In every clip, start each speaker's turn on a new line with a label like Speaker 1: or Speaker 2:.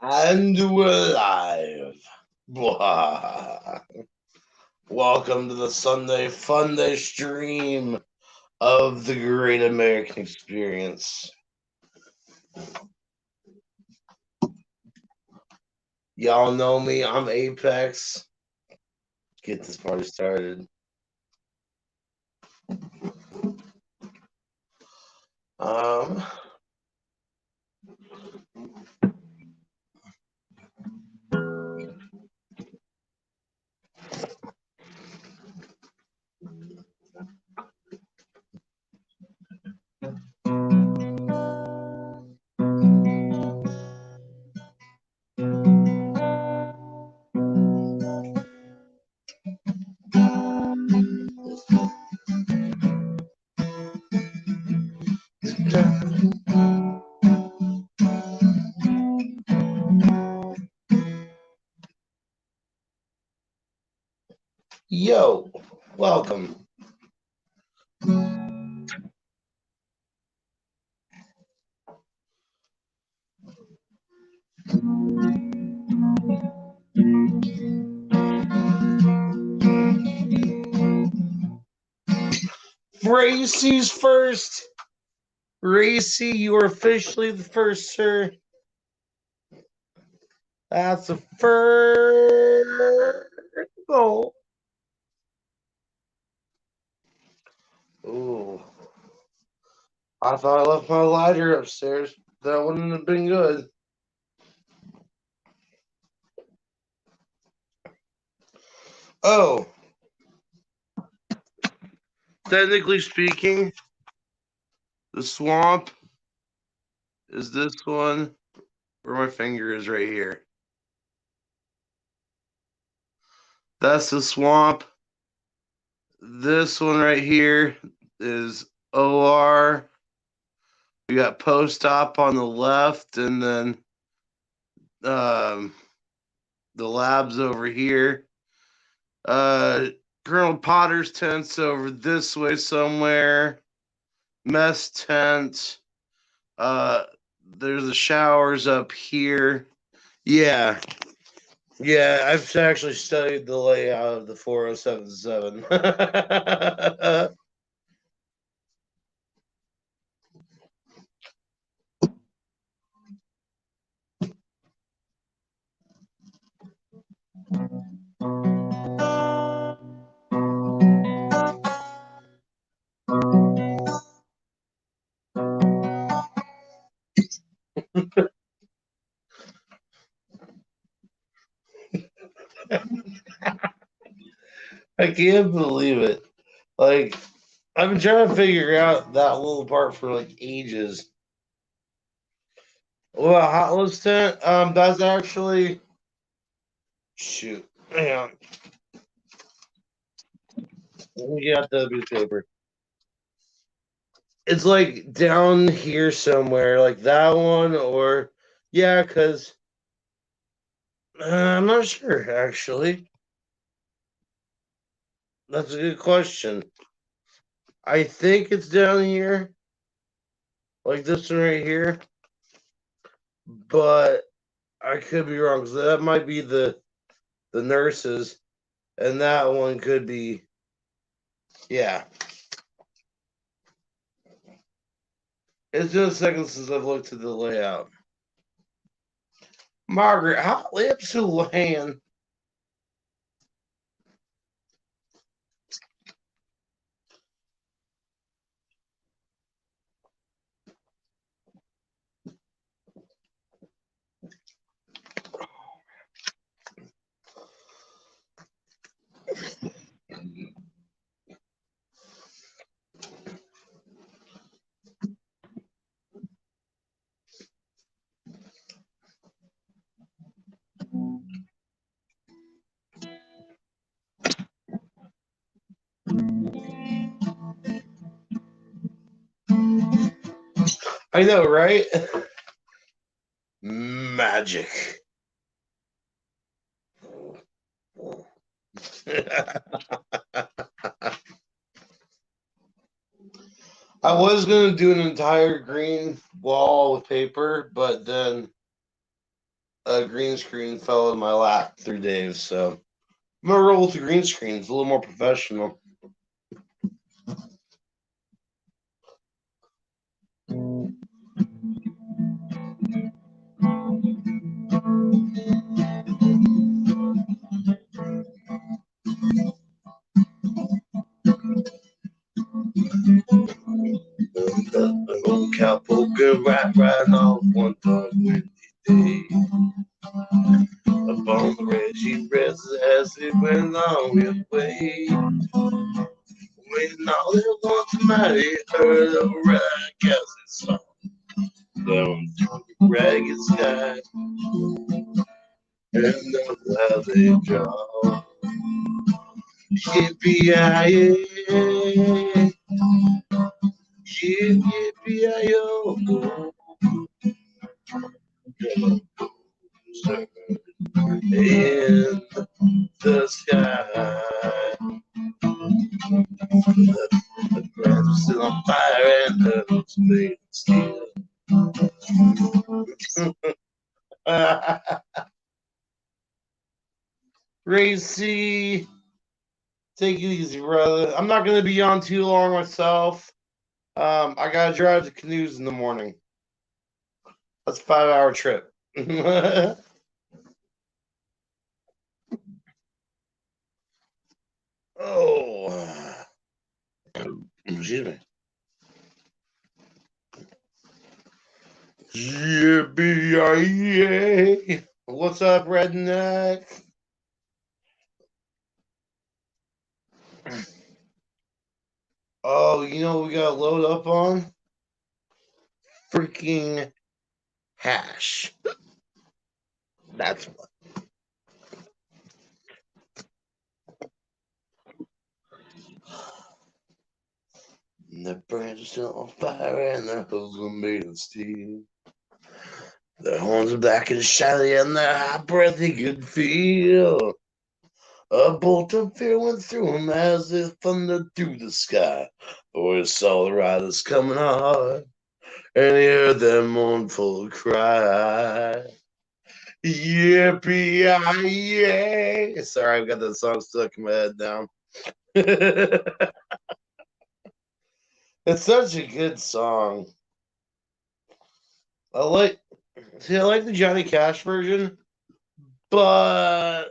Speaker 1: And we're live. Blah. Welcome to the Sunday Funday stream of the Great American Experience. Y'all know me, I'm Apex. Get this party started. Yo, welcome. Racy's first. Racy, you are officially the first, sir. That's the first goal. Ooh. I thought I left my lighter upstairs. That wouldn't have been good. Oh. Technically speaking, the swamp is this one where my finger is right here. That's the swamp. This one right here is OR. We got post-op on the left, and then the lab's over here. Colonel Potter's tent's over this way somewhere. Mess tent. There's the showers up here. Yeah. Yeah, I've actually studied the layout of the 4077. I can't believe it. Like, I've been trying to figure out that little part for like ages. Well, hot list tent, that's actually shoot. Hang on. Let me get out the newspaper. It's like down here somewhere, like that one, or yeah, because I'm not sure actually. That's a good question. I think it's down here, like this one right here, but I could be wrong. So that might be the nurses, and that one could be, yeah. It's been a second since I've looked at the layout. Margaret, hot lips who land. I know, right? Magic. I was gonna do an entire green wall with paper, but then a green screen fell in my lap through Dave's, so I'm gonna roll with the green screen. It's a little more professional. An old cowpoke riding on one dark windy day. Up on the red, she rests as it went along his way. Waiting all at once, mighty heard a ragazzi song down through the ragged sky, and that's how they draw. Yippee-yi-yay, yippee-yi-yo, in the sky. The grass was still on fire and the hoods made of steel. Racy, take it easy, brother. I'm not going to be on too long myself. I got to drive to Canoes in the morning. That's a 5-hour trip. Oh, excuse me. Yippee! What's up, redneck? Oh, you know what we got to load up on? Freaking hash. That's what. And the branch is still on fire and their hooves are made of steel. Their horns are black and shiny and their hot breath you could feel. A bolt of fear went through him as they thundered through the sky. For he saw the riders coming hard, and he heard their mournful cry. Yippee-yi-yay! Sorry, I've got that song stuck in my head now. It's such a good song. I like the Johnny Cash version, but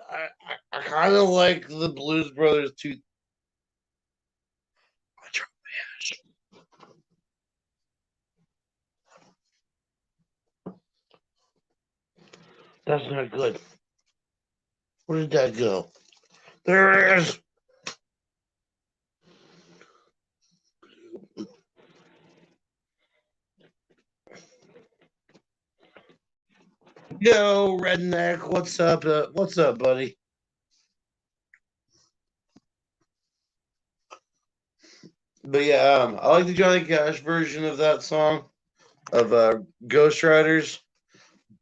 Speaker 1: I kind of like the Blues Brothers too. That's not good. Where did that go? There it is. Yo, redneck. What's up? What's up, buddy? But yeah, I like the Johnny Cash version of that song of Ghost Riders,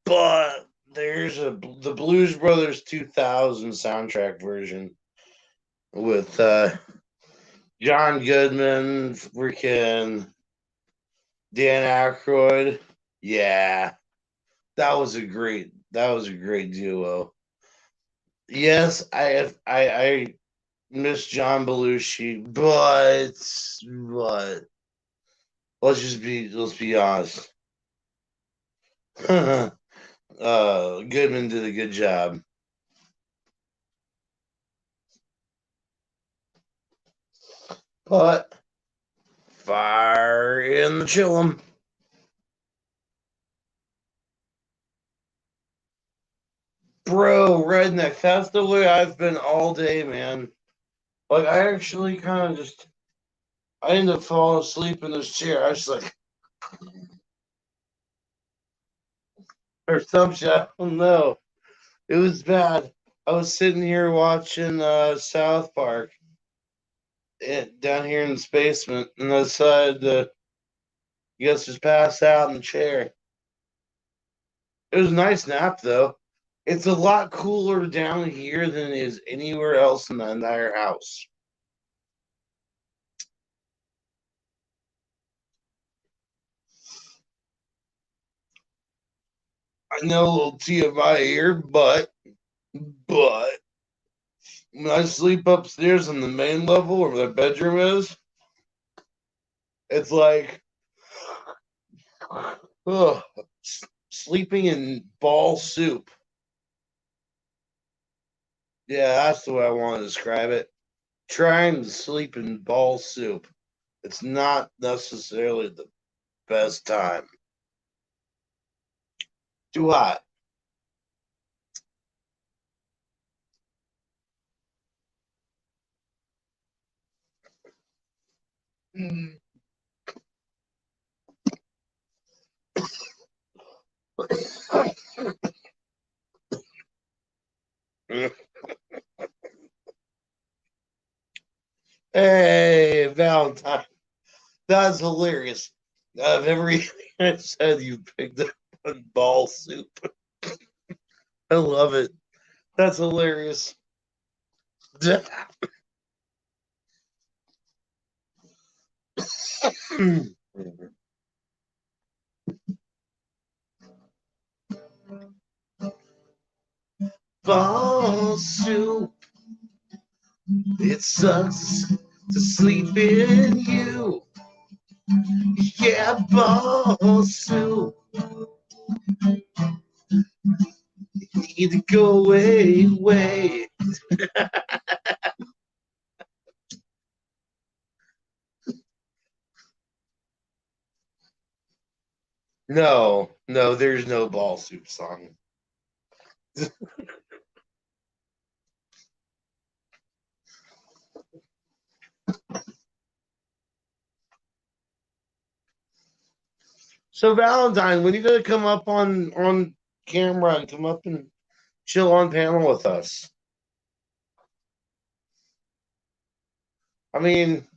Speaker 1: but there's the Blues Brothers 2000 soundtrack version with John Goodman, freaking Dan Aykroyd. Yeah, that was a great duo. Yes, I miss John Belushi, but let's be honest. Goodman did a good job. But fire in the chillum. Bro, redneck, that's the way I've been all day, man. Like I actually kind of just I ended up falling asleep in this chair. I was like or some shit. I don't know. It was bad. I was sitting here watching South Park down here in this basement, and I decided to, I guess, just pass out in the chair. It was a nice nap, though. It's a lot cooler down here than it is anywhere else in the entire house. know, a little TMI here, but when I sleep upstairs on the main level where my bedroom is, it's like ugh, sleeping in ball soup. Yeah, that's the way I want to describe it. Trying to sleep in ball soup. It's not necessarily the best time. Too hot. Hey, Valentine. That's hilarious. Of everything I said, you picked up on ball soup. I love it. That's hilarious. Ball soup. It sucks to sleep in you. Yeah, ball soup. Need to go away. No, no, there's no ball soup song. So Valentine, when are you gonna come up on camera and come up and chill on panel with us? I mean,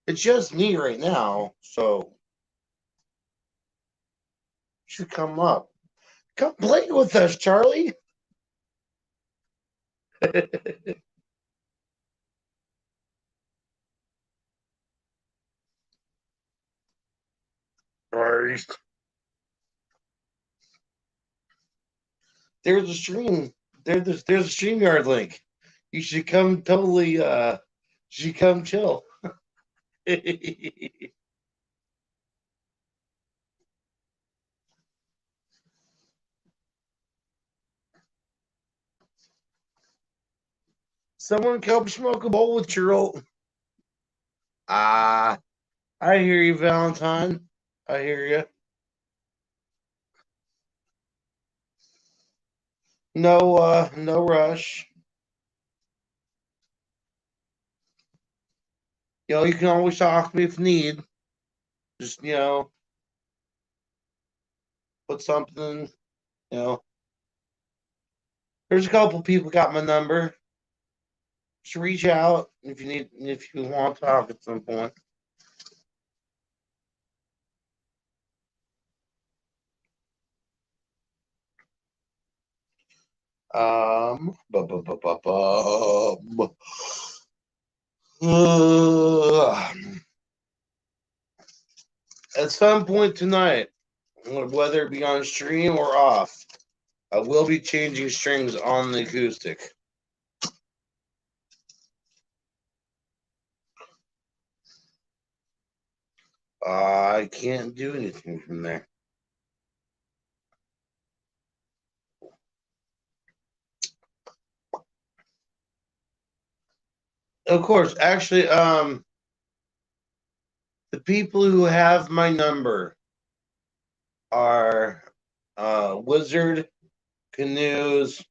Speaker 1: it's just me right now, so you should come up. Come play with us, Charlie. Right. There's a stream. There's a StreamYard link. You should come totally you should come chill. Someone come smoke a bowl with Churl. Ah, I hear you, Valentine. I hear you. No, no rush. You know, you can always talk to me if need. Just put something. You know, there's a couple people got my number. Just reach out if you want to talk at some point. Bu- bu- bu- bu- bu- uh, at some point tonight, whether it be on stream or off, I will be changing strings on the acoustic. I can't do anything from there. Of course, actually, the people who have my number are Wizard, Canoes,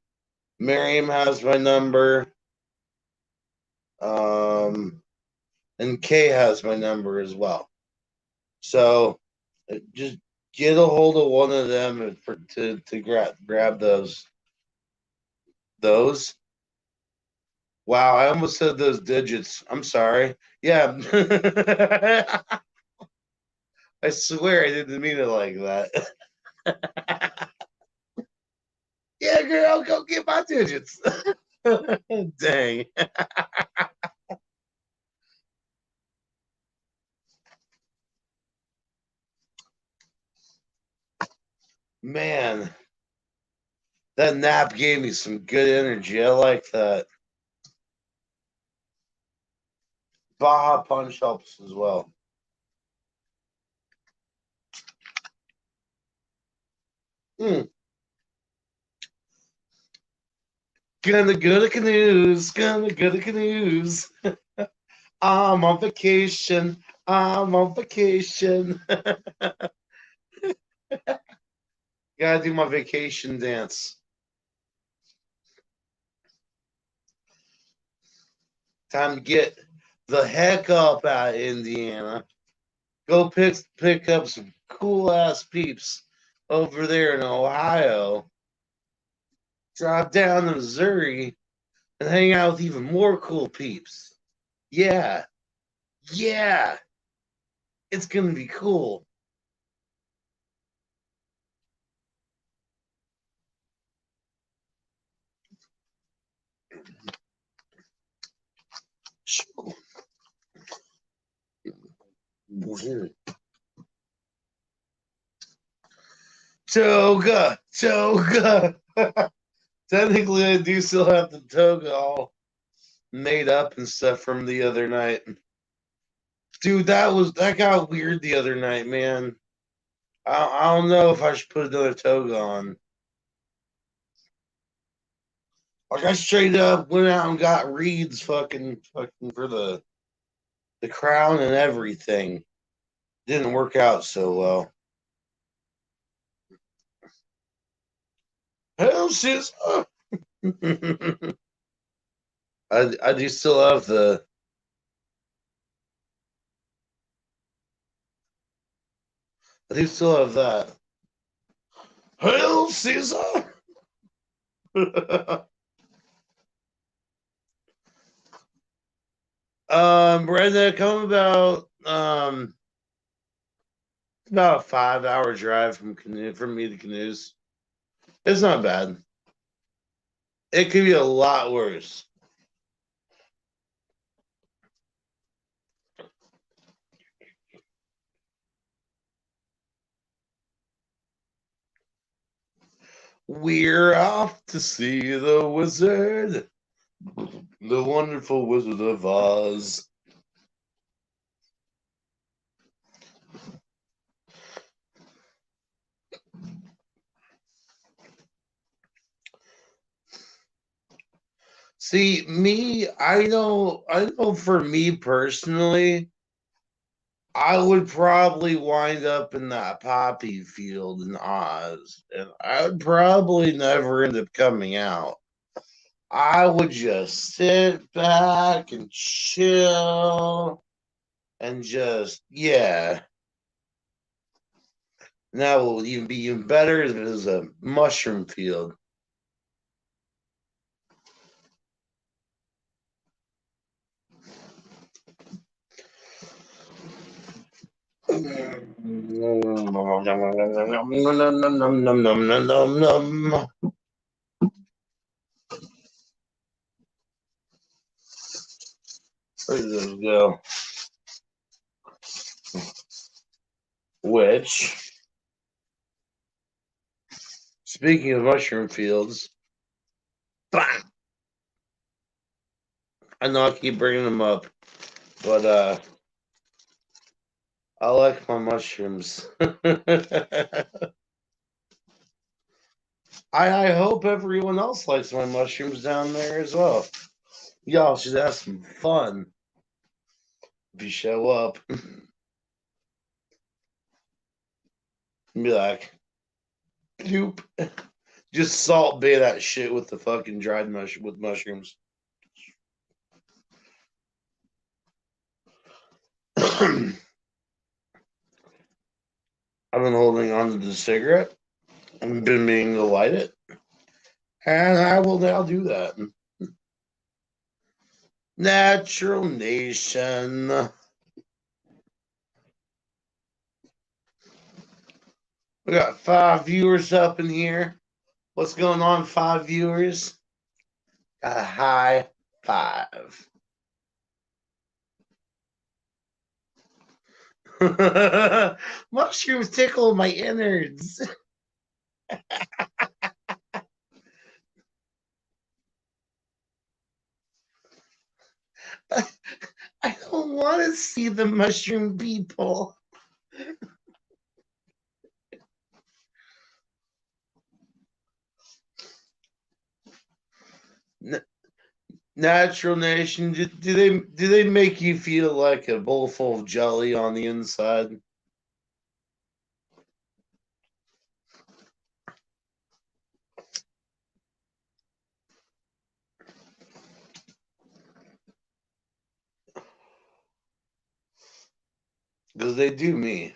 Speaker 1: Miriam has my number, um, and Kay has my number as well. So just get a hold of one of them to grab those. Those. Wow, I almost said those digits. I'm sorry. Yeah. I swear I didn't mean it like that. Yeah, girl, go get my digits. Dang. Man. That nap gave me some good energy. I like that. Baja Punch helps as well. Mm. Gonna go to canoes. Gonna go to canoes. I'm on vacation. I'm on vacation. Gotta do my vacation dance. Time to get the heck up out of Indiana. Go pick up some cool ass peeps over there in Ohio. Drive down to Missouri and hang out with even more cool peeps. Yeah, yeah, it's gonna be cool. Toga, toga. Technically, I do still have the toga all made up and stuff from the other night. Dude, that got weird the other night, man. I don't know if I should put another toga on. Like I straight up went out and got reeds fucking for the crown and everything. Didn't work out so well. Hell shit. I do still have the I do still have that. Hell Caesar. Brenda, come about a 5 hour drive from me to canoes. It's not bad. It could be a lot worse. We're off to see the wizard, the wonderful Wizard of Oz. See, I know for me personally, I would probably wind up in that poppy field in Oz, and I would probably never end up coming out. I would just sit back and chill and just, yeah. And that will even be even better if it was a mushroom field. Where did this go? Which, speaking of mushroom fields, bam! I know I keep bringing them up, but I like my mushrooms. I hope everyone else likes my mushrooms down there as well. Y'all should have some fun if you show up. And be like, "Doop." Just salt bay that shit with the fucking dried mushrooms. I've been holding on to the cigarette. I've been meaning to light it. And I will now do that. Natural Nation. We got 5 viewers up in here. What's going on, 5 viewers? Got a high five. Mushrooms tickle my innards. I don't want to see the mushroom people. Natural Nation, do they make you feel like a bowl full of jelly on the inside? Because they do me.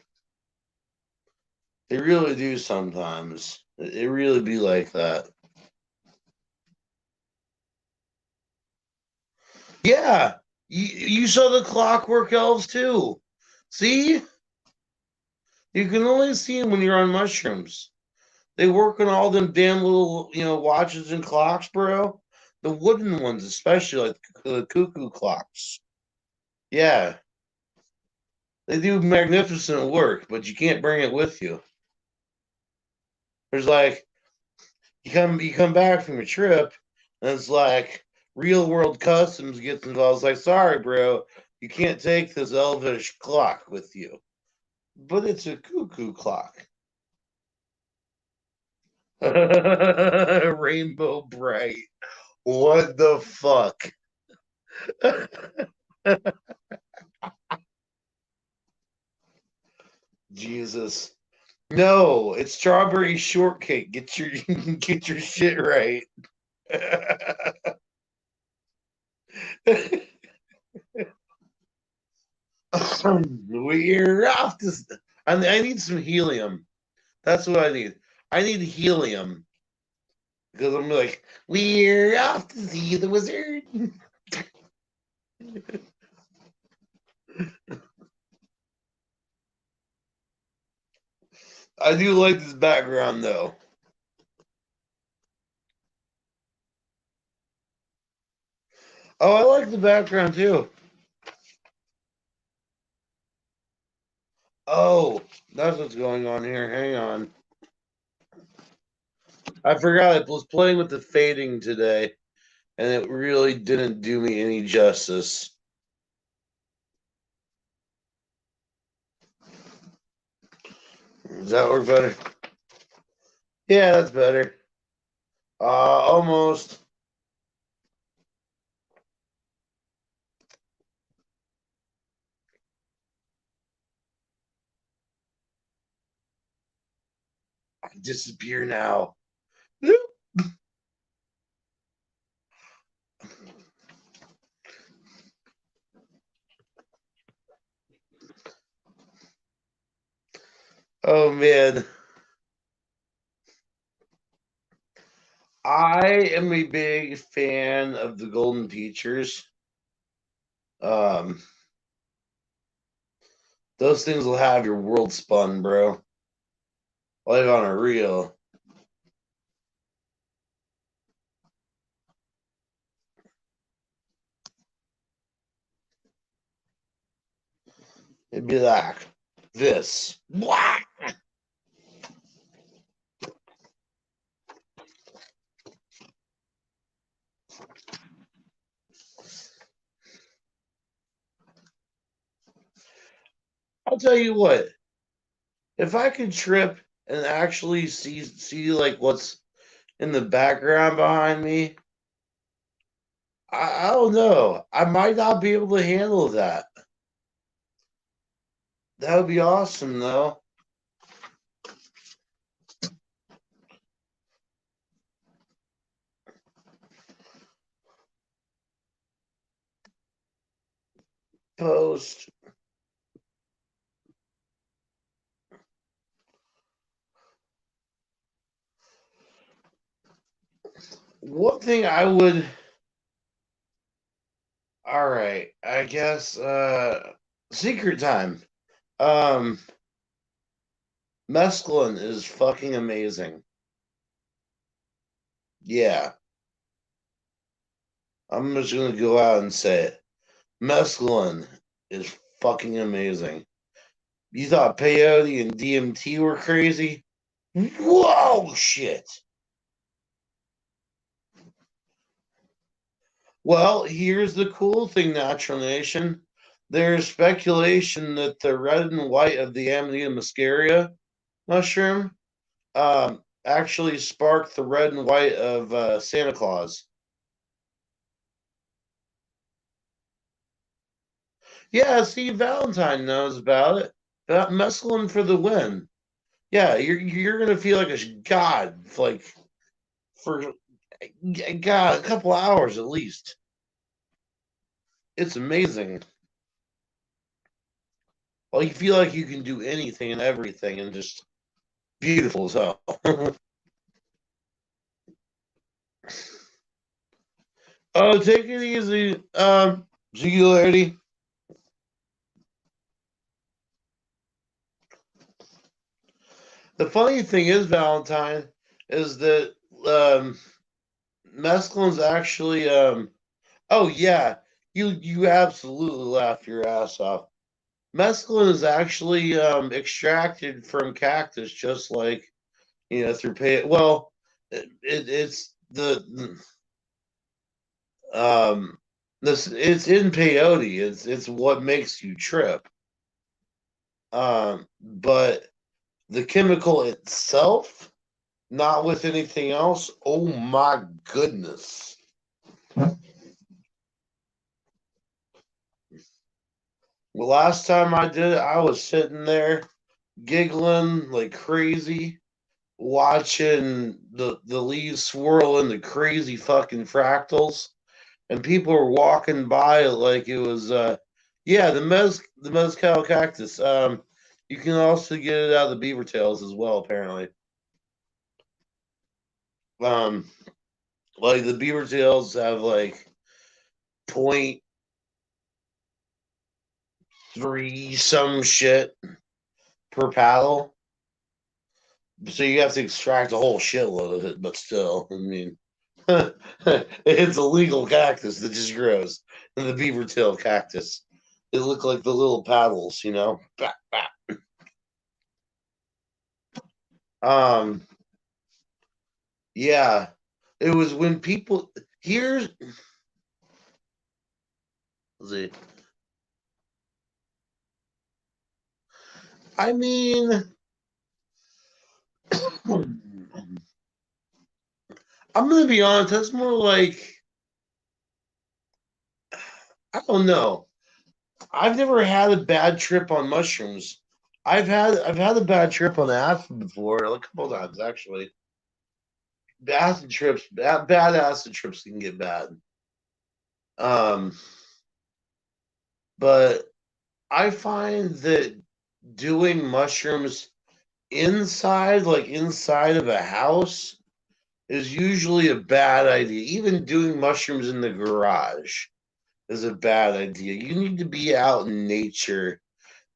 Speaker 1: They really do sometimes. It really be like that. Yeah, you saw the Clockwork Elves too. See, you can only see them when you're on mushrooms. They work on all them damn little, watches and clocks, bro. The wooden ones, especially like the cuckoo clocks. Yeah, they do magnificent work, but you can't bring it with you. There's like you come back from a trip, and it's like real world customs gets involved. It's like, sorry, bro, you can't take this elvish clock with you, but it's a cuckoo clock. Rainbow bright. What the fuck? Jesus. No, it's strawberry shortcake. Get your get your shit right. We're off to. I need some helium. That's what I need. I need helium because I'm like, we're off to see the wizard. I do like this background though. Oh, I like the background too. Oh, that's what's going on here. Hang on. I forgot I was playing with the fading today, and it really didn't do me any justice. Does that work better? Yeah, that's better. Almost. Disappear now. Oh man, I am a big fan of the Golden Teachers. Um, those things will have your world spun, bro. Like on a reel. It'd be like this. Wah! I'll tell you what. If I could trip and actually see like what's in the background behind me, I don't know. I might not be able to handle that. That would be awesome, though. Post. One thing I would. All right, I guess. Secret time. Um, mescaline is fucking amazing. Yeah, I'm just gonna go out and say it. Mescaline is fucking amazing. You thought peyote and DMT were crazy? Whoa, shit. Well, here's the cool thing, Natural Nation. There's speculation that the red and white of the Amanita muscaria mushroom actually sparked the red and white of Santa Claus. Yeah, see, Valentine knows about it. Mescaline for the win. Yeah, you're gonna feel like a god, like for God, a couple hours at least. It's amazing. Well, you feel like you can do anything and everything, and just beautiful as hell. Oh, take it easy. Singularity. The funny thing is, Valentine, is that um, mescaline's actually. Oh yeah, you absolutely laugh your ass off. Mescaline is actually extracted from cactus, just like through pay. Well, it's the this it's in peyote. It's what makes you trip. But the chemical itself, not with anything else. Oh my goodness! The last time I did it, I was sitting there giggling like crazy, watching the leaves swirl into crazy fucking fractals, and people were walking by like it was yeah, the mezcal cactus. You can also get it out of the beaver tails as well, apparently. Um, like the beaver tails have like point three some shit per paddle. So you have to extract a whole shitload of it, but still, I mean, it's a legal cactus that just grows. And the beaver tail cactus. They look like the little paddles, you know? Bah, bah. Um, yeah. It was when people here's the I mean I'm gonna be honest, that's more like I don't know. I've never had a bad trip on mushrooms. I've had a bad trip on acid before, a couple times actually. Acid trips, bad acid trips can get bad. Um, but I find that doing mushrooms inside of a house, is usually a bad idea. Even doing mushrooms in the garage is a bad idea. You need to be out in nature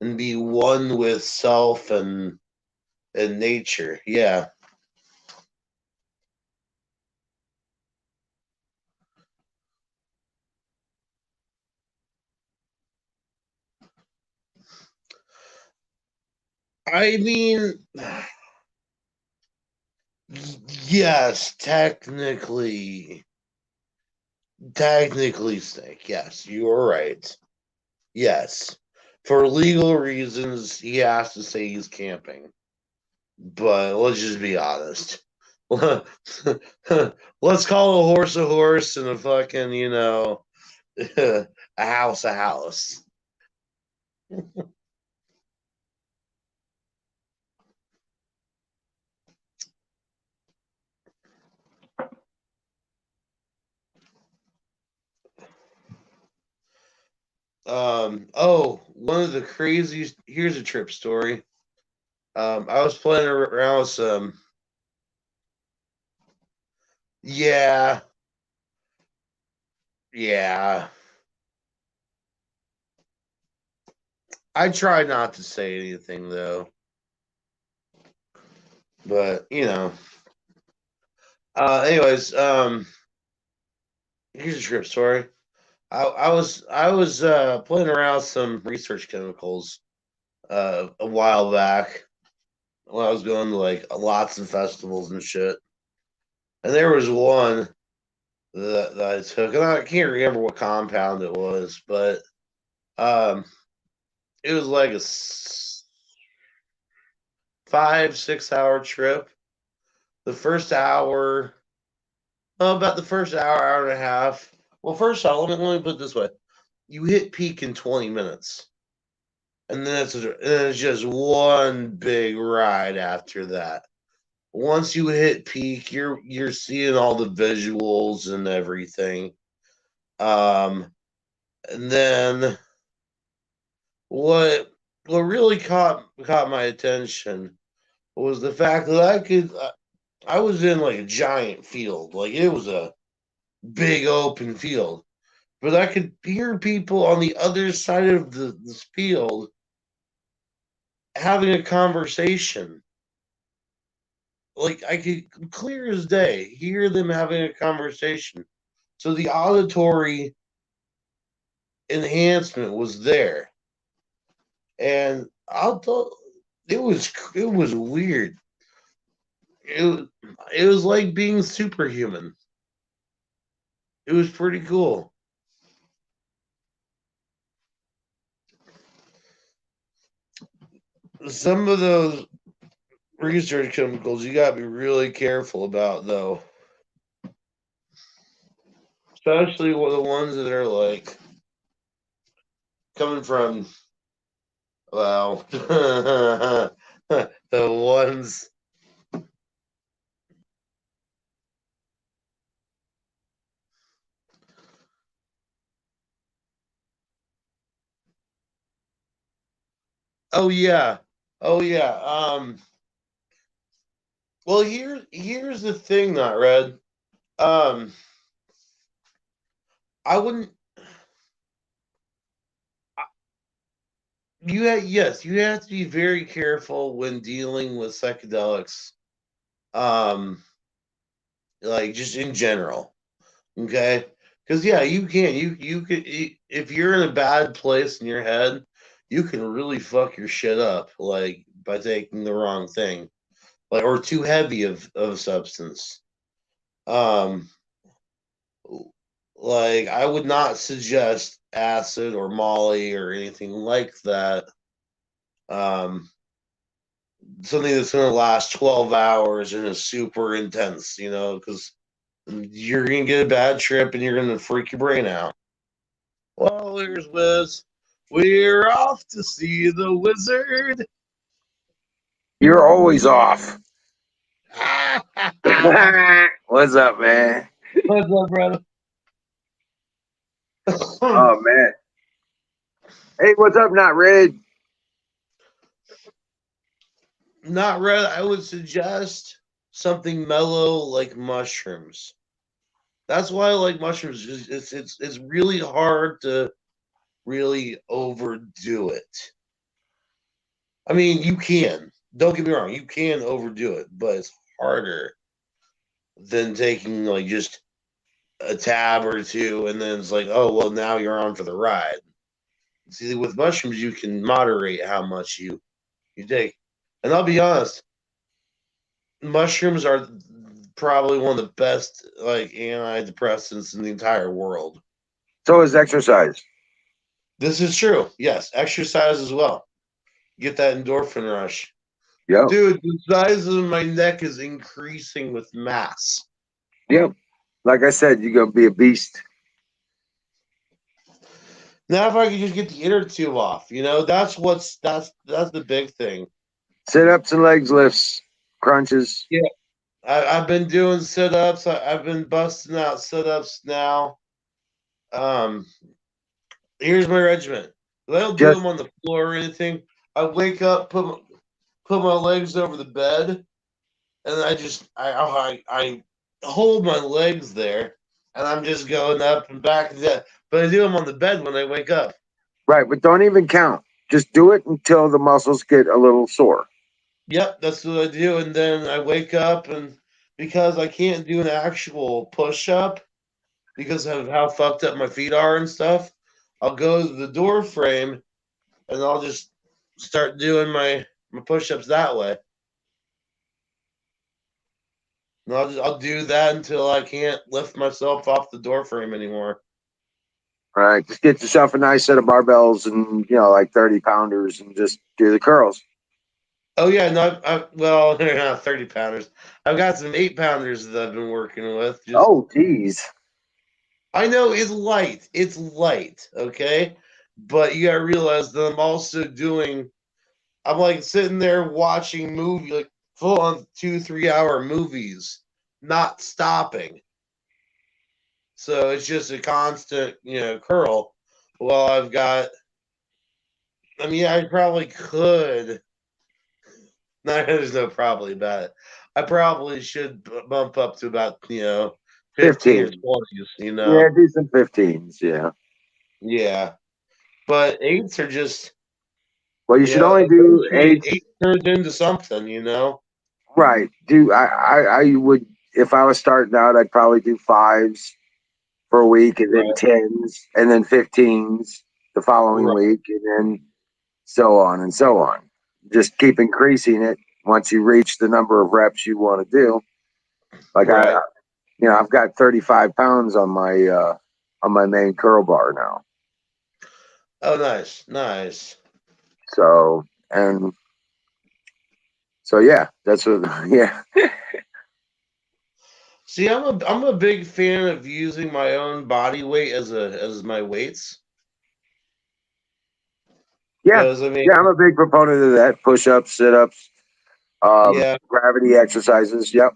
Speaker 1: and be one with self and nature. Yeah. I mean, yes, technically, Snake. Yes, you are right. Yes, for legal reasons, he has to say he's camping. But let's just be honest. Let's call a horse and a fucking, a house a house. One of the craziest, here's a trip story. I was playing around with some, yeah, yeah. I try not to say anything though, but anyways, here's a trip story. I was playing around with some research chemicals a while back when I was going to like lots of festivals and shit. And there was one. that I took, and I can't remember what compound it was, but um, it was like a 5-6 hour trip. The first hour, about the first hour, hour and a half. Well, first of all, let me put it this way: you hit peak in 20 minutes, and then it's just one big ride after that. Once you hit peak, you're seeing all the visuals and everything. Um, and then what what really caught my attention was the fact that I was in like a giant field, like it was a big open field, but I could hear people on the other side of this field having a conversation. Like I could clear as day hear them having a conversation. So the auditory enhancement was there, and I'll tell it was weird. It it was like being superhuman. It was pretty cool. Some of those research chemicals you got to be really careful about, though, especially the ones that are like coming from, well, the ones. Oh yeah, oh yeah. Well, here's the thing, not red. Um, I wouldn't. Yes, you have to be very careful when dealing with psychedelics. Um, like just in general, okay? Because yeah, you could if you're in a bad place in your head, you can really fuck your shit up like by taking the wrong thing, like or too heavy of substance. Um, like I would not suggest acid or Molly or anything like that. Um, something that's going to last 12 hours and is super intense, because you're going to get a bad trip and you're going to freak your brain out. Well, here's Wiz. We're off to see the wizard.
Speaker 2: You're always off.
Speaker 1: What's
Speaker 2: What's up, man?
Speaker 1: up, brother?
Speaker 2: Oh man. Hey, what's up, not red?
Speaker 1: Not red. I would suggest something mellow like mushrooms. That's why I like mushrooms. It's really hard to really overdo it. I mean, you can. Don't get me wrong, you can overdo it, but it's harder than taking like just a tab or two and then it's like, oh well, now you're on for the ride. See, with mushrooms, you can moderate how much you take. And I'll be honest, mushrooms are probably one of the best like antidepressants in the entire world.
Speaker 2: So is exercise.
Speaker 1: This is true. Yes, exercise as well. Get that endorphin rush.
Speaker 2: Yep.
Speaker 1: Dude, the size of my neck is increasing with mass.
Speaker 2: Yep. Like I said, you're gonna be a beast.
Speaker 1: Now, if I could just get the inner tube off, that's the big thing.
Speaker 2: Sit ups and legs lifts, crunches.
Speaker 1: Yeah, I've been doing sit ups. I've been busting out sit ups now. Um, here's my regimen. I don't do
Speaker 2: Just
Speaker 1: them on the floor or anything. I wake up, put my legs over the bed, and I hold my legs there, and I'm just going up and back. But I do them on the bed when I wake up.
Speaker 2: right, but don't even count. Just do it until the muscles get a little sore.
Speaker 1: Yep, that's what I do. And then I wake up, and because I can't do an actual push up because of how fucked up my feet are and stuff, I'll go to the door frame and I'll just start doing my push ups that way. And I'll do that until I can't lift myself off the door frame anymore.
Speaker 2: All right, just get yourself a nice set of barbells and like 30 pounders, and just do the curls.
Speaker 1: Oh yeah, no, well, they're not 30 pounders. I've got some 8 pounders that I've been working with. Just
Speaker 2: Oh, geez.
Speaker 1: I know it's light. It's light, okay? But you gotta realize that I'm also doing I'm like sitting there watching movie like full on 2-3 hour movies, not stopping. So it's just a constant, curl. Well, I've got I mean I probably could no, there's no probably about it. I probably should bump up to about, 15 or
Speaker 2: 15.
Speaker 1: 20s.
Speaker 2: Yeah, do some 15s. Yeah.
Speaker 1: Yeah. But eights are just,
Speaker 2: Well, you should only do
Speaker 1: eventually
Speaker 2: eights.
Speaker 1: eight turns into something.
Speaker 2: Right. I would, if I was starting out, I'd probably do fives for a week, and then
Speaker 1: Right.
Speaker 2: tens, and then 15s the following
Speaker 1: Right.
Speaker 2: week, and then so on and so on. Just keep increasing it once you reach the number of reps you want to do. Like
Speaker 1: Right.
Speaker 2: I've got 35 pounds on my main curl bar now.
Speaker 1: Oh, nice. Nice.
Speaker 2: So and so yeah, that's what yeah.
Speaker 1: See, I'm a big fan of using my own body weight as my weights
Speaker 2: Yeah.
Speaker 1: because I mean,
Speaker 2: Yeah, I'm a big proponent of that. Push ups, sit ups,
Speaker 1: yeah,
Speaker 2: gravity exercises. Yep.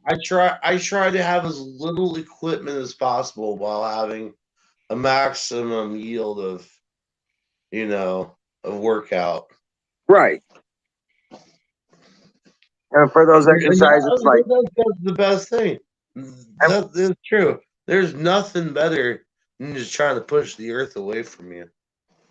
Speaker 1: I try to have as little equipment as possible while having a maximum yield you know of workout.
Speaker 2: Right. And for those
Speaker 1: And
Speaker 2: exercises, like
Speaker 1: that's the best thing.
Speaker 2: and-
Speaker 1: That is true. There's nothing better than just trying to push the earth away from you.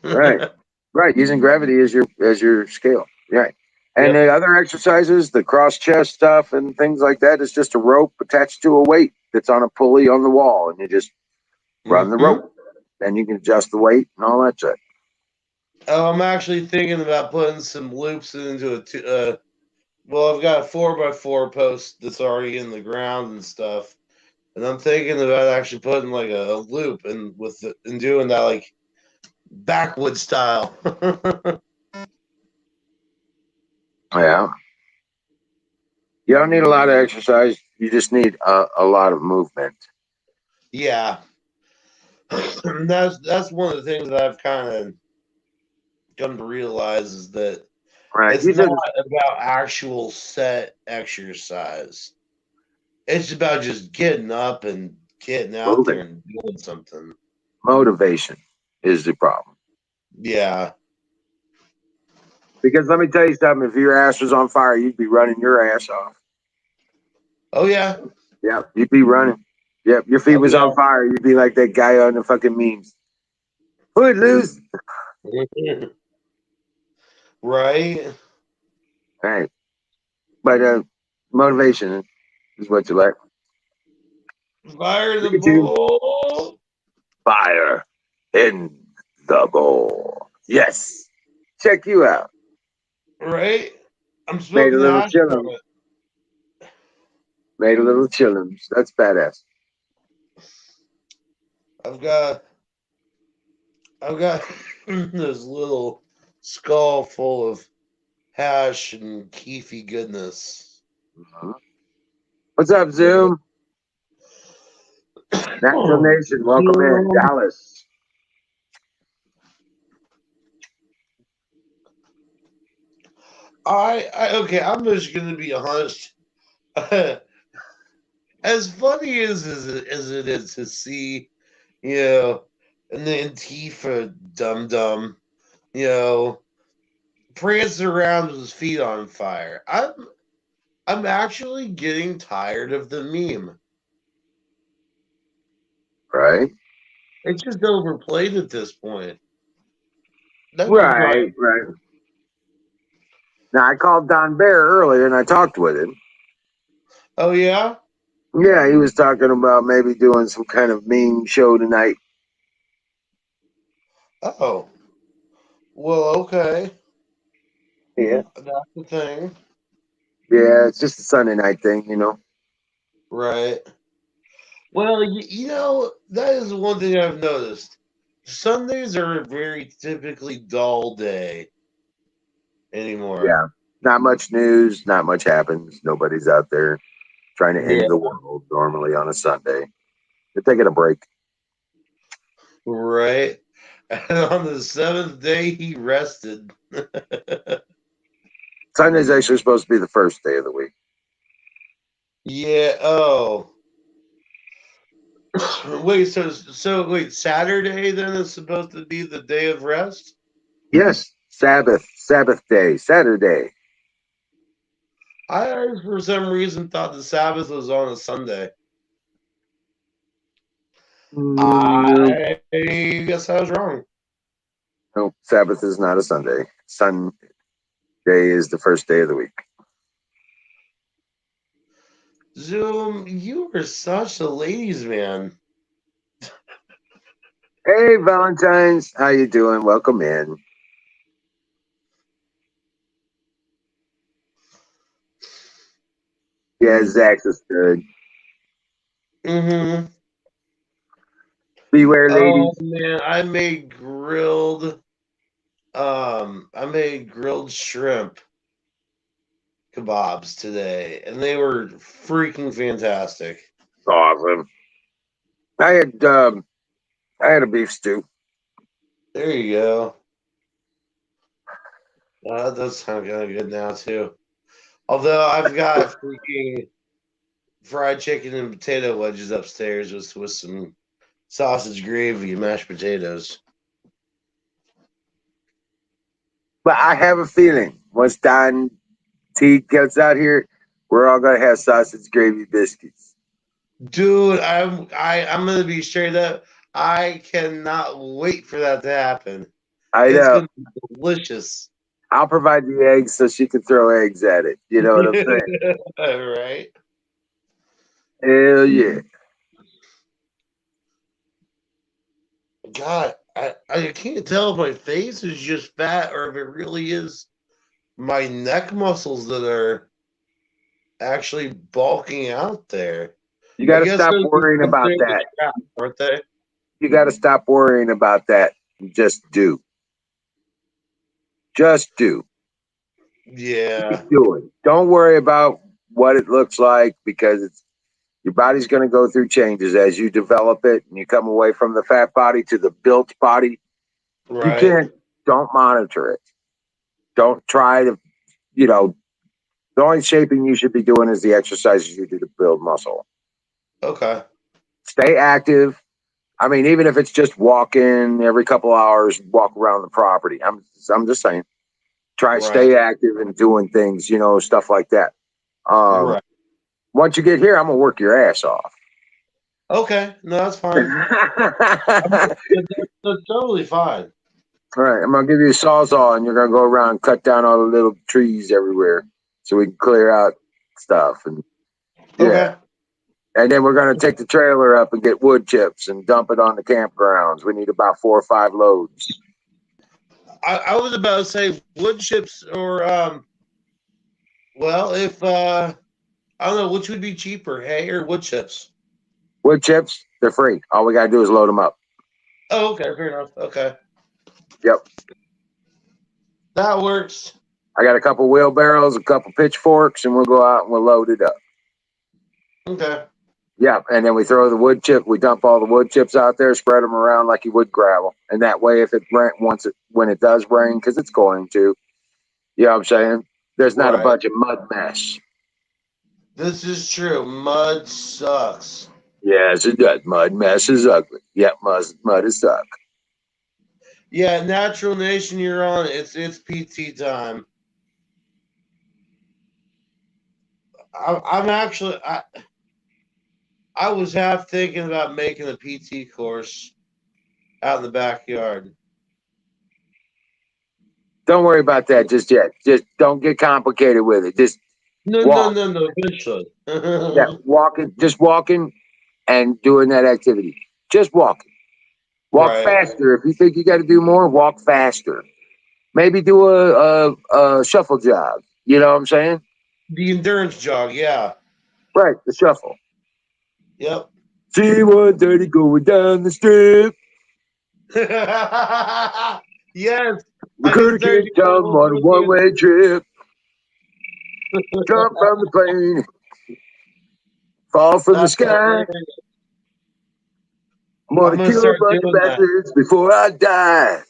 Speaker 2: right, right, using gravity as your scale. Right. And
Speaker 1: Yep.
Speaker 2: the other exercises, the cross chest stuff and things like that, is just a rope attached to a weight that's on a pulley on the wall, and you just run the
Speaker 1: Hmm.
Speaker 2: rope. Then you can adjust the weight and all that shit.
Speaker 1: Oh, I'm actually thinking about putting some loops into a well, I've got a 4x4 post that's already in the ground and stuff, and I'm thinking about actually putting like a loop and doing that like backwood style.
Speaker 2: Yeah. You don't need a lot of exercise. You just need a lot of movement.
Speaker 1: Yeah, that's one of the things that I've kind of come to realize is that
Speaker 2: Right.
Speaker 1: it's
Speaker 2: You
Speaker 1: not
Speaker 2: just
Speaker 1: about actual set exercise. It's about just getting up and getting out there
Speaker 2: moving.
Speaker 1: and doing something.
Speaker 2: Motivation is the problem.
Speaker 1: Yeah.
Speaker 2: Because let me tell you something, if your ass was on fire, you'd be running your ass off.
Speaker 1: Oh yeah.
Speaker 2: Yep, you'd be running. Yep, your feet
Speaker 1: Oh
Speaker 2: was on fire, you'd be like that guy on the fucking memes. Foot loose.
Speaker 1: yeah. Right.
Speaker 2: Right. But motivation is what you like.
Speaker 1: Fire the
Speaker 2: Look at you.
Speaker 1: bull.
Speaker 2: Fire in the bowl. Yes. Check you out.
Speaker 1: Right. I'm
Speaker 2: Made a
Speaker 1: smoking the
Speaker 2: little
Speaker 1: hash
Speaker 2: chillum.
Speaker 1: from
Speaker 2: Made a little chillums. That's badass.
Speaker 1: it. I've got I've got this little skull full of hash and keefy goodness.
Speaker 2: Mhm. What's up,
Speaker 1: Yeah.
Speaker 2: Zoom? Natural Nation, welcome in.
Speaker 1: So,
Speaker 2: Dallas.
Speaker 1: I okay. I'm just gonna be honest. As funny as it is to see, you know, an Antifa dum dum, you know, prancing around with his feet on fire. I'm actually getting tired of the meme.
Speaker 2: Right?
Speaker 1: It's just overplayed at this point. Don't you find?
Speaker 2: Right, right. Now, I called Don Bear earlier and I talked with him.
Speaker 1: Oh yeah.
Speaker 2: Yeah, he was talking about maybe doing some kind of meme show tonight.
Speaker 1: Oh well. Okay.
Speaker 2: Yeah.
Speaker 1: That's the thing.
Speaker 2: Yeah, it's just a Sunday night thing.
Speaker 1: Right. Well, that is one thing I've noticed. Sundays are a very typically dull day anymore.
Speaker 2: Yeah. Not much news, not much happens. Nobody's out there trying to
Speaker 1: Yeah.
Speaker 2: end the world normally on a Sunday. They're taking a break.
Speaker 1: Right. And on the seventh day, he rested.
Speaker 2: Sunday's actually supposed to be the first day of the week.
Speaker 1: Yeah. Oh. Wait. So wait. Saturday then is supposed to be the day of rest.
Speaker 2: Yes, Sabbath day, Saturday.
Speaker 1: I for some reason thought the Sabbath was on a Sunday.
Speaker 2: No,
Speaker 1: I guess I was wrong.
Speaker 2: no, Sabbath is not a Sunday. Sunday is the first day of the week.
Speaker 1: Zoom, you are such a ladies' man.
Speaker 2: Hey, Valentine's, how you doing? Welcome in. Yeah, Zach's is good.
Speaker 1: Mm-hmm.
Speaker 2: Beware,
Speaker 1: Oh
Speaker 2: ladies.
Speaker 1: man, I made grilled shrimp kebabs today, and they were freaking fantastic.
Speaker 2: Awesome. I had I had a beef stew.
Speaker 1: There you go. That does sound kind of good now too. Although I've got freaking fried chicken and potato wedges upstairs with some sausage gravy and mashed potatoes.
Speaker 2: But I have a feeling once Don T gets out here, we're all gonna have sausage gravy biscuits.
Speaker 1: Dude, I'm gonna be straight up. I cannot wait for that to happen.
Speaker 2: I
Speaker 1: It's
Speaker 2: know.
Speaker 1: gonna be delicious.
Speaker 2: I'll provide the eggs so she can throw eggs at it. You know what I'm saying?
Speaker 1: Right?
Speaker 2: Hell yeah.
Speaker 1: God, I can't tell if my face is just fat or if it really is my neck muscles that are actually bulking out there.
Speaker 2: You
Speaker 1: I
Speaker 2: got to
Speaker 1: guess
Speaker 2: stop
Speaker 1: those
Speaker 2: worrying about
Speaker 1: upstairs
Speaker 2: that.
Speaker 1: are crap, aren't they?
Speaker 2: You got to stop worrying about that. Just do. Just do.
Speaker 1: Yeah,
Speaker 2: Keep doing. Don't worry about what it looks like because your body's going to go through changes as you develop it and you come away from the fat body to the built body. You
Speaker 1: right.
Speaker 2: can't, don't monitor it. Don't try to, you know, the only shaping you should be doing is the exercises you do to build muscle.
Speaker 1: Okay.
Speaker 2: Stay active. I mean, even if it's just walking every couple hours, walk around the property. I'm just saying, try
Speaker 1: Right.
Speaker 2: stay active and doing things, stuff like that. Um,
Speaker 1: Right.
Speaker 2: once you get here, I'm gonna work your ass off.
Speaker 1: Okay. No, that's
Speaker 2: All
Speaker 1: fine. That's totally fine.
Speaker 2: right, I'm gonna give you a sawzall, and you're gonna go around and cut down all the little trees everywhere, so we can clear out stuff. And yeah,
Speaker 1: Okay.
Speaker 2: and then we're gonna take the trailer up and get wood chips and dump it on the campgrounds. We need about 4 or 5 loads.
Speaker 1: I was about to say wood chips or well, if I don't know which would be cheaper, hay or wood chips.
Speaker 2: Wood chips, they're free. All we gotta do is load them up.
Speaker 1: Oh, okay, fair enough. Okay,
Speaker 2: Yep.
Speaker 1: that works.
Speaker 2: I got a couple wheelbarrows, a couple pitchforks, and we'll go out and we'll load it up.
Speaker 1: Okay.
Speaker 2: Yeah, and then we throw the wood chip. We dump all the wood chips out there, spread them around like you would gravel, and that way, if it when it does rain, because it's going to, you know what I'm saying? There's not a
Speaker 1: Right.
Speaker 2: bunch of mud mess.
Speaker 1: This is true. Mud sucks.
Speaker 2: Yes, it does. Mud mess is ugly. Yep, mud is suck.
Speaker 1: Yeah, Natural Nation, you're on. It's PT time. I'm actually I was half thinking about making a PT course out in the backyard.
Speaker 2: Don't worry about that just yet. Just don't get complicated with it. Just
Speaker 1: No, no,
Speaker 2: walk.
Speaker 1: no, no. Eventually.
Speaker 2: Yeah, walking, just walking and doing that activity. Just walking. Walk
Speaker 1: Right.
Speaker 2: faster. If you think you got to do more, walk faster. Maybe do a shuffle jog. You know what I'm saying?
Speaker 1: The endurance jog. Yeah.
Speaker 2: Right, the shuffle.
Speaker 1: Yep.
Speaker 2: C-130 going down the strip.
Speaker 1: Yes.
Speaker 2: We're
Speaker 1: I can
Speaker 2: gonna
Speaker 1: start
Speaker 2: get
Speaker 1: doing that
Speaker 2: some
Speaker 1: one
Speaker 2: on a
Speaker 1: with you.
Speaker 2: one-way trip. Jump from the plane, fall from the
Speaker 1: That's
Speaker 2: sky.
Speaker 1: hilarious.
Speaker 2: I'm
Speaker 1: I'm
Speaker 2: gonna
Speaker 1: gonna
Speaker 2: kill a
Speaker 1: start
Speaker 2: bunch of
Speaker 1: doing that.
Speaker 2: bastards before I die.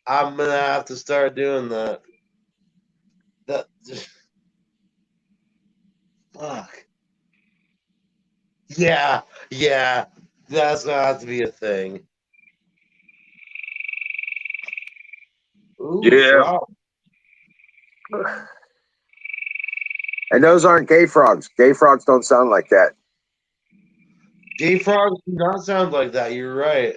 Speaker 1: I'm gonna have to start doing that. That fuck. Yeah, yeah. That's gonna have to be a thing. Ooh,
Speaker 2: Yeah.
Speaker 1: frog.
Speaker 2: And those aren't gay frogs. Gay frogs don't sound like that.
Speaker 1: Gay frogs do not sound like that. You're right.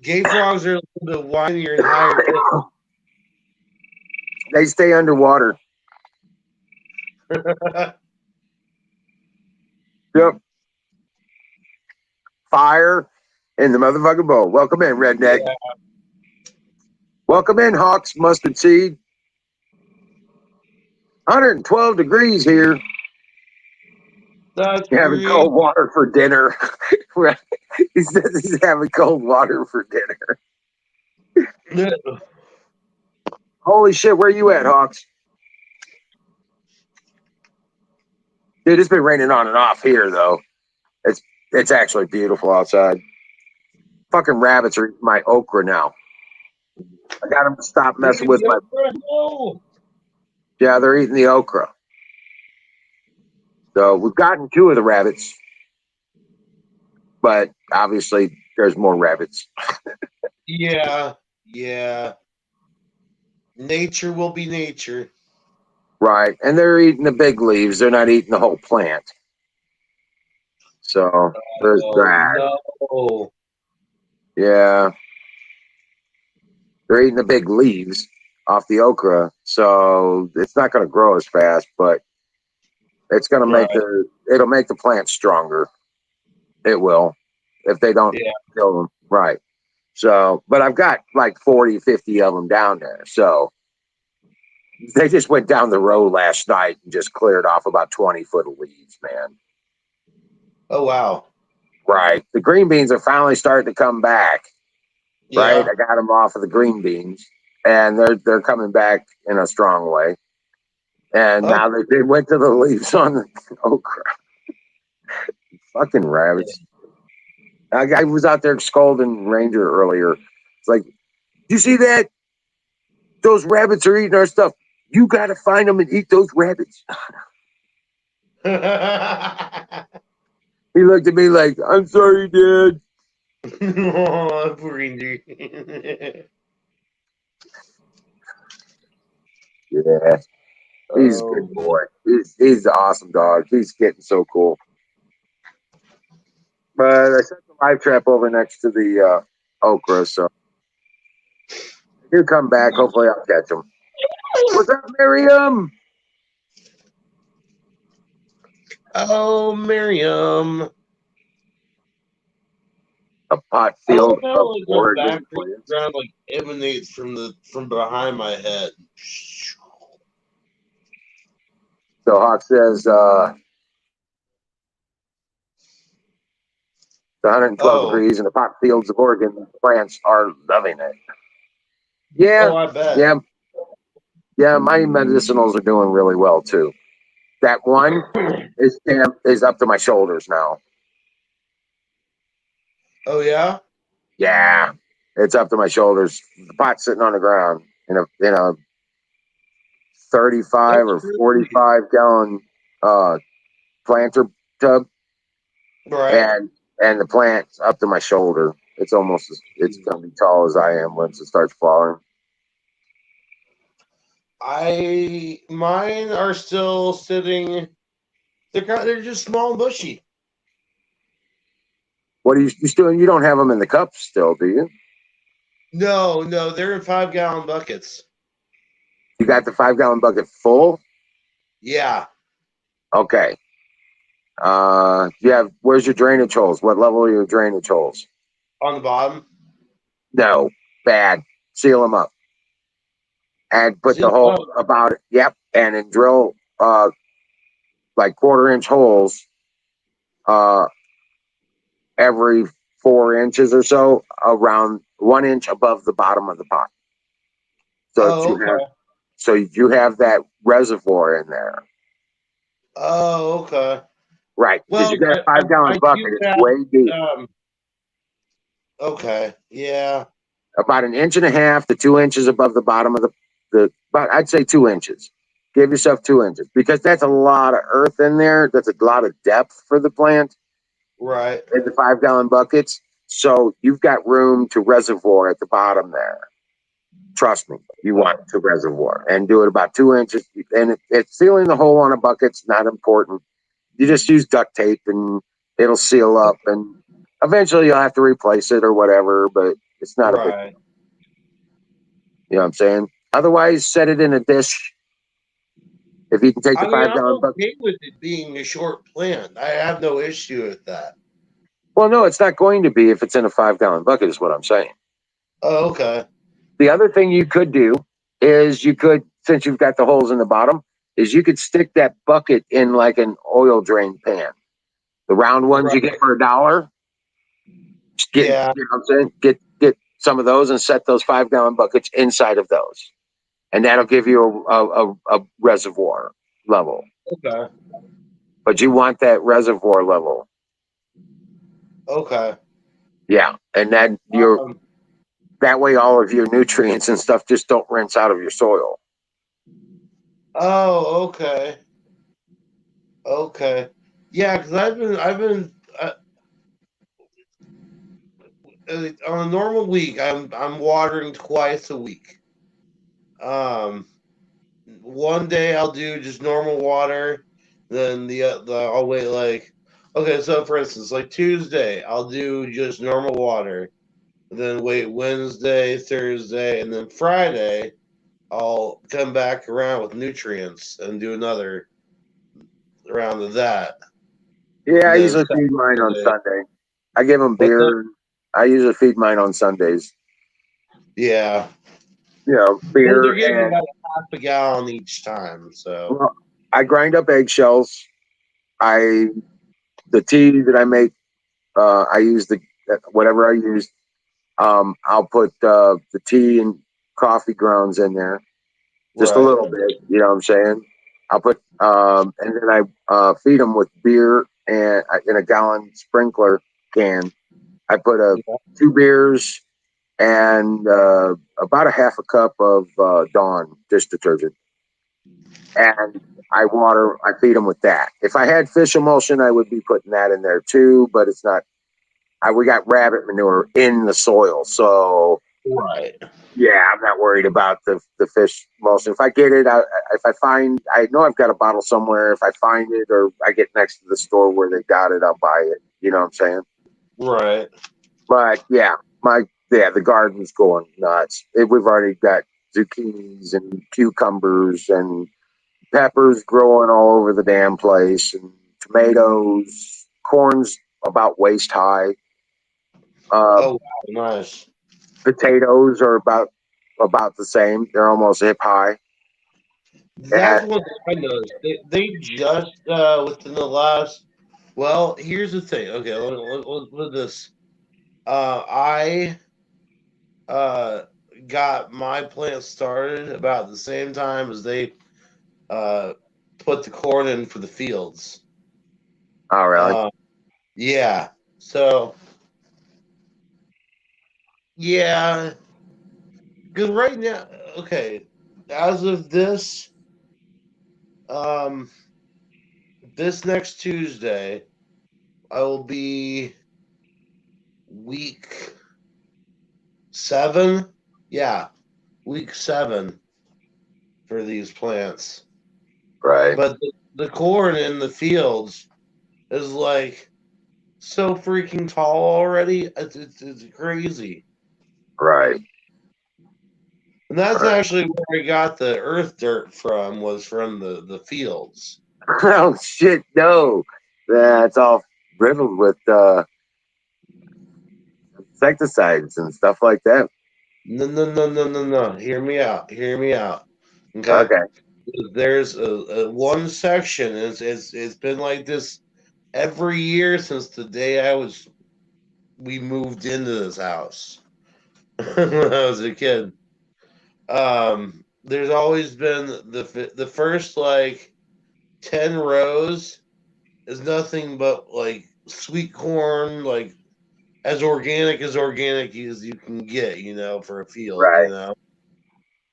Speaker 1: Gay frogs are a little bit whinier and higher
Speaker 2: They stay underwater.
Speaker 1: pitched.
Speaker 2: Yep. Fire in the motherfucking bowl. Welcome in, redneck.
Speaker 1: Yeah,
Speaker 2: Welcome in, Hawks mustard seed. 112 degrees here.
Speaker 1: that's
Speaker 2: You're having
Speaker 1: crazy.
Speaker 2: cold water for dinner. He says he's having cold water for dinner. Holy shit, where you at, Hawks? Dude, it's been raining on and off here though. It's actually beautiful outside. Fucking rabbits are eating my okra now. I got them to stop
Speaker 1: They're
Speaker 2: messing
Speaker 1: in
Speaker 2: with
Speaker 1: the
Speaker 2: my.
Speaker 1: okra. No.
Speaker 2: Yeah, they're eating the okra. So we've gotten two of the rabbits, but obviously there's more rabbits.
Speaker 1: Yeah, yeah. Nature will be nature.
Speaker 2: Right. And they're eating the big leaves. They're not eating the whole plant. So there's
Speaker 1: Oh
Speaker 2: that.
Speaker 1: no.
Speaker 2: Yeah. They're eating the big leaves off the okra. So it's not going to grow as fast, but it's going to
Speaker 1: Right.
Speaker 2: it'll make the plant stronger. It will if they don't
Speaker 1: Yeah.
Speaker 2: kill them. Right. So, but I've got like 40, 50 of them down there. So they just went down the road last night and just cleared off about 20 foot of leaves, man.
Speaker 1: Oh wow.
Speaker 2: Right. The green beans are finally starting to come back. Right.
Speaker 1: Yeah.
Speaker 2: I got them off of the green beans and they're coming back in a strong way. And
Speaker 1: Oh
Speaker 2: now they went to the leaves on the okra. Fucking rabbits. I was out there scolding Ranger earlier. It's like, you see that? Those rabbits are eating our stuff. You got to find them and eat those rabbits.
Speaker 1: yeah.
Speaker 2: He looked at me like, I'm sorry, Dad.
Speaker 1: Oh, poor Indy.
Speaker 2: Yeah, he's a
Speaker 1: Oh
Speaker 2: good
Speaker 1: man.
Speaker 2: boy. He's an awesome dog. He's getting so cool. But I set the live trap over next to the okra, so he'll come back. Hopefully, I'll catch him. What's up, Miriam?
Speaker 1: Oh, Miriam.
Speaker 2: A pot
Speaker 1: I love
Speaker 2: field
Speaker 1: how
Speaker 2: of
Speaker 1: like the
Speaker 2: Oregon plants.
Speaker 1: background like emanates from behind my head.
Speaker 2: So Hawk says it's 112
Speaker 1: Oh,
Speaker 2: degrees, and the pot fields of Oregon plants are loving it. Yeah,
Speaker 1: oh, I bet.
Speaker 2: yeah, yeah. My medicinals are doing really well too. That one is up to my shoulders now.
Speaker 1: Oh yeah,
Speaker 2: Yeah, it's up to my shoulders. The pot's sitting on the ground in a 35
Speaker 1: that's
Speaker 2: or
Speaker 1: crazy.
Speaker 2: 45 gallon uh, planter tub,
Speaker 1: Right.
Speaker 2: and the plant's up to my shoulder. It's gonna be tall as I am once it starts flowering.
Speaker 1: I mine are still sitting. They're just small and bushy.
Speaker 2: What are you still? You don't have them in the cups still, do you?
Speaker 1: No, no, they're in 5 gallon buckets.
Speaker 2: You got the 5 gallon bucket full?
Speaker 1: Yeah,
Speaker 2: Okay. You have. Where's your drainage holes? What level are your drainage holes?
Speaker 1: on the bottom.
Speaker 2: No, bad. Seal them up. and put the
Speaker 1: See,
Speaker 2: hole
Speaker 1: oh,
Speaker 2: about it. Yep, and then drill like 1/4 inch holes uh, every 4 inches or so, around 1 inch above the bottom of the pot. So that
Speaker 1: oh,
Speaker 2: you have
Speaker 1: okay.
Speaker 2: that reservoir in there,
Speaker 1: Oh, okay.
Speaker 2: right? Because
Speaker 1: Well,
Speaker 2: you got a
Speaker 1: I, I,
Speaker 2: 5 gallon
Speaker 1: I
Speaker 2: bucket.
Speaker 1: do
Speaker 2: It's
Speaker 1: have,
Speaker 2: way deep,
Speaker 1: um, okay. Yeah.
Speaker 2: about an inch and a half to 2 inches above the bottom of the. But I'd say 2 inches. Give yourself 2 inches because that's a lot of earth in there. That's a lot of depth for the plant
Speaker 1: Right.
Speaker 2: in the 5 gallon buckets. So you've got room to reservoir at the bottom there. Trust me, you
Speaker 1: Okay.
Speaker 2: want to reservoir and do it about 2 inches. And it's sealing the hole on a bucket's not important. You just use duct tape and it'll seal up. And eventually you'll have to replace it or whatever, but it's not a big.
Speaker 1: Right.
Speaker 2: You know what I'm saying? Otherwise, set it in a dish. If you can take the
Speaker 1: I mean,
Speaker 2: five
Speaker 1: I'm
Speaker 2: gallon bucket.
Speaker 1: okay with it being a short plant. I have no issue with that.
Speaker 2: Well, no, it's not going to be if it's in a 5 gallon bucket. Is what I'm saying.
Speaker 1: Oh, okay.
Speaker 2: The other thing you could do is you could, since you've got the holes in the bottom, is you could stick that bucket in like an oil drain pan. The round ones you
Speaker 1: Right.
Speaker 2: get for $1. Just get, you
Speaker 1: Yeah.
Speaker 2: know what I'm saying? Get some of those and set those 5 gallon buckets inside of those, and that'll give you a reservoir level.
Speaker 1: Okay.
Speaker 2: But you want that reservoir level,
Speaker 1: Okay.
Speaker 2: yeah, and then you're
Speaker 1: Um,
Speaker 2: that way all of your nutrients and stuff just don't rinse out of your soil.
Speaker 1: oh, okay. Okay. Yeah, because on a normal week, I'm watering twice a week. Um, one day I'll do just normal water, then the I'll wait like, okay, so for instance, like Tuesday I'll do just normal water, then wait Wednesday, Thursday, and then Friday I'll come back around with nutrients and do another round of that.
Speaker 2: Yeah, I
Speaker 1: And then
Speaker 2: usually feed mine on
Speaker 1: Saturday,
Speaker 2: Sunday. I give them
Speaker 1: what's that?
Speaker 2: beer. I usually feed mine on Sundays.
Speaker 1: Yeah.
Speaker 2: You know,
Speaker 1: Well,
Speaker 2: beer
Speaker 1: they're getting
Speaker 2: and
Speaker 1: about half a gallon each time, so
Speaker 2: well, I grind up eggshells. I the tea that I make, I use the whatever I use. I'll put the tea and coffee grounds in there, just a
Speaker 1: right.
Speaker 2: little bit. You know what I'm saying? I'll put and then I feed them with beer and in a gallon sprinkler can. I put
Speaker 1: Yeah.
Speaker 2: 2 beers and about a half a cup of Dawn dish detergent, and I feed them with that. If I had fish emulsion, I would be putting that in there too, but it's not. We got rabbit manure in the soil, so
Speaker 1: Right.
Speaker 2: yeah, I'm not worried about the fish emulsion. If I get it, if I find, I know I've got a bottle somewhere. If I find it, or I get next to the store where they got it, I'll buy it. You know what I'm saying?
Speaker 1: Right.
Speaker 2: But yeah, the garden's going nuts. We've already got zucchinis and cucumbers and peppers growing all over the damn place, and tomatoes, corn's about waist high. Uh,
Speaker 1: Oh, wow, nice.
Speaker 2: Potatoes are about the same. They're almost hip high.
Speaker 1: That's
Speaker 2: And
Speaker 1: what I noticed. They just within the last. Well, here's the thing. Okay, let this. I uh got my plant started about the same time as they uh put the corn in for the fields.
Speaker 2: oh really?
Speaker 1: Uh, yeah. So yeah, because right now, okay, as of um, this next Tuesday, I will be week 7. Yeah, week 7 for these plants.
Speaker 2: Right,
Speaker 1: But the corn in the fields is like so freaking tall already. It's crazy.
Speaker 2: right,
Speaker 1: And that's
Speaker 2: right.
Speaker 1: actually where I got the earth dirt from, was from the fields.
Speaker 2: Oh shit, no. That's all riddled with insecticides and stuff like that.
Speaker 1: No. Hear me out. Hear me out. Okay.
Speaker 2: Okay.
Speaker 1: There's a one section. It's been like this every year since the day we moved into this house when I was a kid. There's always been the first like 10 rows is nothing but like sweet corn, like as organic as you can get, for a field,
Speaker 2: Right.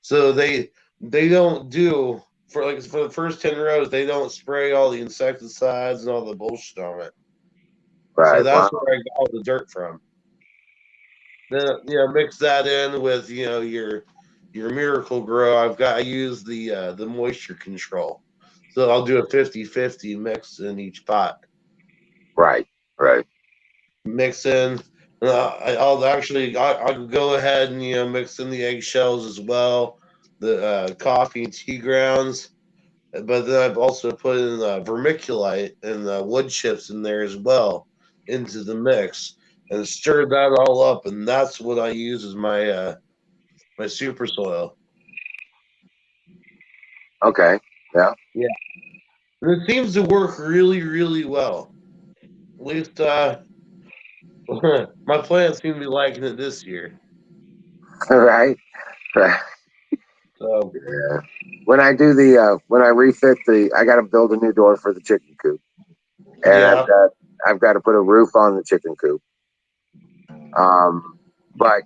Speaker 1: So they don't do for the first 10 rows, they don't spray all the insecticides and all the bullshit on it. So
Speaker 2: Right.
Speaker 1: that's
Speaker 2: Wow.
Speaker 1: where I got all the dirt from. Then mix that in with your Miracle Grow. I use the moisture control. So I'll do a 50-50 mix in each pot.
Speaker 2: Right. Right.
Speaker 1: Mix in. I'll go ahead and mix in the eggshells as well, the coffee and tea grounds. But then I've also put in vermiculite and wood chips in there as well into the mix and stirred that all up, and that's what I use as my super soil.
Speaker 2: Okay. Yeah.
Speaker 1: Yeah, and it seems to work really, really well. At least my plants seem to be liking it this year.
Speaker 2: Right. Right.
Speaker 1: So
Speaker 2: Yeah. When I do when I refit I got to build a new door for the chicken coop, and
Speaker 1: yeah.
Speaker 2: I've got to put a roof on the chicken coop. But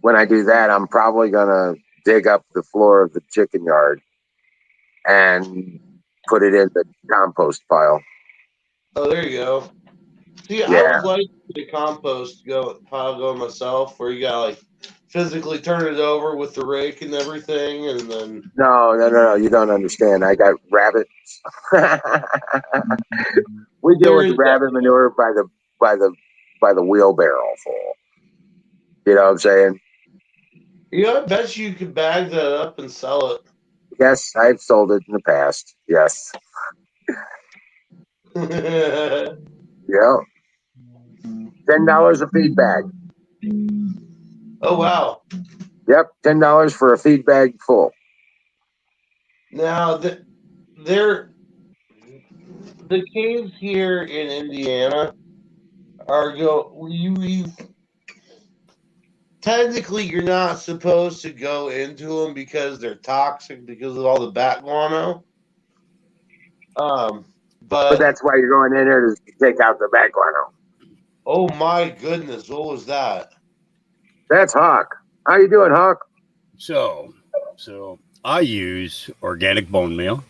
Speaker 2: when I do that, I'm probably gonna dig up the floor of the chicken yard and put it in the compost pile.
Speaker 1: Oh, there you go. See, I
Speaker 2: Yeah.
Speaker 1: would like the compost pile going myself, where you gotta like physically turn it over with the rake and everything, and then
Speaker 2: No. You don't understand. I got rabbits. We deal
Speaker 1: there
Speaker 2: with
Speaker 1: is
Speaker 2: the
Speaker 1: that.
Speaker 2: rabbit manure by the by the wheelbarrow full. You know what I'm saying?
Speaker 1: I bet you could bag that up and sell
Speaker 2: Yes, I've sold it in the past. Yes.
Speaker 1: it.
Speaker 2: Yeah. $10 a feed bag.
Speaker 1: Oh wow!
Speaker 2: Yep, $10 for a feed bag full.
Speaker 1: Now there, the caves here in Indiana are you technically you're not supposed to go into them because they're toxic because of all the bat guano. Um,
Speaker 2: But
Speaker 1: but
Speaker 2: that's why you're going in there to take out the background.
Speaker 1: oh my goodness, what was that?
Speaker 2: That's Hawk. How you doing, Hawk?
Speaker 3: So I use organic bone meal.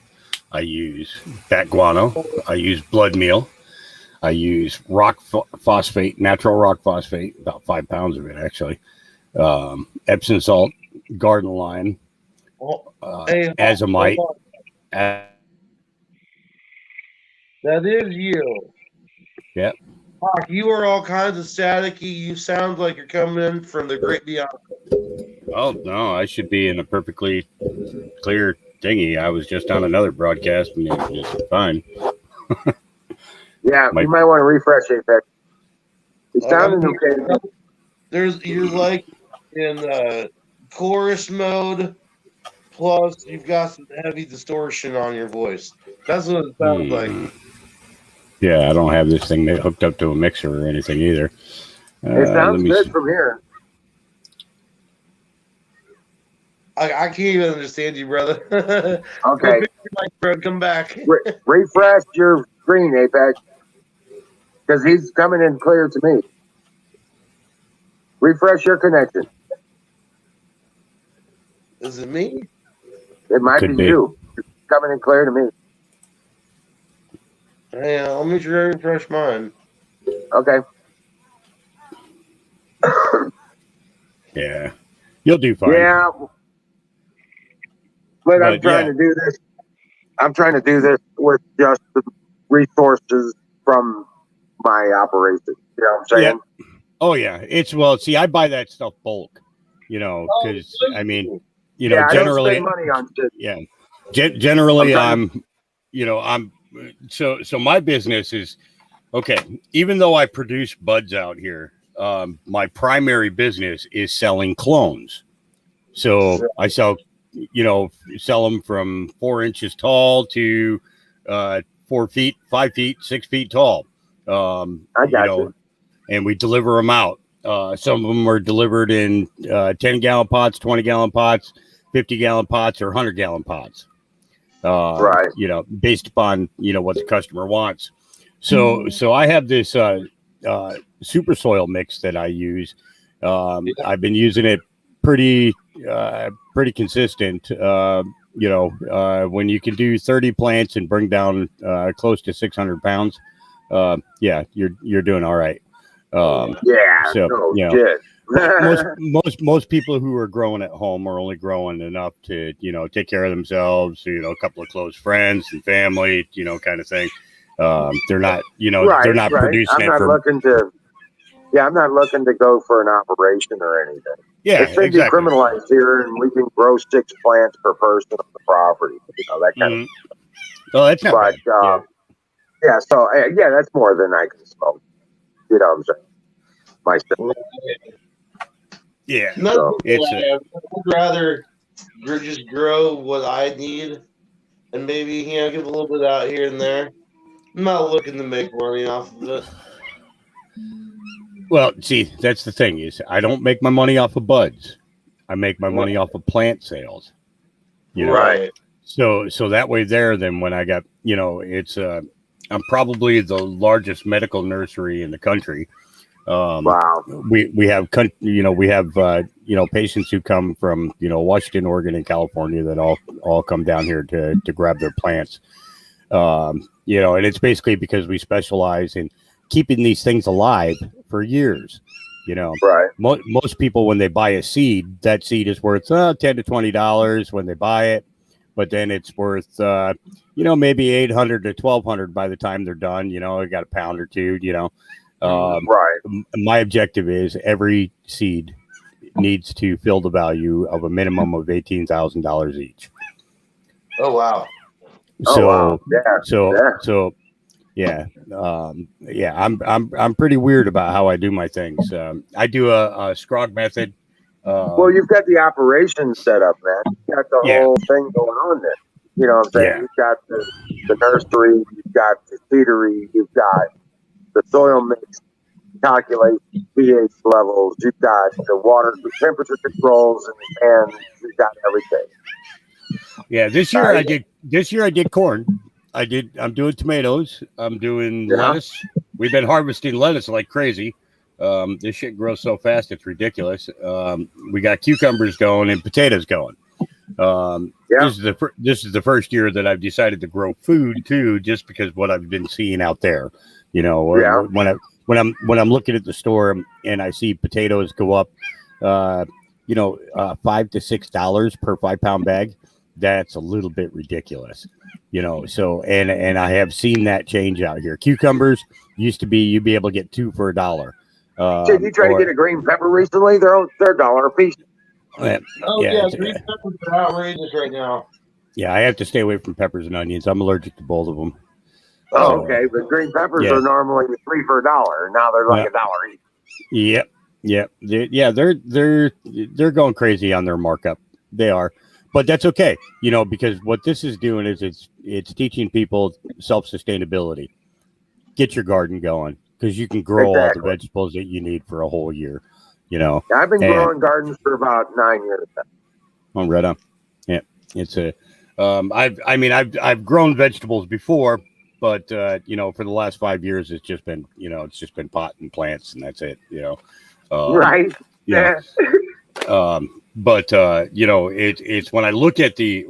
Speaker 3: I use bat guano. I use blood meal. I use phosphate, natural rock phosphate, about 5 pounds of it actually. Epsom salt, garden lime,
Speaker 1: Oh, hey, hold
Speaker 3: azomite.
Speaker 1: on. That is you.
Speaker 3: Yeah.
Speaker 1: Hawk, you are all kinds of staticky. You sound like you're coming in from the great beyond.
Speaker 3: Oh no, I should be in a perfectly clear thingy. I was just on another broadcast and it was just fine.
Speaker 2: Yeah,
Speaker 3: My
Speaker 2: you might want to refresh it. It's
Speaker 1: Like I'm
Speaker 2: sounding okay.
Speaker 1: you're like in chorus mode. Plus, you've got some heavy distortion on your voice. That's what it sounds like.
Speaker 3: hmm. Yeah, I don't have this thing hooked up to a mixer or anything either.
Speaker 2: It
Speaker 3: Let
Speaker 2: sounds
Speaker 3: me
Speaker 2: good
Speaker 3: see.
Speaker 2: from here.
Speaker 1: I can't even understand you, brother. Go
Speaker 2: Okay,
Speaker 1: fix your mic, bro. Come back.
Speaker 2: refresh your screen, Apex, because he's coming in clear to me. Refresh your connection.
Speaker 1: Is it me?
Speaker 2: It might be
Speaker 3: Could be.
Speaker 2: you. It's coming in clear to me.
Speaker 1: Yeah, let me try to refresh mine.
Speaker 2: Okay.
Speaker 3: Yeah, you'll do fine.
Speaker 2: Yeah, but I'm
Speaker 3: But
Speaker 2: trying
Speaker 3: yeah,
Speaker 2: to do this. I'm trying to do this with just the resources from my operation. You know what I'm
Speaker 3: yeah.
Speaker 2: saying?
Speaker 3: Oh yeah. It's well. See, I buy that stuff bulk.
Speaker 1: Oh,
Speaker 3: Because I mean,
Speaker 1: good.
Speaker 2: Yeah, I don't spend
Speaker 3: generally,
Speaker 2: money on shit.
Speaker 3: yeah.
Speaker 2: I'm
Speaker 3: Generally,
Speaker 2: trying to.
Speaker 3: I'm. So my business is okay. Even though I produce buds out here, my primary business is selling clones. So I sell, sell them from 4 inches tall to 4 feet, 5 feet, 6 feet tall.
Speaker 2: I got you.
Speaker 3: And we deliver them out. Some of them are delivered in 10-gallon pots, 20-gallon pots, 50-gallon pots, or 100-gallon pots.
Speaker 2: Right.
Speaker 3: Based upon what the customer wants. So I have this super soil mix that I use. I've been using it pretty consistent. When you can do 30 plants and bring down close to 600 pounds, you're doing all right.
Speaker 2: Shit.
Speaker 3: Most people who are growing at home are only growing enough to take care of themselves, a couple of close friends and family, kind of thing. They're not they're not producing
Speaker 2: I'm not looking to go for an operation or anything.
Speaker 3: Yeah,
Speaker 2: It should
Speaker 3: exactly.
Speaker 2: be criminalized here, and we can grow 6 plants per person on the property. That kind of.
Speaker 3: Well, that's not bad.
Speaker 2: So that's more than I can smoke. You know what I'm saying? Myself.
Speaker 3: Yeah.
Speaker 1: So, I'd rather just grow what I need and maybe give a little bit out here and there. I'm not looking to make money off of it.
Speaker 3: Well, see, that's the thing is I don't make my money off of buds. I make my money off of plant sales.
Speaker 1: Right.
Speaker 3: So that way then when I got, it's I'm probably the largest medical nursery in the country.
Speaker 2: Wow.
Speaker 3: We have patients who come from Washington, Oregon, and California that all come down here to grab their plants. And it's basically because we specialize in keeping these things alive for years.
Speaker 2: Right.
Speaker 3: Most people, when they buy a seed, that seed is worth $10 to $20 when they buy it, but then it's worth maybe $800 to $1,200 by the time they're done. I got a pound or two.
Speaker 2: Right.
Speaker 3: My objective is every seed needs to fill the value of a minimum of $18,000 each.
Speaker 1: Oh wow!
Speaker 3: I'm pretty weird about how I do my things. I do a Scrog method.
Speaker 2: Well, you've got the operation set up, man. You've got the whole thing going on there. You know what I'm saying?
Speaker 3: Yeah.
Speaker 2: You've got the nursery, you've got the seedery, you've got the soil mix calculation, pH levels, you've got the water, the temperature controls, and you've got everything.
Speaker 3: Yeah, this year I did corn. I'm doing tomatoes. I'm doing lettuce. We've been harvesting lettuce like crazy. This shit grows so fast it's ridiculous. We got cucumbers going and potatoes going. This is the first year that I've decided to grow food too, just because what I've been seeing out there. When I'm looking at the store and I see potatoes go up, $5 to $6 per 5-pound bag, that's a little bit ridiculous. So and I have seen that change out here. Cucumbers used to be you'd be able to get 2 for $1.
Speaker 2: Did you try to get a green pepper recently? They're $1 a piece.
Speaker 1: Green peppers are outrageous right now.
Speaker 3: Yeah, I have to stay away from peppers and onions. I'm allergic to both of them.
Speaker 2: Oh, okay. But green peppers are normally 3 for $1. Now they're like $1 each.
Speaker 3: Yep. They're going crazy on their markup. They are. But that's okay, because what this is doing is it's teaching people self-sustainability. Get your garden going because you can grow all the vegetables that you need for a whole year.
Speaker 2: I've been growing gardens for about 9 years now.
Speaker 3: Oh, right on. Yeah, it's a. I've grown vegetables before, but for the last 5 years, it's just been pot and plants, and that's it.
Speaker 2: Right.
Speaker 3: Yeah. But it's when I look at the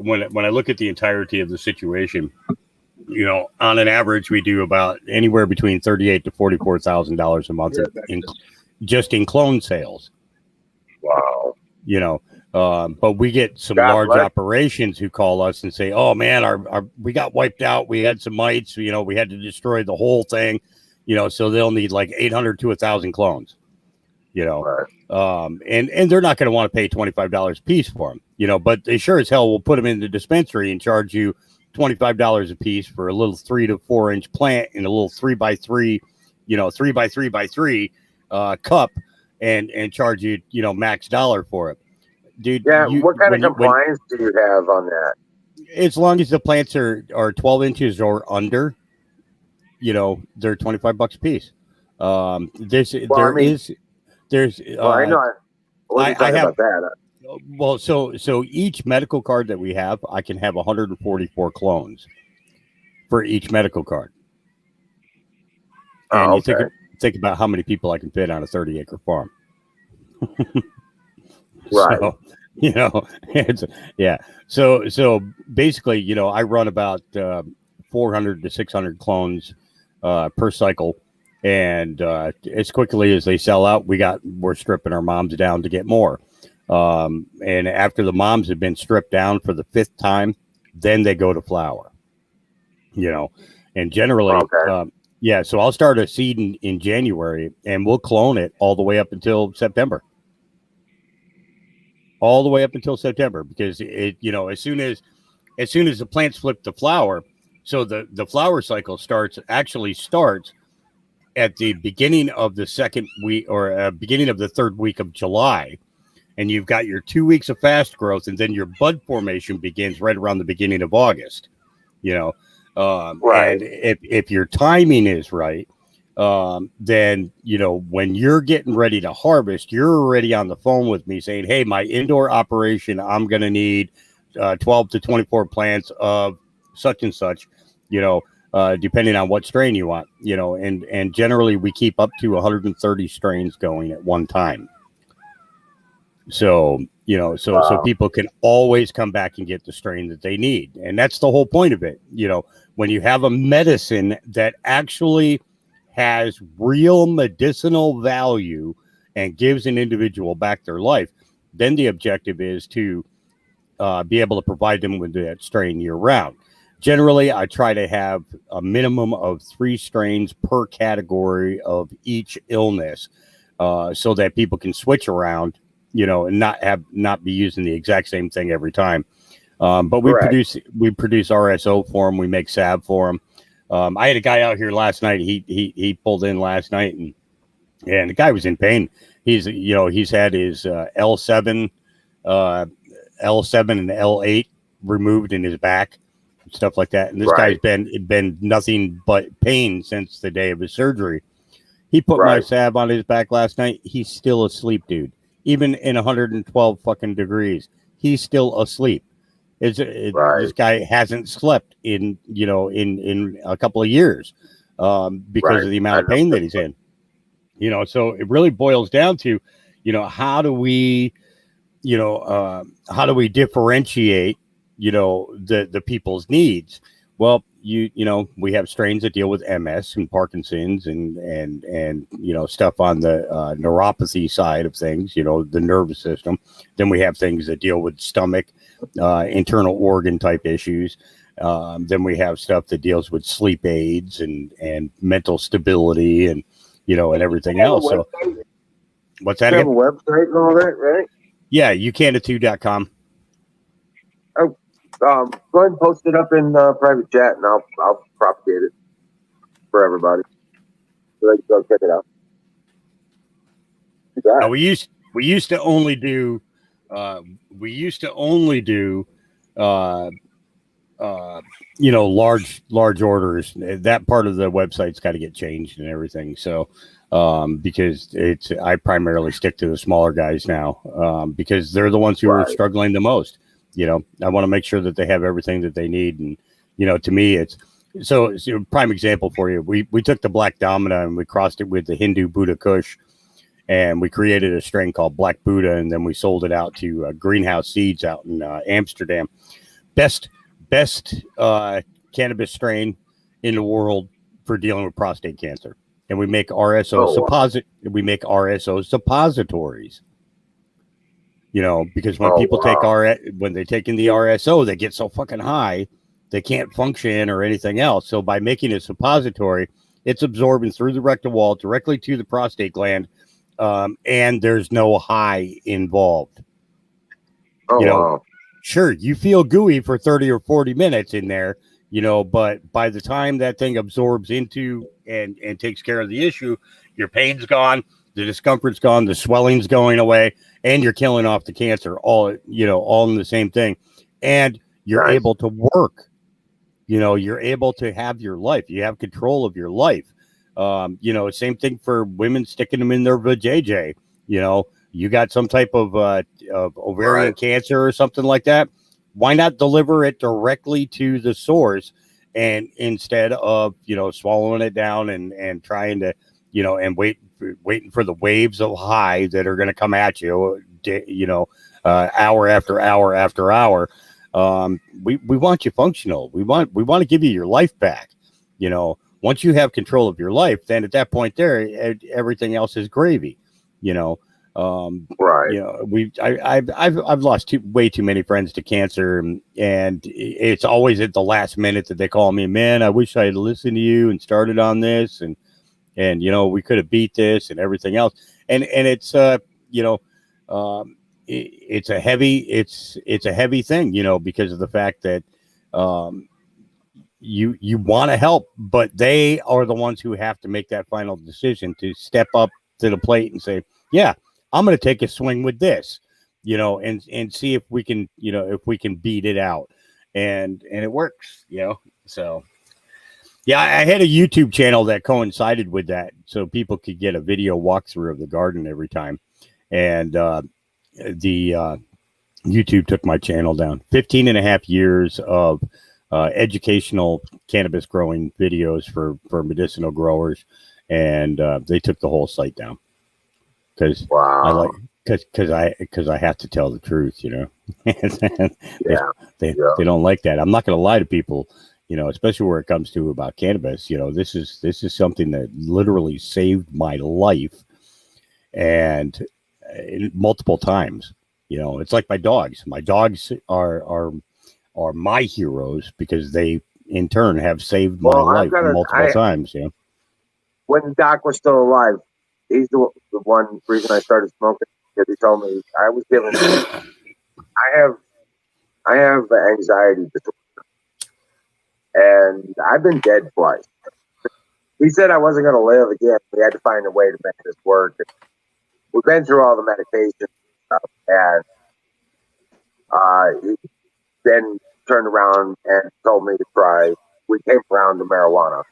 Speaker 3: entirety of the situation, on an average we do about anywhere between $38,000 to $44,000 a month just in clone sales.
Speaker 2: Wow.
Speaker 3: But we get some large operations who call us and say, "Oh man, our we got wiped out. We had some mites. We had to destroy the whole thing. So they'll need like 800 to 1,000 clones."
Speaker 2: Right.
Speaker 3: And they're not going to want to pay $25 a piece for them, but they sure as hell will put them in the dispensary and charge you $25 a piece for a little 3 to 4 inch plant in a little 3x3, 3x3x3, cup and charge you, max dollar for it, dude.
Speaker 2: Yeah. What kind of
Speaker 3: when
Speaker 2: compliance do you have on that?
Speaker 3: as long as the plants are 12 inches or under, they're $25 a piece. There's
Speaker 2: Well, I
Speaker 3: there
Speaker 2: mean,
Speaker 3: is there's
Speaker 2: well, I know. I wasn't
Speaker 3: I
Speaker 2: talking
Speaker 3: have
Speaker 2: about that.
Speaker 3: well, so each medical card that we have, I can have 144 clones for each medical card. And
Speaker 2: Oh,
Speaker 3: you
Speaker 2: okay.
Speaker 3: think about how many people I can fit on a 30-acre farm.
Speaker 2: Right.
Speaker 3: So, it's yeah. So basically, I run about 400 to 600 clones per cycle, and as quickly as they sell out, we're stripping our moms down to get more. And after the moms have been stripped down for the 5th time, then they go to flower. And generally,
Speaker 2: Okay.
Speaker 3: yeah. So I'll start a seed in January, and we'll clone it all the way up until September. All the way up until September, because it, as soon as the plants flip to flower, so the flower cycle starts at the beginning of the second week, or beginning of the 3rd week of July, and you've got your 2 weeks of fast growth, and then your bud formation begins right around the beginning of August.
Speaker 2: Right.
Speaker 3: And if your timing is right, then when you're getting ready to harvest, you're already on the phone with me saying, hey, my indoor operation, I'm going to need 12 to 24 plants of such and such, depending on what strain you want, and generally we keep up to 130 strains going at one time. So so people can always come back and get the strain that they need, and that's the whole point of it. When you have a medicine that actually has real medicinal value and gives an individual back their life, then the objective is to be able to provide them with that strain year round. Generally, I try to have a minimum of 3 strains per category of each illness, so that people can switch around, and not be using the exact same thing every time. But we
Speaker 2: Correct.
Speaker 3: produce RSO for them. We make salve for them. I had a guy out here last night. He pulled in last night, and the guy was in pain. He's had his L7 and L8 removed in his back, stuff like that. And this
Speaker 2: Right.
Speaker 3: guy's been nothing but pain since the day of his surgery. He put my
Speaker 2: Right.
Speaker 3: salve on his back last night. He's still asleep, dude. Even in 112 fucking degrees, he's still asleep.
Speaker 2: Right.
Speaker 3: This guy hasn't slept in a couple of years, because
Speaker 2: Right.
Speaker 3: of the amount of pain that he's in. So it really boils down to, how do we differentiate, the people's needs? Well, we have strains that deal with MS and Parkinson's and stuff on the neuropathy side of things, the nervous system. Then we have things that deal with stomach, internal organ type issues. Then we have stuff that deals with sleep aids and mental stability and everything else. So what's that
Speaker 2: You have a
Speaker 3: again?
Speaker 2: website and all that, right?
Speaker 3: Yeah, youcanatu.com.
Speaker 2: Go ahead and post it up in private chat, and I'll propagate it for everybody, so they can go check it out.
Speaker 3: Now, we used to only do large orders. That part of the website's got to get changed and everything. So because I primarily stick to the smaller guys now, because they're the ones who are struggling the most. I want to make sure that they have everything that they need. And, to me, it's so prime example for you. We took the Black Domina and we crossed it with the Hindu Buddha Kush, and we created a strain called Black Buddha. And then we sold it out to Greenhouse Seeds out in Amsterdam. Best cannabis strain in the world for dealing with prostate cancer. And we make we make RSO suppositories. Because when people when they take in the RSO, they get so fucking high, they can't function or anything else. So by making a suppository, it's absorbing through the rectal wall directly to the prostate gland, and there's no high involved. Sure, you feel gooey for 30 or 40 minutes in there, but by the time that thing absorbs into and takes care of the issue, your pain's gone, the discomfort's gone, the swelling's going away, and you're killing off the cancer all in the same thing. And you're
Speaker 2: Nice.
Speaker 3: able to work. You're able to have your life. You have control of your life. Same thing for women sticking them in their vajayjay. You got some type of ovarian cancer or something like that. Why not deliver it directly to the source, and instead of swallowing it down and trying to and waiting for the waves of high that are going to come at you, hour after hour after hour. We want you functional. We want to give you your life back. Once you have control of your life, then at that point there, everything else is gravy.
Speaker 2: Right.
Speaker 3: I've lost way too many friends to cancer, and it's always at the last minute that they call me, man, I wish I had listened to you and started on this, and we could have beat this and everything else. And it's it's a heavy thing, because of the fact that you want to help, but they are the ones who have to make that final decision to step up to the plate and say, yeah, I'm going to take a swing with this, and see if we can beat it out, and it works, so. Yeah, I had a YouTube channel that coincided with that, so people could get a video walkthrough of the garden every time. And the YouTube took my channel down. 15 and a half years of educational cannabis growing videos for medicinal growers, and they took the whole site down because I have to tell the truth, they don't like that. I'm not going to lie to people. Especially where it comes to about cannabis, this is something that literally saved my life, and multiple times. It's like my dogs. My dogs are my heroes because they in turn have saved my life multiple times.
Speaker 2: When Doc was still alive, he's the one reason I started smoking, because he told me I was given. I have anxiety disorder. And I've been dead twice. He said I wasn't going to live again. We had to find a way to make this work. We've been through all the medication stuff, and he then turned around and told me to try. We came around to marijuana,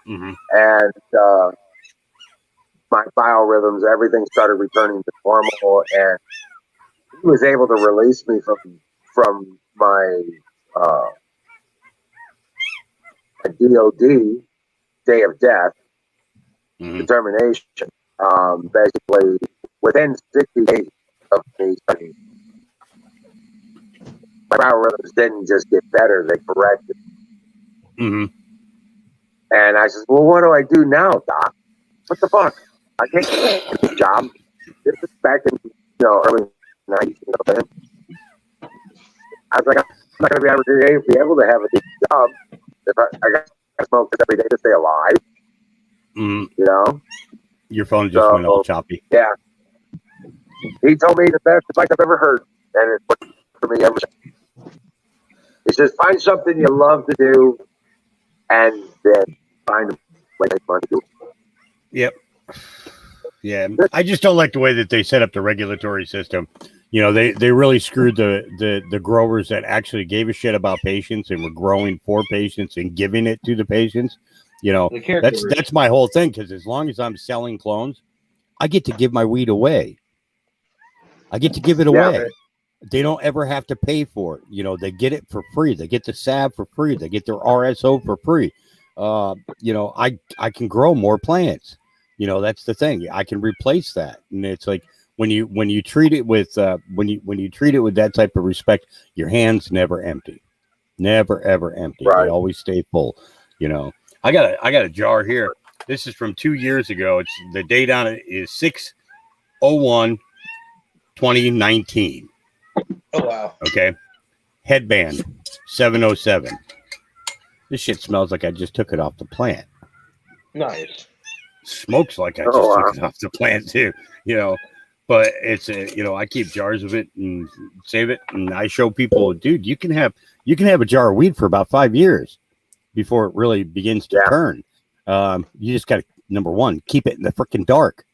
Speaker 2: and my biorhythms, everything started returning to normal, and he was able to release me from my DOD, day of death, determination. Basically, within 60 days of me studying, my biorhythms didn't just get better, they corrected. And I said, well, what do I do now, Doc? What the fuck? I can't get this job. This is back in early 90s. I was like, I'm not going to be able to have a job if I got to smoke this every day to stay alive.
Speaker 3: Your phone just went all choppy.
Speaker 2: Yeah. He told me the best advice I've ever heard, and it's worked for me ever since. He says, find something you love to do, and then find a way to make money to do it.
Speaker 3: Yep. Yeah. I just don't like the way that they set up the regulatory system. They really screwed the growers that actually gave a shit about patients and were growing for patients and giving it to the patients. That's my whole thing, because as long as I'm selling clones, I get to give my weed away. I get to give it away. They don't ever have to pay for it. They get it for free. They get the salve for free. They get their RSO for free. I can grow more plants. That's the thing. I can replace that. And it's like when you treat it with when you treat it with that type of respect, your hands never empty. Never ever empty. Right. They always stay full. I got a jar here. This is from 2 years ago. It's the date on it is 6/01/2019.
Speaker 1: Oh wow.
Speaker 3: Okay. Headband 707. This shit smells like I just took it off the plant.
Speaker 1: Nice.
Speaker 3: Smokes like I just took it off the plant too. But it's I keep jars of it and save it, and I show people, dude, you can have a jar of weed for about 5 years before it really begins to turn. You just got to, number one, keep it in the freaking dark.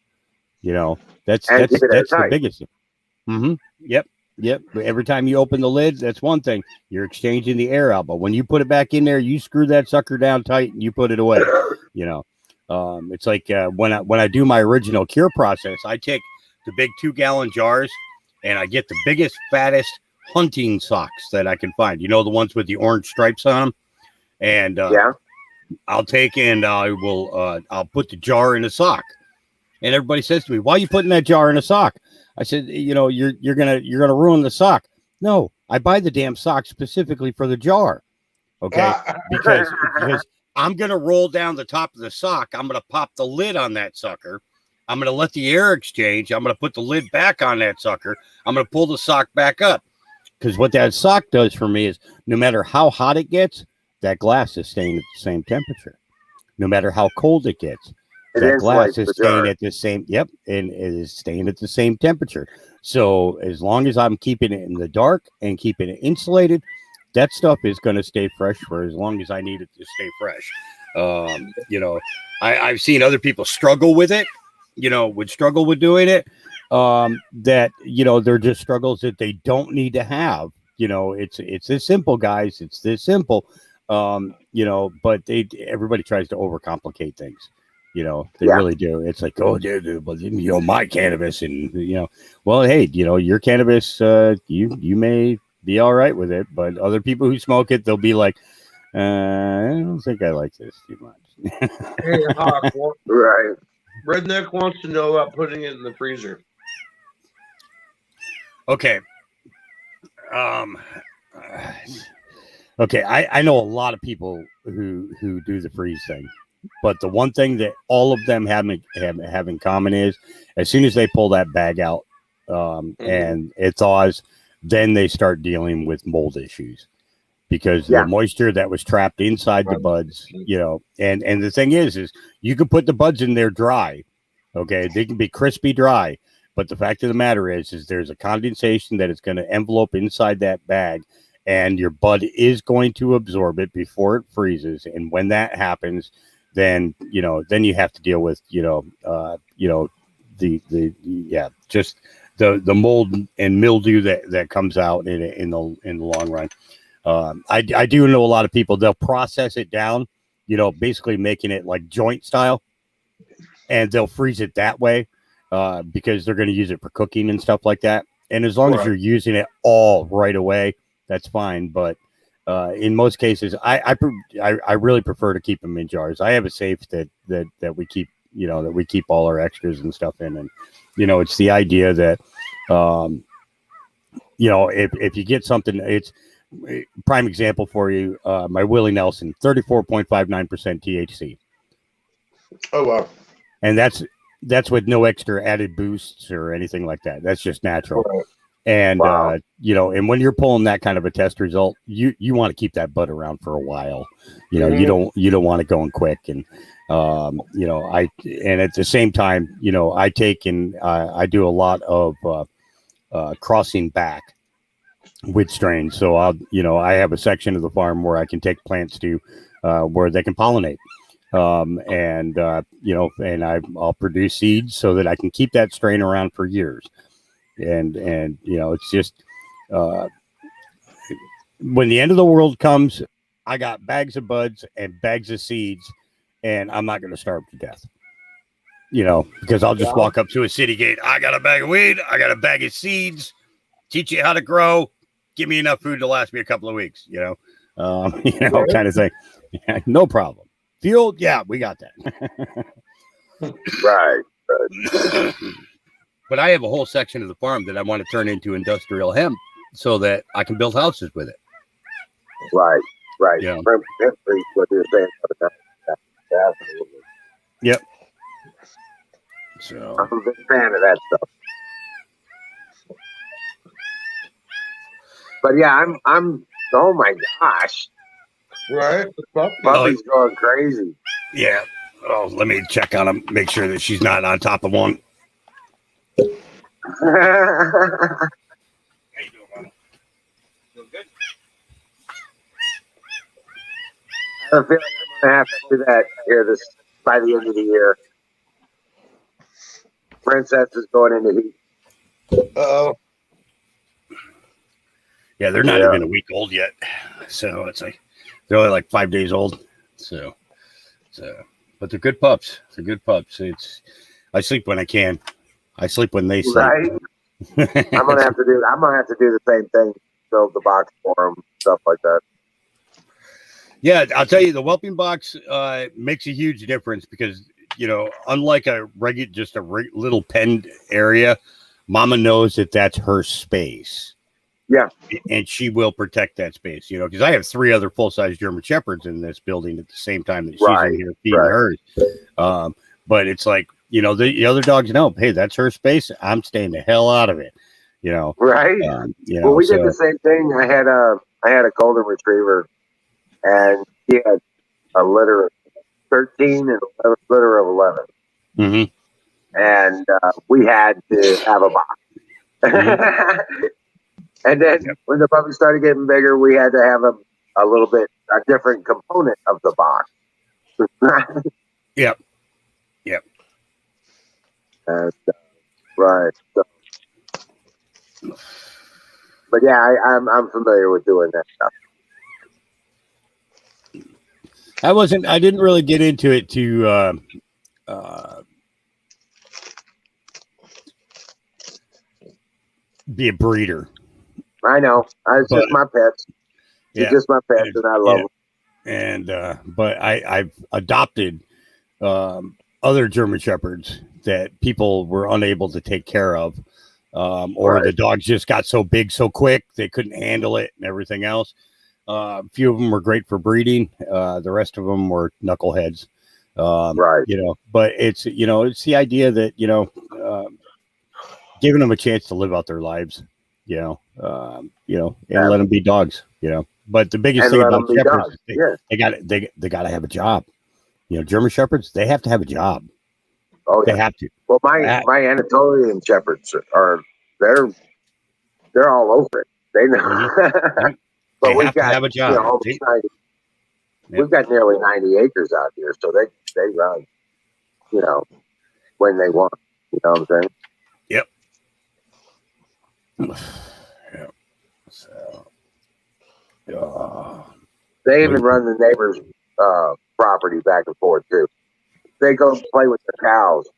Speaker 3: That's
Speaker 2: And keep it
Speaker 3: that's the
Speaker 2: airtight.
Speaker 3: biggest thing. Yep. Every time you open the lid, that's one thing. You're exchanging the air out, but when you put it back in there, you screw that sucker down tight and you put it away. It's like when I do my original cure process, I take the big 2-gallon jars and I get the biggest, fattest hunting socks that I can find. The ones with the orange stripes on them, and I'll take and I'll put the jar in a sock. And everybody says to me, "Why are you putting that jar in a sock?" I said, you're gonna ruin the sock." No, I buy the damn sock specifically for the jar. Okay, because I'm gonna roll down the top of the sock. I'm gonna pop the lid on that sucker. I'm gonna let the air exchange. I'm gonna put the lid back on that sucker. I'm gonna pull the sock back up. Because what that sock does for me is, no matter how hot it gets, that glass is staying at the same temperature. No matter how cold it gets, that glass is staying at the same. Yep, and it is staying at the same temperature. So as long as I'm keeping it in the dark and keeping it insulated, that stuff is going to stay fresh for as long as I need it to stay fresh. I've seen other people struggle with it. Would struggle with doing it. That they're just struggles that they don't need to have. It's this simple, guys. It's this simple. But everybody tries to overcomplicate things. They really do. It's like, oh, dude, but my cannabis, and well, hey, your cannabis, you may be all right with it, but other people who smoke it, they'll be like, I don't think I like this too much.
Speaker 1: Hey, Hawk,
Speaker 2: Right.
Speaker 1: Redneck wants to know about putting it in the freezer.
Speaker 3: Okay. Okay, I know a lot of people who do the freeze thing, but the one thing that all of them have in common is, as soon as they pull that bag out and it thaws, then they start dealing with mold issues, because the moisture that was trapped inside the buds, and the thing is you can put the buds in there dry. Okay, they can be crispy dry, but the fact of the matter is there's a condensation that is going to envelope inside that bag, and your bud is going to absorb it before it freezes. And when that happens, then then you have to deal with just the mold and mildew that comes out in the long run. I do know a lot of people, they'll process it down, basically making it like joint style, and they'll freeze it that way because they're going to use it for cooking and stuff like that. And as long as you're using it all right away, that's fine. But in most cases, I really prefer to keep them in jars. I have a safe that we keep, that we keep all our extras and stuff in. And, it's the idea that, if you get something, it's prime example for you. My Willie Nelson, 34.59% THC.
Speaker 1: Oh, wow.
Speaker 3: And that's with no extra added boosts or anything like that. That's just natural.
Speaker 1: Right.
Speaker 3: And and when you're pulling that kind of a test result, you want to keep that bud around for a while. You don't want it going quick. And and at the same time, I take and I do a lot of crossing back with strains. So I have a section of the farm where I can take plants to where they can pollinate. And I'll produce seeds so that I can keep that strain around for years. And it's just when the end of the world comes, I got bags of buds and bags of seeds, and I'm not going to starve to death. Because I'll just walk up to a city gate. I got a bag of weed. I got a bag of seeds. Teach you how to grow. Give me enough food to last me a couple of weeks. Kind of thing. Yeah, no problem. Fuel, yeah, we got that.
Speaker 2: Right.
Speaker 3: But I have a whole section of the farm that I want to turn into industrial hemp so that I can build houses with it.
Speaker 2: Right.
Speaker 3: Yeah.
Speaker 2: What you're saying. Absolutely.
Speaker 3: Yep. So
Speaker 2: I'm a big fan of that stuff. But yeah, I'm. Oh my gosh.
Speaker 1: Right.
Speaker 2: Puppy's going crazy.
Speaker 3: Yeah. Oh, let me check on him. Make sure that she's not on top of one.
Speaker 2: I
Speaker 3: How you doing, man? Doing good.
Speaker 2: feel like I'm gonna have to do that here by the end of the year. Princess is going into heat.
Speaker 1: Oh,
Speaker 3: Yeah, they're not
Speaker 2: Yeah.
Speaker 3: even a week old yet. So it's like they're only like 5 days old. So but they're good pups. They're good pups. I sleep when I can. I sleep when they sleep.
Speaker 2: Right. I'm gonna have to do the same thing. Build the box for them, stuff like that.
Speaker 3: Yeah, I'll tell you, the whelping box makes a huge difference because, unlike a regular, just a little penned area, Mama knows that that's her space.
Speaker 2: Yeah.
Speaker 3: And she will protect that space, because I have 3 other full-size German Shepherds in this building at the same time that she's in here feeding hers. But it's like, the other dogs know, hey, that's her space. I'm staying the hell out of it,
Speaker 2: Right. Well, we did the same thing. I had a golden retriever, and he had a litter of 13 and a litter of 11.
Speaker 3: Mm-hmm.
Speaker 2: And we had to have a box. Mm-hmm. And then when the puppies started getting bigger, we had to have a different component of the box.
Speaker 3: Yep.
Speaker 2: And, right. So, but yeah, I'm familiar with doing that stuff.
Speaker 3: I didn't really get into it to be a breeder.
Speaker 2: I know. It's just my pets. It's just my pets, and I love them.
Speaker 3: And but I've adopted other German Shepherds that people were unable to take care of, or the dogs just got so big so quick they couldn't handle it and everything else. A few of them were great for breeding. The rest of them were knuckleheads. But it's the idea that giving them a chance to live out their lives, and let them be dogs, But the biggest thing about Shepherds, they got to have a job. German Shepherds, they have to have a job.
Speaker 2: Oh, yeah.
Speaker 3: They have to.
Speaker 2: Well, my Anatolian Shepherds they're all over it. They know.
Speaker 3: Mm-hmm.
Speaker 2: But we've got
Speaker 3: to have a job.
Speaker 2: We've got nearly 90 acres out here, so they run, when they want. You know what I'm saying?
Speaker 3: Yep. Yeah. So,
Speaker 2: they even run the neighbor's property back and forth too. They go play with the cows.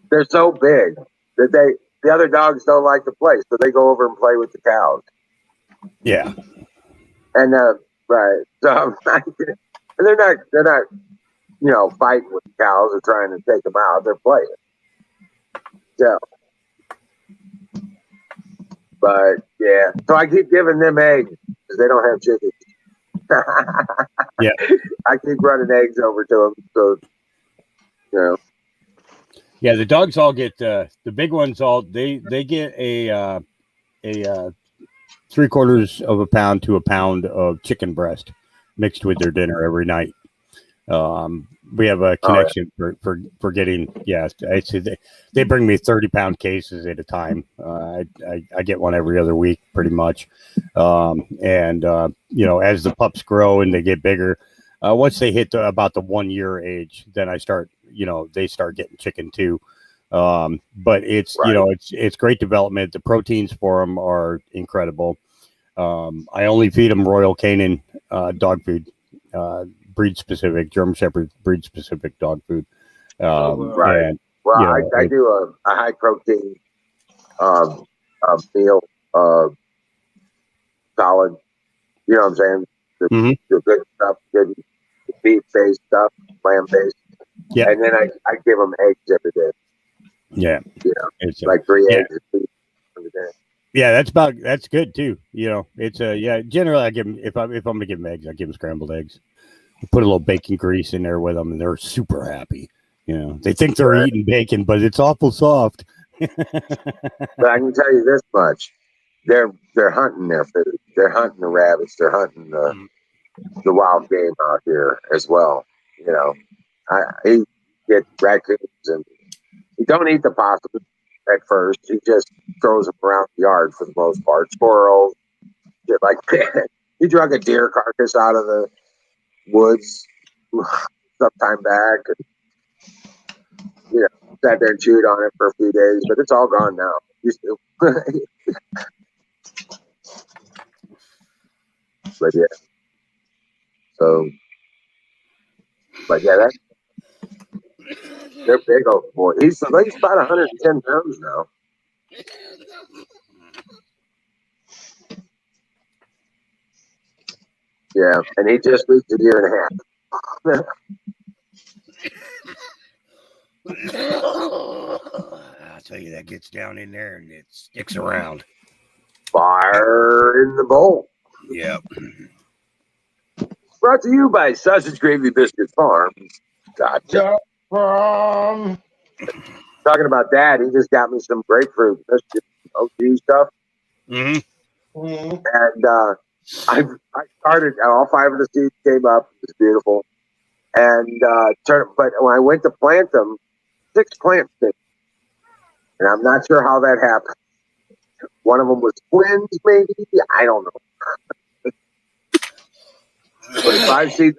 Speaker 2: They're so big that the other dogs don't like to play, so they go over and play with the cows.
Speaker 3: Yeah.
Speaker 2: And right, so they're not fighting with the cows or trying to take them out. They're playing. So, but yeah, so I keep giving them eggs because they don't have chickens.
Speaker 3: Yeah,
Speaker 2: I keep running eggs over to them, so
Speaker 3: Yeah, the dogs all get the big ones. They get a 3/4 of a pound to a pound of chicken breast mixed with their dinner every night. We have a connection for getting. Yeah, they bring me 30-pound cases at a time. I get one every other week, pretty much. And as the pups grow and they get bigger, once they hit about the 1 year age, then I start. They start getting chicken too. But it's it's great development. The proteins for them are incredible. I only feed them Royal Canin dog food. Breed specific German Shepherd breed specific dog food.
Speaker 2: And, I do a high protein meal, solid. You know what I'm saying? The good stuff, good beef based stuff, lamb based. Yeah, and then I give them eggs every day.
Speaker 3: Yeah,
Speaker 2: it's like 3 eggs every day.
Speaker 3: Yeah, that's good too. It's generally I give them if I'm gonna give them eggs, I give them scrambled eggs. Put a little bacon grease in there with them, and they're super happy. They think they're eating bacon, but it's awful soft.
Speaker 2: But I can tell you this much: they're hunting their food. They're hunting the rabbits. They're hunting the wild game out here as well. He gets raccoons, and he don't eat the possums at first. He just throws them around the yard for the most part. Squirrels, shit like that. He drug a deer carcass out of the woods sometime back. sat there and chewed on it for a few days, but it's all gone now. Used to. But yeah. So, but yeah, they're big old boy. He's about 110 pounds now. Yeah, and he just reached a year and a half.
Speaker 3: I'll tell you, that gets down in there and it sticks around.
Speaker 2: Fire in the bowl.
Speaker 3: Yep.
Speaker 2: Brought to you by Sausage Gravy Biscuit Farm. Gotcha.
Speaker 1: From
Speaker 2: Talking about that, he just got me some grapefruit biscuit OG stuff.
Speaker 3: Mm-hmm.
Speaker 2: And I started, all 5 of the seeds came up. It was beautiful. And but when I went to plant them, 6 plants came. And I'm not sure how that happened. One of them was twins, maybe. I don't know. But 5 seeds.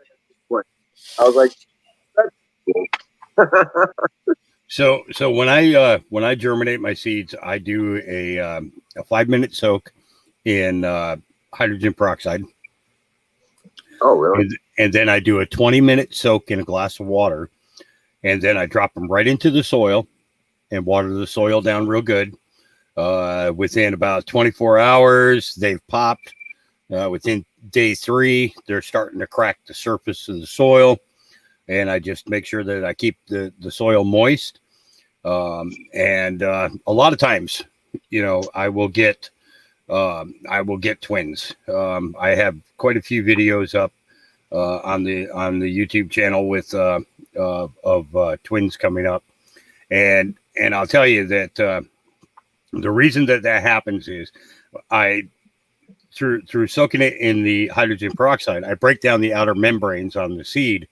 Speaker 2: I was like, that's cool.
Speaker 3: So when I germinate my seeds, I do a 5-minute soak in hydrogen peroxide.
Speaker 2: Oh, really?
Speaker 3: And then I do a 20-minute soak in a glass of water, and then I drop them right into the soil and water the soil down real good. Within about 24 hours, they've popped. Within day 3, they're starting to crack the surface of the soil, and I just make sure that I keep the soil moist. And a lot of times, I will get twins. I have quite a few videos up on the YouTube channel with of twins coming up, and I'll tell you that the reason that happens is I through soaking it in the hydrogen peroxide, I break down the outer membranes on the seed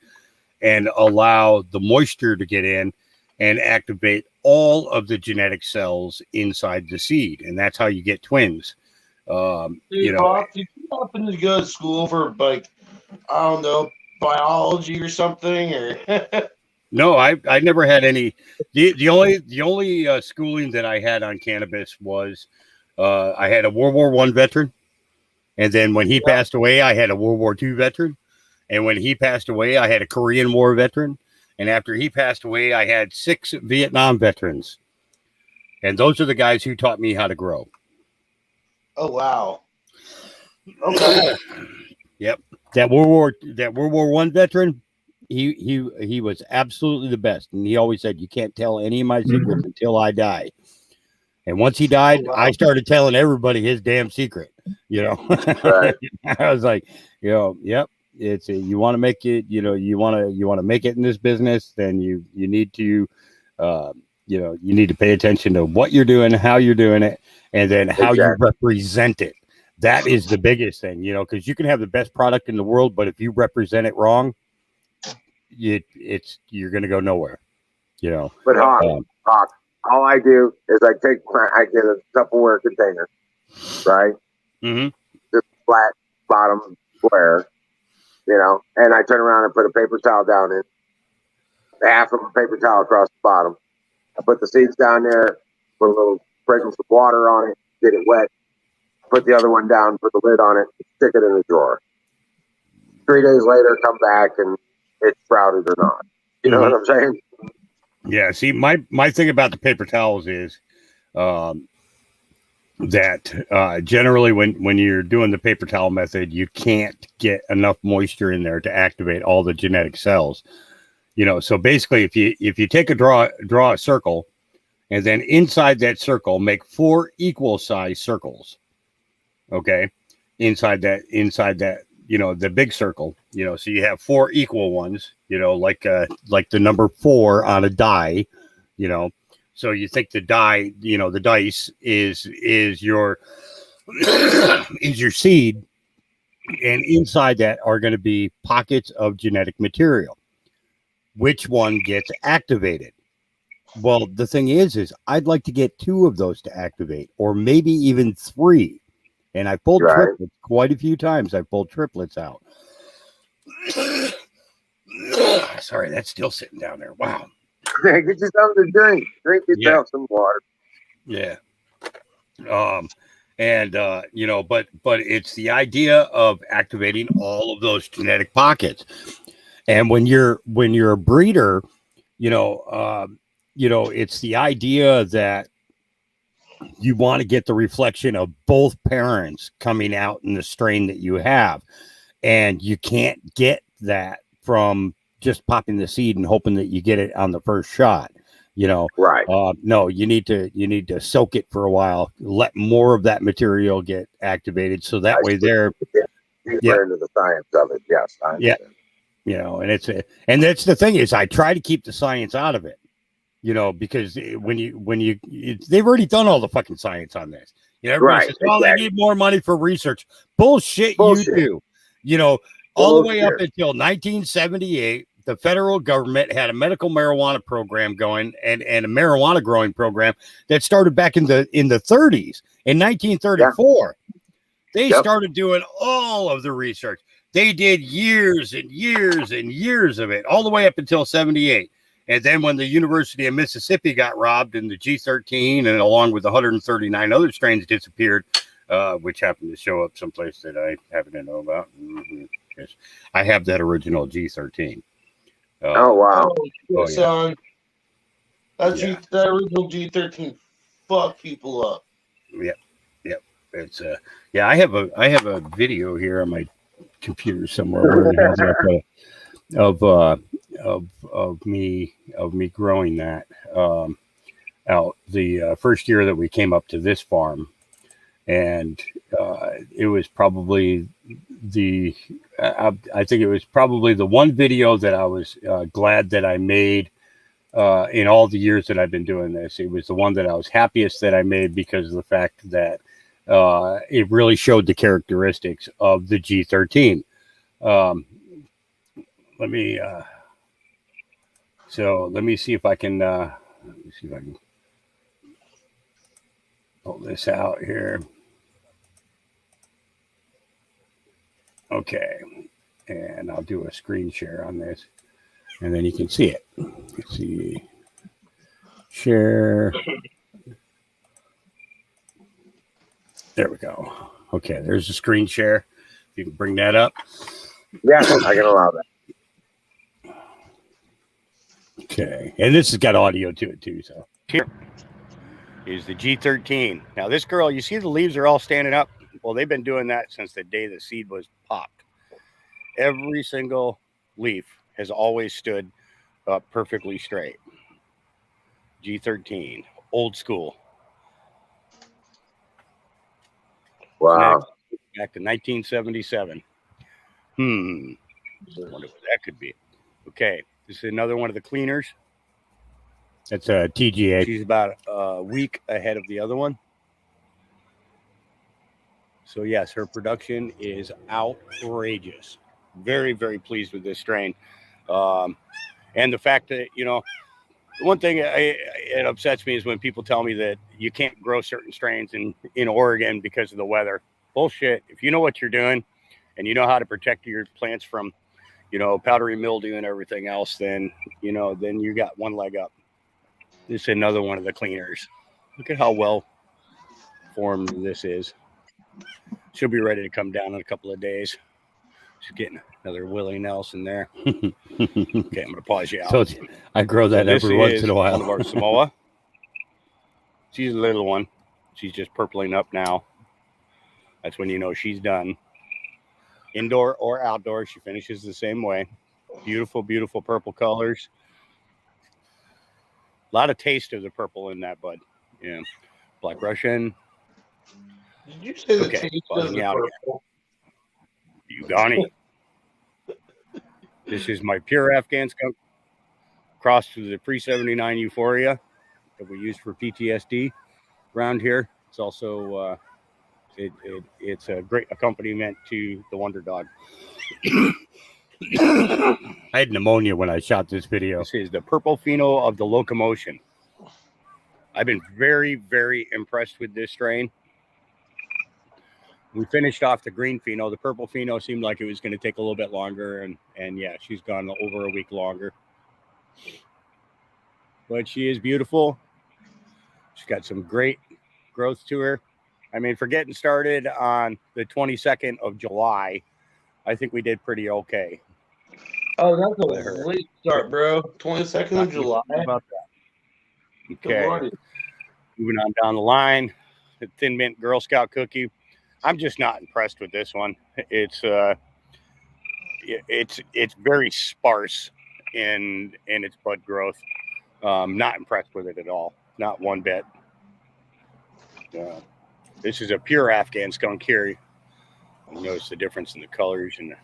Speaker 3: and allow the moisture to get in and activate all of the genetic cells inside the seed, and that's how you get twins.
Speaker 1: Did you happen to go to school for I don't know, biology or something, or?
Speaker 3: No, I never had any. The only schooling that I had on cannabis was I had a World War I veteran, and then when he passed away, I had a World War II veteran, and when he passed away, I had a Korean War veteran, and after he passed away, I had 6 Vietnam veterans, and those are the guys who taught me how to grow.
Speaker 1: Oh wow! Okay.
Speaker 3: Yep, that World War I veteran. He was absolutely the best, and he always said, "You can't tell any of my secrets until I die." And once he died, I started telling everybody his damn secret.
Speaker 2: Right.
Speaker 3: I was like, yep. It's you want to make it. You want to make it in this business. Then you need to, you need to pay attention to what you're doing, how you're doing it, and then how you represent it. That is the biggest thing, because you can have the best product in the world, but if you represent it wrong, you're going to go nowhere.
Speaker 2: But Hawk, all I do is I get a Tupperware container, right?
Speaker 3: Mm-hmm.
Speaker 2: Just flat bottom square, and I turn around and put a paper towel down in, half of a paper towel across the bottom. I put the seeds down there, put a little sprinkle some water on it, get it wet, put the other one down, put the lid on it, stick it in the drawer. 3 days later, come back and it's sprouted or not. You know what I'm saying?
Speaker 3: Yeah. See, my thing about the paper towels is that generally when you're doing the paper towel method, you can't get enough moisture in there to activate all the genetic cells. So basically, if you take draw a circle, and then inside that circle make 4 equal size circles. Okay, inside that the big circle. So you have 4 equal ones. Like the number 4 on a die. So you think the die, the dice is your is your seed, and inside that are going to be pockets of genetic material. Which one gets activated? Well, the thing is I'd like to get 2 of those to activate, or maybe even 3. And I pulled triplets quite a few times. I pulled triplets out. Sorry, that's still sitting down there. Wow.
Speaker 2: Get you something to drink. Drink yourself some water.
Speaker 3: Yeah. And but it's the idea of activating all of those genetic pockets. And when you're a breeder, it's the idea that you want to get the reflection of both parents coming out in the strain that you have. And you can't get that from just popping the seed and hoping that you get it on the first shot.
Speaker 2: Right.
Speaker 3: No, you need to soak it for a while, let more of that material get activated, so that way they're
Speaker 2: deeper into the science of it. Yes, I understand.
Speaker 3: And that's the thing is, I try to keep the science out of it, because they've already done all the fucking science on this. Everybody says, "Oh, they need more money for research." Bullshit. You do. All the way up until 1978. The federal government had a medical marijuana program going and a marijuana growing program that started back in the 30s. In 1934, they started doing all of the research. They did years and years and years of it, all the way up until 78. And then when the University of Mississippi got robbed and the G13 and along with 139 other strains disappeared, which happened to show up someplace that I happen to know about. Yes. I have that original G13.
Speaker 2: Oh wow!
Speaker 1: Son, that original G13 fuck people up.
Speaker 3: Yep. It's I have a video here on my computer somewhere where it has of me growing that out the first year that we came up to this farm, and it was probably I think it was probably the one video that I was glad that I made in all the years that I've been doing this. It was the one that I was happiest that I made because of the fact that it really showed the characteristics of the G13. Let me see if I can pull this out here. Okay, and I'll do a screen share on this, and then you can see it. Let's see, share. There we go. Okay, there's a screen share. If you can bring that up.
Speaker 2: Yeah, I can allow that.
Speaker 3: Okay, and this has got audio to it too. So here is the G13. Now this girl, you see the leaves are all standing up. Well, they've been doing that since the day the seed was popped. Every single leaf has always stood up perfectly straight. G13, old school.
Speaker 2: Wow.
Speaker 3: Back to 1977. I wonder what that could be. Okay, this is another one of the cleaners. That's a TGA. She's about a week ahead of the other one. So yes, her production is outrageous. Very, very pleased with this strain. And the fact that, the one thing it upsets me is when people tell me that you can't grow certain strains in Oregon because of the weather. Bullshit. If you know what you're doing and you know how to protect your plants from, powdery mildew and everything else, then you got one leg up. This is another one of the cleaners. Look at how well formed this is. She'll be ready to come down in a couple of days. She's getting another Willie Nelson there. Okay, I'm going to pause you out. So I grow that every once in a while. One of our Samoa. She's a little one. She's just purpling up now. That's when you know she's done. Indoor or outdoor, she finishes the same way. Beautiful, beautiful purple colors. A lot of taste of the purple in that bud. Yeah. Black Russian.
Speaker 1: Did you say the taste of the purple?
Speaker 3: Ugani. This is my pure Afghan skunk crossed with the pre-79 Euphoria that we use for PTSD around here. It's also it's a great accompaniment to the Wonder Dog. I had pneumonia when I shot this video. This is the Purple Pheno of the Locomotion. I've been very, very impressed with this strain. We finished off the green pheno. The purple pheno seemed like it was going to take a little bit longer, and yeah, she's gone over a week longer. but she is beautiful. She's got some great growth to her. I mean, for getting started on the 22nd of July, I think we did pretty okay.
Speaker 1: Oh, that's
Speaker 3: with her.
Speaker 1: a late start, bro. 22nd of July.
Speaker 3: About that.
Speaker 1: Good
Speaker 3: Okay.
Speaker 1: Lord.
Speaker 3: Moving on down the line, the Thin Mint Girl Scout cookie. I'm just not impressed with this one. It's very sparse in its bud growth. Not impressed with it at all. Not one bit. This is a pure Afghan skunk here. You notice the difference in the colors and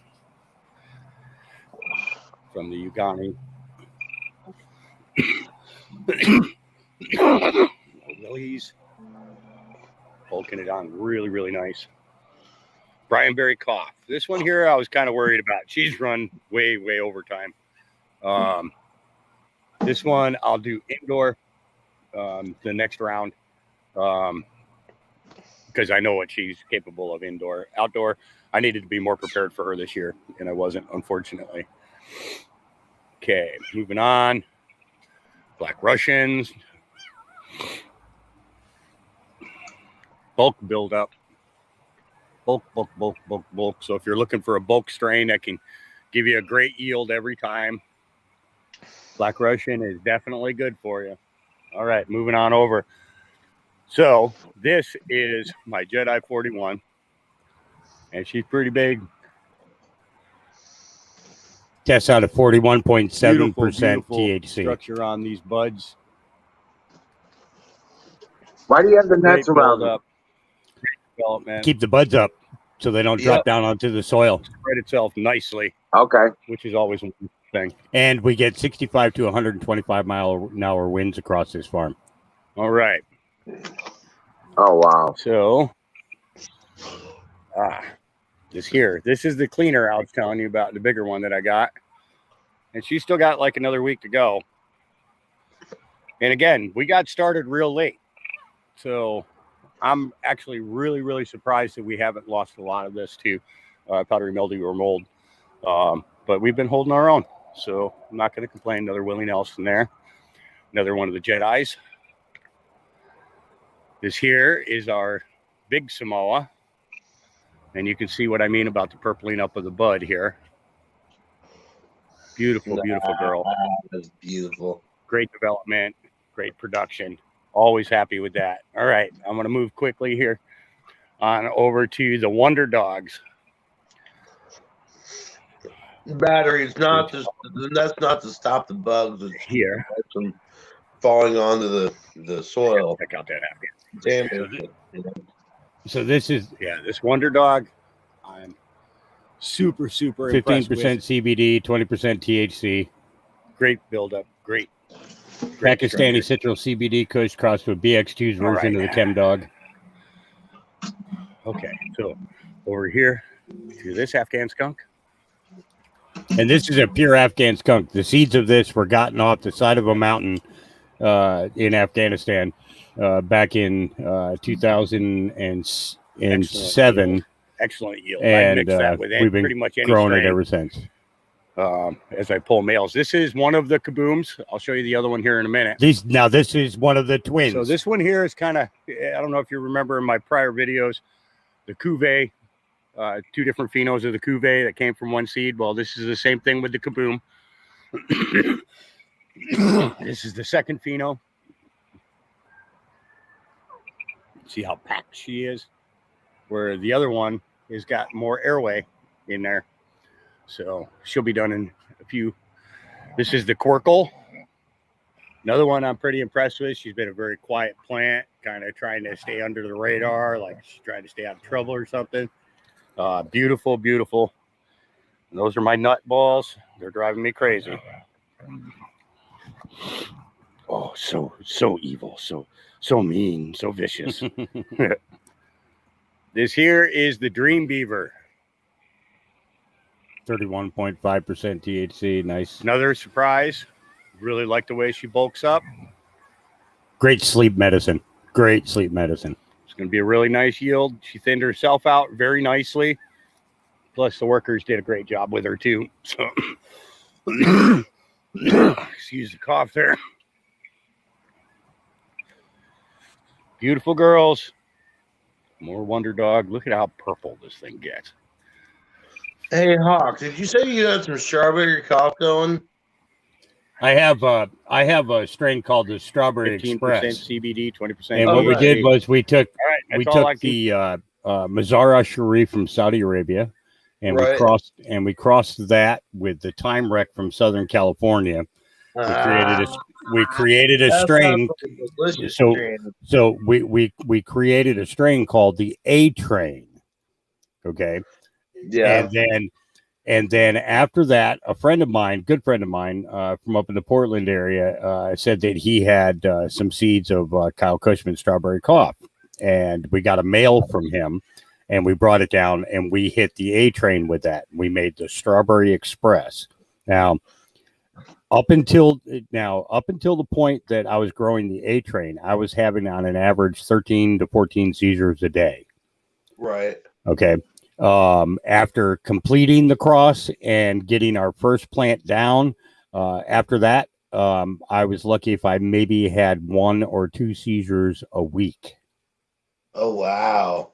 Speaker 3: from the Ugani. Willie's bulking it on really, really nice. Brian Berry Cough. This one here I was kind of worried about. She's run way, way over time. This one I'll do indoor the next round because I know what she's capable of indoor. Outdoor, I needed to be more prepared for her this year, and I wasn't, unfortunately. Okay, moving on. Black Russians. Bulk buildup. Bulk. So if you're looking for a bulk strain that can give you a great yield every time, Black Russian is definitely good for you. All right, moving on over. So this is my Jedi 41, and she's pretty big.
Speaker 4: Tests out at 41.7% THC.
Speaker 3: Structure on these buds.
Speaker 2: Why do you have the nets
Speaker 3: Great
Speaker 2: around them?
Speaker 3: build-up. Great development.
Speaker 4: Keep the buds up so they don't drop down onto the soil.
Speaker 3: Spread itself nicely.
Speaker 2: Okay.
Speaker 3: Which is always one thing.
Speaker 4: And we get 65 to 125 mile an hour winds across this farm.
Speaker 3: All right.
Speaker 2: Oh, wow.
Speaker 3: So, this is the cleaner I was telling you about, the bigger one that I got. And she's still got like another week to go. And again, we got started real late. So I'm actually really, really surprised that we haven't lost a lot of this to powdery mildew or mold. But we've been holding our own. So I'm not going to complain. Another Willie Nelson there. Another one of the Jedis. This here is our big Samoa. And you can see what I mean about the purpling up of the bud here. Beautiful, beautiful girl.
Speaker 1: That's beautiful.
Speaker 3: Great development, great production. Always happy with that. All right, I'm going to move quickly here on over to the Wonder Dogs.
Speaker 1: Batteries, that's not to stop the bugs. It's
Speaker 3: Here.
Speaker 1: from falling onto the soil.
Speaker 3: Check out that Afghan.
Speaker 1: Damage.
Speaker 4: So this is
Speaker 3: this Wonder Dog. I'm super
Speaker 4: 15%
Speaker 3: impressed with.
Speaker 4: CBD, 20% THC.
Speaker 3: Great buildup. Great
Speaker 4: Pakistani Citral CBD Kush crossed with BX2's version of the Chem Dog.
Speaker 3: Okay, so over here to this Afghan skunk.
Speaker 4: And this is a pure Afghan skunk. The seeds of this were gotten off the side of a mountain in Afghanistan back in 2007.
Speaker 3: Excellent yield.
Speaker 4: And
Speaker 3: I mixed that with
Speaker 4: we've been
Speaker 3: pretty much any
Speaker 4: growing
Speaker 3: strain.
Speaker 4: it ever since.
Speaker 3: As I pull males. This is one of the kabooms. I'll show you the other one here in a minute.
Speaker 4: This is one of the twins.
Speaker 3: So this one here is kind of, I don't know if you remember in my prior videos, the cuvee, two different phenos of the cuvee that came from one seed. Well, this is the same thing with the kaboom. This is the second pheno. See how packed she is? Where the other one has got more airway in there. So she'll be done in a few. This is the Quirkle. Another one I'm pretty impressed with. She's been a very quiet plant, kind of trying to stay under the radar, like she's trying to stay out of trouble or something. Beautiful. And those are my nut balls. They're driving me crazy. Oh, so evil, so mean, so vicious. This here is the Dream Beaver.
Speaker 4: 31.5% THC. Nice.
Speaker 3: Another surprise. Really like the way she bulks up.
Speaker 4: Great sleep medicine. It's going
Speaker 3: to be a really nice yield. She thinned herself out very nicely. Plus, the workers did a great job with her, too. So, excuse the cough there. Beautiful girls. More Wonder Dog. Look at how purple this thing gets.
Speaker 1: Hey, Hawk, did you say you had some strawberry cough going?
Speaker 3: I have a strain called the Strawberry 15%
Speaker 4: Express.
Speaker 3: CBD, 20%.
Speaker 4: And what we did was we took the Mazzara Sharif from Saudi Arabia, and
Speaker 1: Right.
Speaker 4: we crossed that with the Time Wreck from Southern California. We created a strain. So we created a strain called the A Train. Okay.
Speaker 1: Yeah.
Speaker 4: And then after that, a friend of mine, good friend of mine from up in the Portland area, said that he had some seeds of Kyle Cushman strawberry cough. And we got a mail from him, and we brought it down, and we hit the A Train with that. We made the Strawberry Express. Now, up until the point that I was growing the A Train, I was having on an average 13 to 14 seizures a day.
Speaker 1: Right.
Speaker 4: Okay. After completing the cross and getting our first plant down, after that, I was lucky if I maybe had 1 or 2 seizures a week.
Speaker 1: Oh, wow.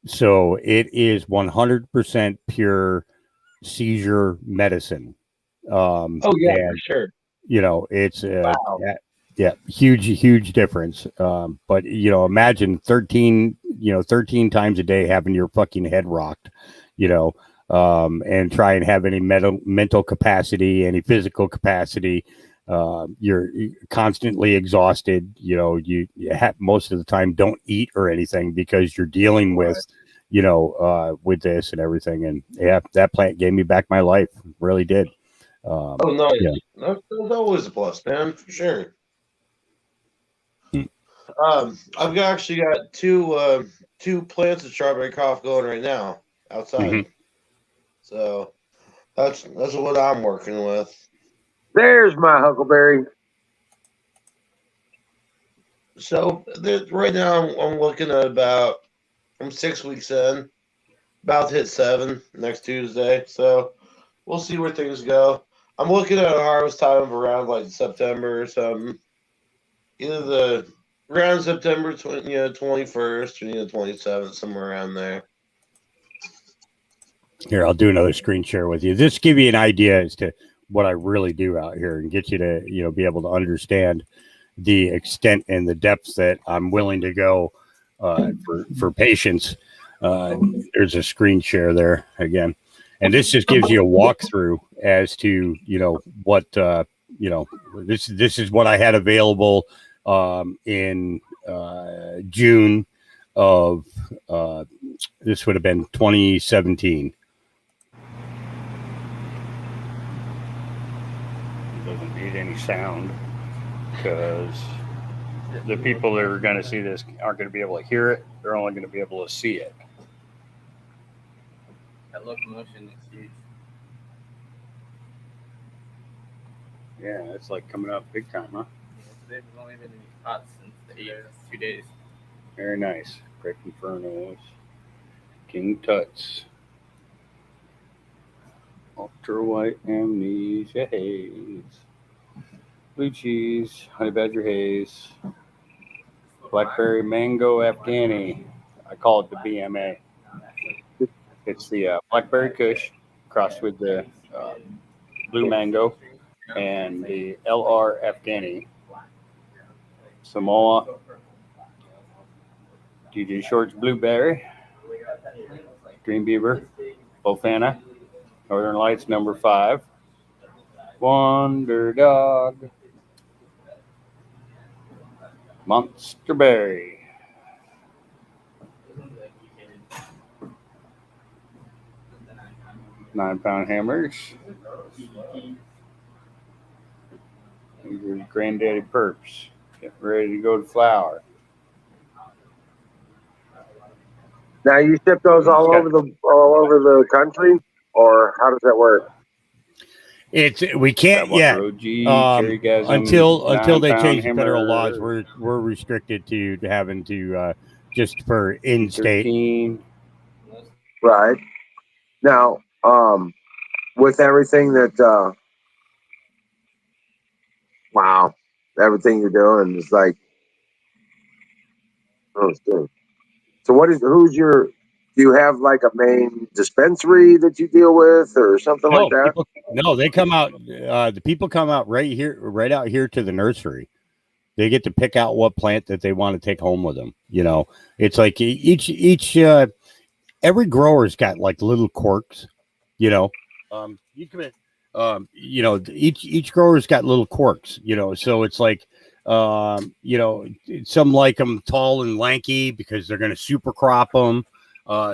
Speaker 4: So it is 100% pure seizure medicine.
Speaker 1: Oh, yeah,
Speaker 4: and,
Speaker 1: for sure.
Speaker 4: You know, it's
Speaker 1: Wow.
Speaker 4: huge difference. But imagine 13 times a day having your fucking head rocked, and try and have any mental capacity, any physical capacity. You're constantly exhausted. You most of the time don't eat or anything because you're dealing with, with this and everything. And yeah, that plant gave me back my life. Really did.
Speaker 1: Oh, nice. Yeah. That's always a plus, man, for sure. I've actually got two plants of strawberry cough going right now outside. Mm-hmm. So that's what I'm working with.
Speaker 2: There's my huckleberry.
Speaker 1: So right now I'm looking at I'm 6 weeks in, about to hit 7 next Tuesday. So we'll see where things go. I'm looking at a harvest time of around like September or something. Either around September 21st or 27th, somewhere around there.
Speaker 4: Here, I'll do another screen share with you. This give you an idea as to what I really do out here and get you to, be able to understand the extent and the depths that I'm willing to go for patients. There's a screen share there again. And this just gives you a walkthrough as to, what, this is what I had available in June of, this would have been 2017. Doesn't need any sound because the people that are going to see this aren't going to be able to hear it. They're only going to be able to see it.
Speaker 5: That locomotion is huge.
Speaker 4: Yeah, it's like coming up big time, huh?
Speaker 5: They've only been in pots since the 2 days.
Speaker 4: Very nice. Great Infernos. King Tuts. Ultra White Amnesia Haze. Blue Cheese. Honey Badger Haze. Blackberry Mango Afghani. I call it the BMA. It's the Blackberry Kush crossed with the Blue Mango and the LR Afghani. Samoa. DJ Short's Blueberry. Green Beaver. Bofana. Northern Lights number 5. Wonder Dog. Monster Berry. £9 hammers. These are Granddaddy Perps. Getting ready to go to flower.
Speaker 2: Now you ship those all over the country, or how does that work?
Speaker 4: We can't yet until they change the federal laws. We're restricted to having to just for in-state.
Speaker 2: Right. Now, with everything that wow, everything you're doing is like Oh, good. So do you have like a main dispensary that you deal with or something like
Speaker 4: No,
Speaker 2: that?
Speaker 4: they come out. The people come out right out here to the nursery. They get to pick out what plant that they want to take home with them. It's like each every grower's got like little quirks. You come in. Each grower's got little quirks. So it's like, some like them tall and lanky because they're going to super crop them.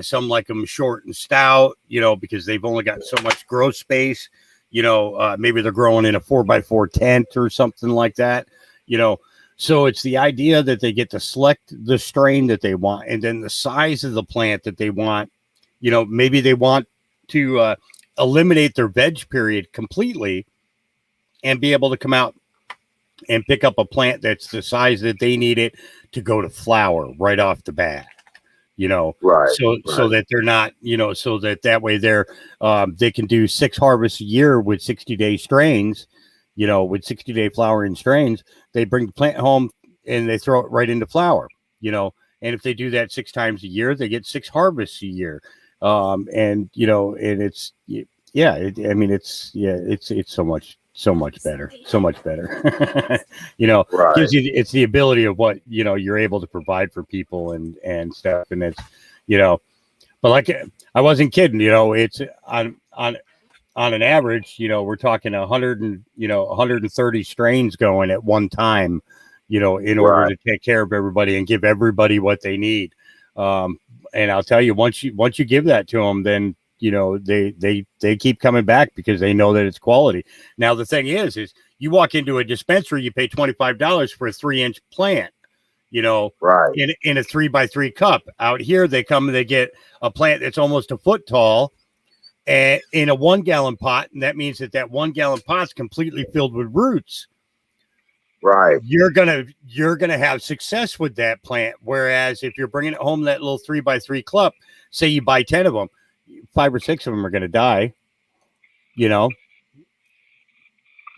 Speaker 4: Some like them short and stout, because they've only got so much growth space. Maybe they're growing in a 4x4 tent or something like that. So it's the idea that they get to select the strain that they want and then the size of the plant that they want. Maybe they want to eliminate their veg period completely and be able to come out and pick up a plant that's the size that they need it to go to flower right off the bat.
Speaker 2: Right.
Speaker 4: So that they're not, so that way they can do 6 harvests a year with 60-day strains, with 60-day flowering strains. They bring the plant home and they throw it right into flower, and if they do that 6 times a year, they get 6 harvests a year. And it's, it's so much better,
Speaker 2: Right.
Speaker 4: it's the ability of what, you're able to provide for people and stuff. And it's, but like, I wasn't kidding, it's on an average, we're talking 130 strains going at one time, in order to take care of everybody and give everybody what they need. And I'll tell you, once you give that to them, then they keep coming back because they know that it's quality. Now the thing is you walk into a dispensary, you pay $25 for a 3-inch plant,
Speaker 2: Right.
Speaker 4: in a 3x3 cup. Out here, they come and they get a plant that's almost a foot tall and in a 1-gallon pot, and that means that 1-gallon pot's completely filled with roots.
Speaker 2: Right.
Speaker 4: You're gonna have success with that plant. Whereas if you're bringing it home that little 3x3 cup, say you buy 10 of them, 5 or 6 of them are going to die.
Speaker 2: Oh,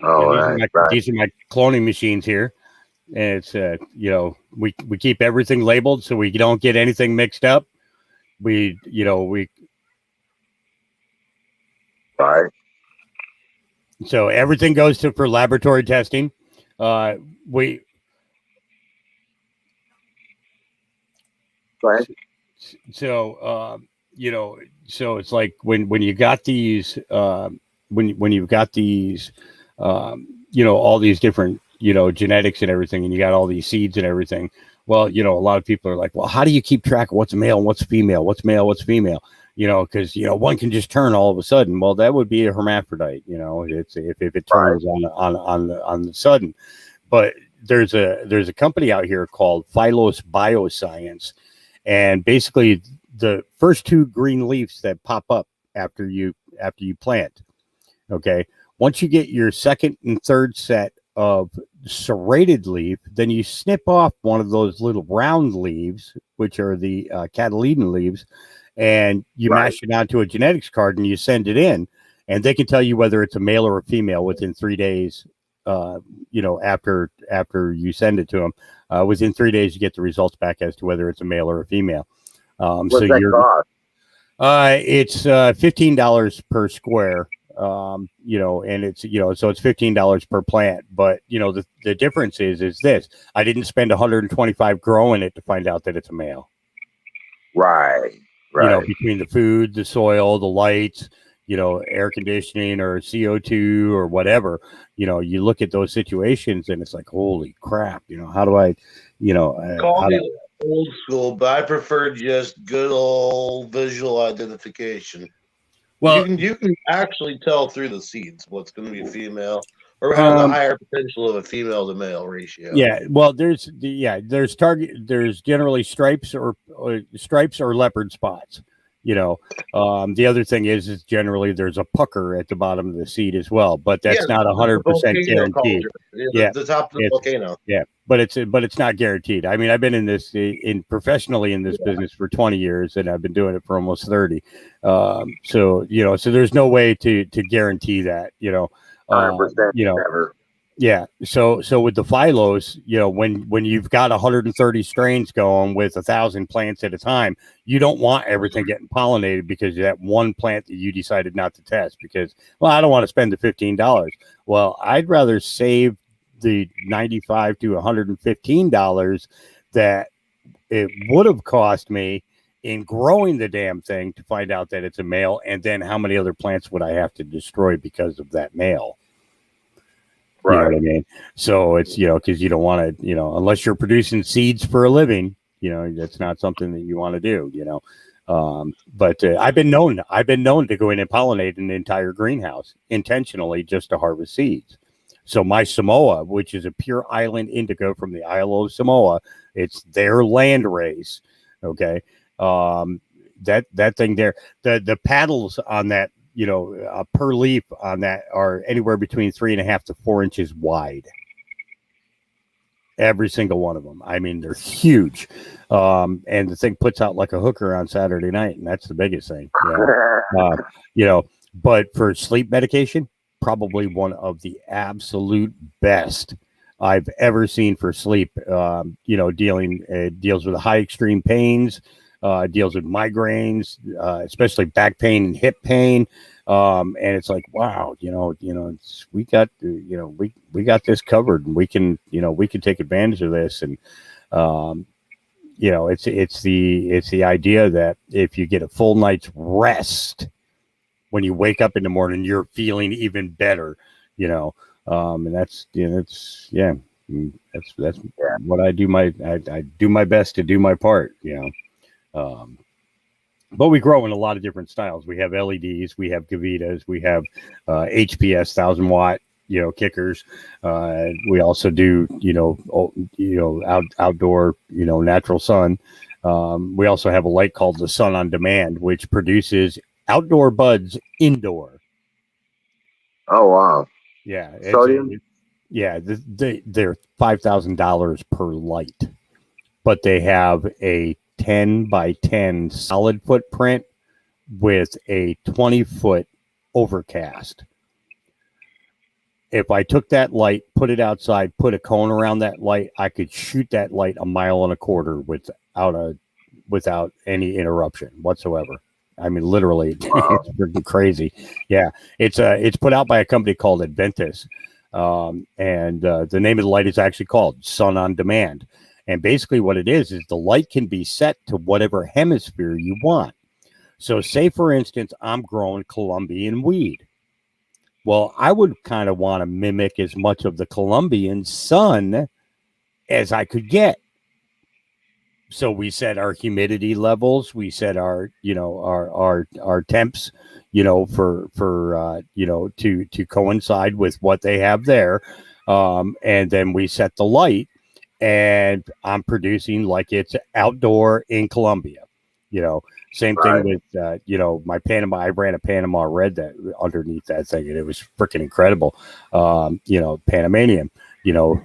Speaker 2: right.
Speaker 4: These are my cloning machines here, and it's we keep everything labeled so we don't get anything mixed up. We
Speaker 2: Right.
Speaker 4: So everything goes for laboratory testing. We
Speaker 2: Right.
Speaker 4: So so it's like when you got these when you've got these all these different genetics and everything, and you got all these seeds and everything. Well, a lot of people are like, well, how do you keep track of what's male and what's female, what's male, what's female? Because one can just turn all of a sudden. Well, that would be a hermaphrodite. It's if it turns on the sudden. But there's a company out here called Phylos Bioscience, and basically the first 2 green leaves that pop up after you plant. Okay, once you get your second and third set of serrated leaf, then you snip off one of those little round leaves, which are the Catalina leaves, and you mash it onto a genetics card and you send it in, and they can tell you whether it's a male or a female within 3 days. After you send it to them, within 3 days you get the results back as to whether it's a male or a female.
Speaker 2: What's that cost?
Speaker 4: It's $15 per square. And it's so it's $15 per plant. But the difference is this: I didn't spend 125 growing it to find out that it's a male.
Speaker 2: Right.
Speaker 4: Between the food, the soil, the lights, air conditioning or CO2 or whatever, you look at those situations and it's like, holy crap, how do I,
Speaker 1: call me old school, but I prefer just good old visual identification. Well, you can actually tell through the seeds what's going to be female or have the higher potential of a female to male ratio.
Speaker 4: Yeah, well, there's generally stripes or leopard spots. The other thing is generally there's a pucker at the bottom of the seed as well, but that's not 100% guaranteed.
Speaker 1: The top of the volcano.
Speaker 4: Yeah, but it's not guaranteed. I mean, I've been professionally in this business for 20 years, and I've been doing it for almost 30. So there's no way to guarantee that.
Speaker 2: 100%. Never.
Speaker 4: Yeah. So with the phylos, when you've got 130 strains going with 1,000 plants at a time, you don't want everything getting pollinated because of that one plant that you decided not to test because, well, I don't want to spend the $15. Well, I'd rather save the $95 to $115 that it would have cost me in growing the damn thing to find out that it's a male, and then how many other plants would I have to destroy because of that male? You know what I mean? So it's, because you don't want to, unless you're producing seeds for a living, that's not something that you want to do, but I've been known to go in and pollinate an entire greenhouse intentionally just to harvest seeds. So my Samoa, which is a pure island indigo from the Isle of Samoa, it's their land race. Okay. That thing there, the paddles on that, per leaf on that are anywhere between 3.5 to 4 inches wide. Every single one of them. I mean, they're huge. And the thing puts out like a hooker on Saturday night, and that's the biggest thing. But for sleep medication, probably one of the absolute best I've ever seen for sleep. Deals with high extreme pains, deals with migraines, especially back pain and hip pain. And it's like, wow, we got this covered, and we can take advantage of this. And, it's the idea that if you get a full night's rest, when you wake up in the morning, you're feeling even better, and that's what I do. I do my best to do my part, but we grow in a lot of different styles. We have LEDs, we have Gavitas, we have HPS 1,000-watt, kickers. We also do, outdoor, natural sun. We also have a light called the Sun on Demand, which produces outdoor buds indoor.
Speaker 2: Oh wow!
Speaker 4: Yeah,
Speaker 2: Sodium.
Speaker 4: They're $5,000 per light, but they have a 10 by 10 solid footprint with a 20-foot overcast. If I took that light, put it outside, put a cone around that light, I could shoot that light 1.25 miles without any interruption whatsoever. I mean, literally,
Speaker 2: Wow.
Speaker 4: It's freaking crazy. Yeah, it's put out by a company called Adventus, and the name of the light is actually called Sun on Demand. And basically, what it is the light can be set to whatever hemisphere you want. So, say for instance, I'm growing Colombian weed. Well, I would kind of want to mimic as much of the Colombian sun as I could get. So we set our humidity levels, we set our our temps, to coincide with what they have there, and then we set the light, and I'm producing like it's outdoor in Colombia. Same thing with my Panama. I ran a Panama Red that underneath that thing, and it was freaking incredible. Panamanian.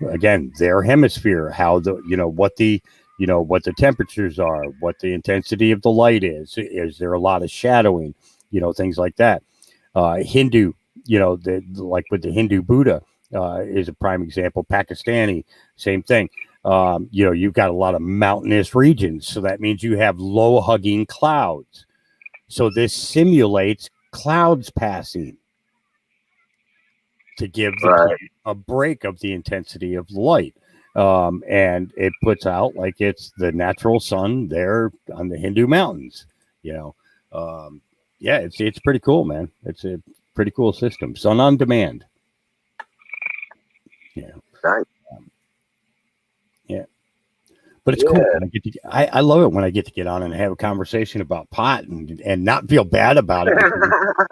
Speaker 4: Again, their hemisphere, how what the temperatures are, what the intensity of the light is there a lot of shadowing, things like that. Hindu, like with the Hindu Buddha, is a prime example. Pakistani, same thing. You've got a lot of mountainous regions, so that means you have low hugging clouds. So this simulates clouds passing to give the plant a break of the intensity of the light. And it puts out like it's the natural sun there on the Hindu mountains. It's pretty cool, man. It's a pretty cool system. Sun on demand. Yeah.
Speaker 2: Nice.
Speaker 4: Yeah. But it's cool. When I love it when I get to get on and have a conversation about pot and not feel bad about it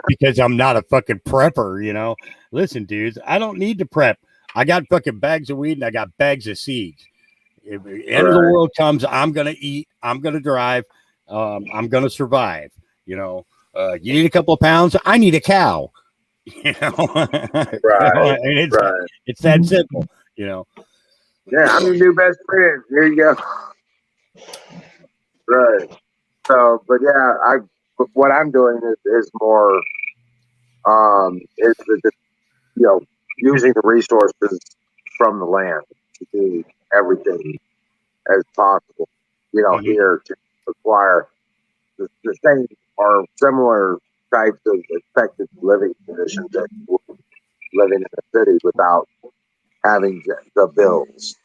Speaker 4: because I'm not a fucking prepper, Listen, dudes, I don't need to prep. I got fucking bags of weed and I got bags of seeds. If the end of the world comes, I'm going to eat. I'm going to drive. I'm going to survive. You need a couple of pounds. I need a cow.
Speaker 2: Right.
Speaker 4: It's that simple,
Speaker 2: Yeah, I'm your new best friend. Here you go. Right. So, but yeah, what I'm doing is more, is the using the resources from the land to do everything as possible. Here to acquire the same or similar types of expected living conditions that living in a city without having the bills.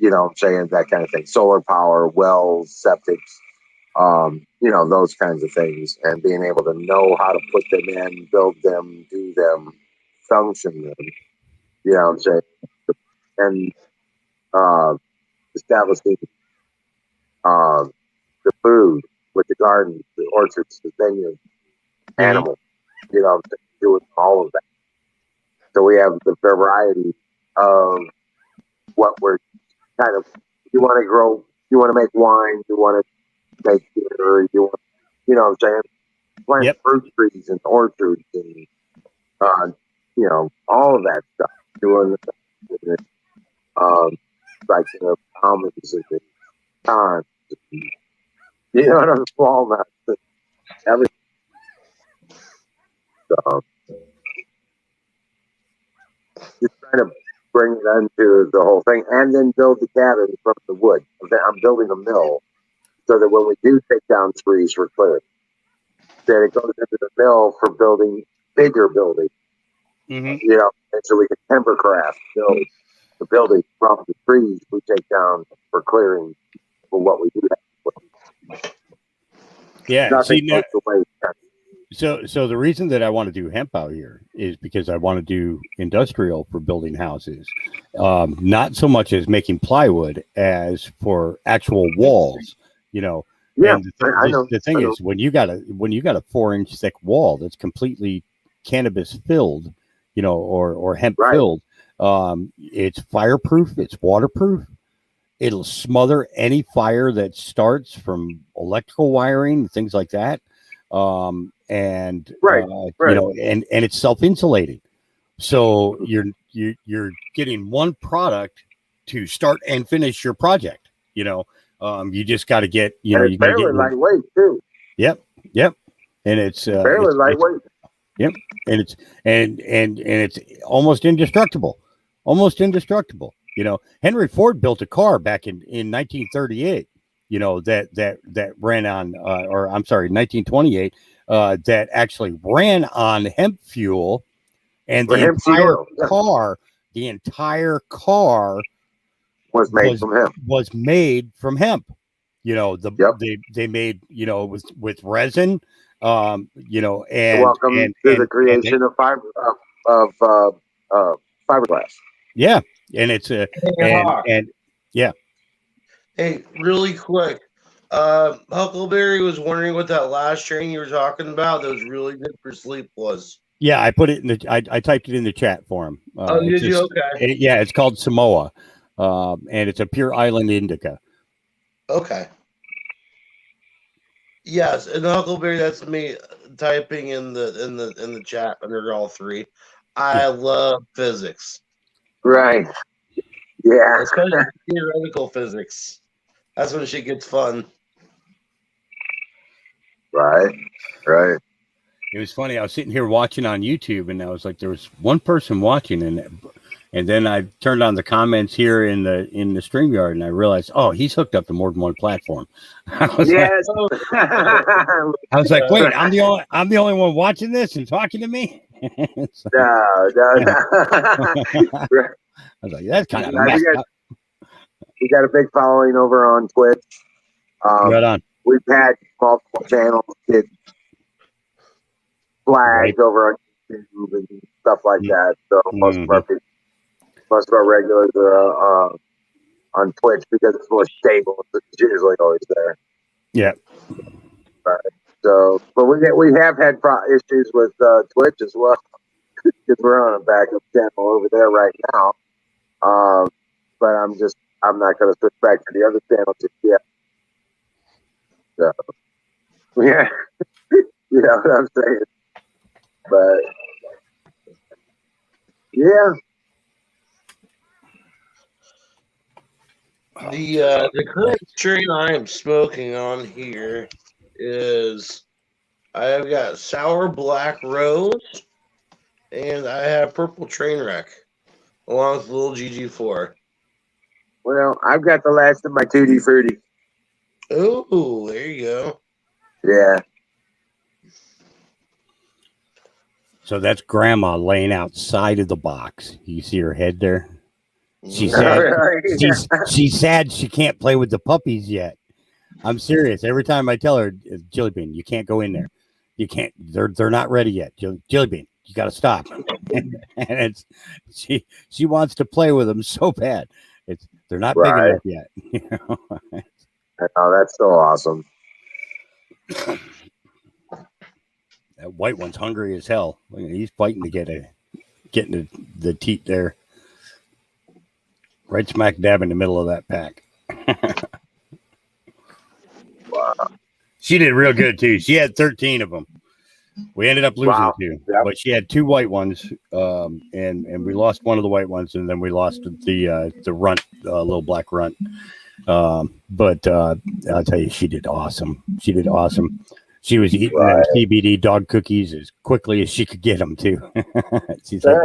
Speaker 2: I'm saying? That kind of thing. Solar power, wells, septics, those kinds of things, and being able to know how to put them in, build them, do them, function them. I'm saying? And uh, establishing uh, the food with the gardens, the orchards, the vineyards, animals, doing all of that. So we have the variety of what we're kind of, you want to grow, you want to make wine, you want to make beer, what I'm saying? Plant fruit trees and orchards and, all of that stuff. Doing like, almonds and the pecans, and, walnuts, and everything. So, just trying to bring it into the whole thing, and then build the cabin from the wood. I'm building a mill so that when we do take down trees for clearing, that it goes into the mill for building bigger buildings. And so we can timber craft build the building from the trees we take down for clearing for what we do have.
Speaker 4: Yeah.
Speaker 2: Nothing goes to waste.
Speaker 4: So the reason that I want to do hemp out here is because I want to do industrial for building houses, not so much as making plywood as for actual walls.
Speaker 2: Yeah,
Speaker 4: and
Speaker 2: I know.
Speaker 4: The thing is, when you got a 4-inch thick wall that's completely cannabis filled, or hemp filled, it's fireproof, it's waterproof. It'll smother any fire that starts from electrical wiring, things like that. And it's self-insulating. So you're getting one product to start and finish your project. You just got to get,
Speaker 2: and it's fairly lightweight too.
Speaker 4: Yep. And it's
Speaker 2: fairly lightweight.
Speaker 4: Yep. And it's almost indestructible. Henry Ford built a car back in 1938, that ran on, 1928, that actually ran on hemp fuel, and the entire car
Speaker 2: was made from hemp.
Speaker 4: Was made from hemp. They made, with resin, and
Speaker 2: welcome to the creation of fiberglass.
Speaker 4: Yeah, and it's yeah.
Speaker 1: Hey, really quick, Huckleberry was wondering what that last strain you were talking about that was really good for sleep was.
Speaker 4: Yeah, I put it in I typed it in the chat for him.
Speaker 1: Did you? Okay.
Speaker 4: It's called Samoa, and it's a pure island indica.
Speaker 1: Okay. Yes, and Huckleberry, that's me typing in the chat under all three. I love physics.
Speaker 2: Right. Yeah.
Speaker 1: Especially theoretical physics. That's when shit gets fun.
Speaker 2: Right.
Speaker 4: It was funny. I was sitting here watching on YouTube, and I was like, there was one person watching, and then I turned on the comments here in the StreamYard, and I realized, oh, he's hooked up to more than one platform. I was like, wait, I'm the only one watching this and talking to me.
Speaker 2: No.
Speaker 4: I was like, that's kind of messed up.
Speaker 2: We got a big following over on Twitch.
Speaker 4: Right on.
Speaker 2: We've had multiple channels get flagged over on YouTube and stuff like that. So most of our regulars are on Twitch because it's more stable. It's usually always there.
Speaker 4: Yeah.
Speaker 2: Right. So, but we have had issues with Twitch as well because we're on a backup channel over there right now. But I'm not going to switch back to the other channel just yet. So, yeah, you know what I'm saying? But, yeah.
Speaker 1: The current strain I am smoking on here is I've got Sour Black Rose and I have Purple Trainwreck. along with little GG4.
Speaker 2: Well, I've got the last of my Tutti Frutti.
Speaker 1: Oh, there you go.
Speaker 2: Yeah.
Speaker 4: So that's Grandma laying outside of the box. You see her head there? She's
Speaker 1: Mhm.
Speaker 4: sad. She's sad she can't play with the puppies yet. I'm serious. Every time I tell her, Jelly Bean, you can't go in there. You can't. They're not ready yet. Jelly Bean, you got to stop. And it's she wants to play with them so bad. They're not big
Speaker 2: Right.
Speaker 4: enough yet. You know?
Speaker 2: Oh, that's so awesome.
Speaker 4: That white one's hungry as hell. He's fighting to getting the teat there, right smack dab in the middle of that pack.
Speaker 2: Wow.
Speaker 4: She did real good too. She had 13 of them. We ended up losing
Speaker 2: Wow.
Speaker 4: 2,
Speaker 2: Yep.
Speaker 4: but she had 2 white ones, and we lost one of the white ones, and then we lost the runt, little black runt. But I'll tell you, she did awesome. She did awesome. She was eating them CBD dog cookies as quickly as she could get them too. She's like,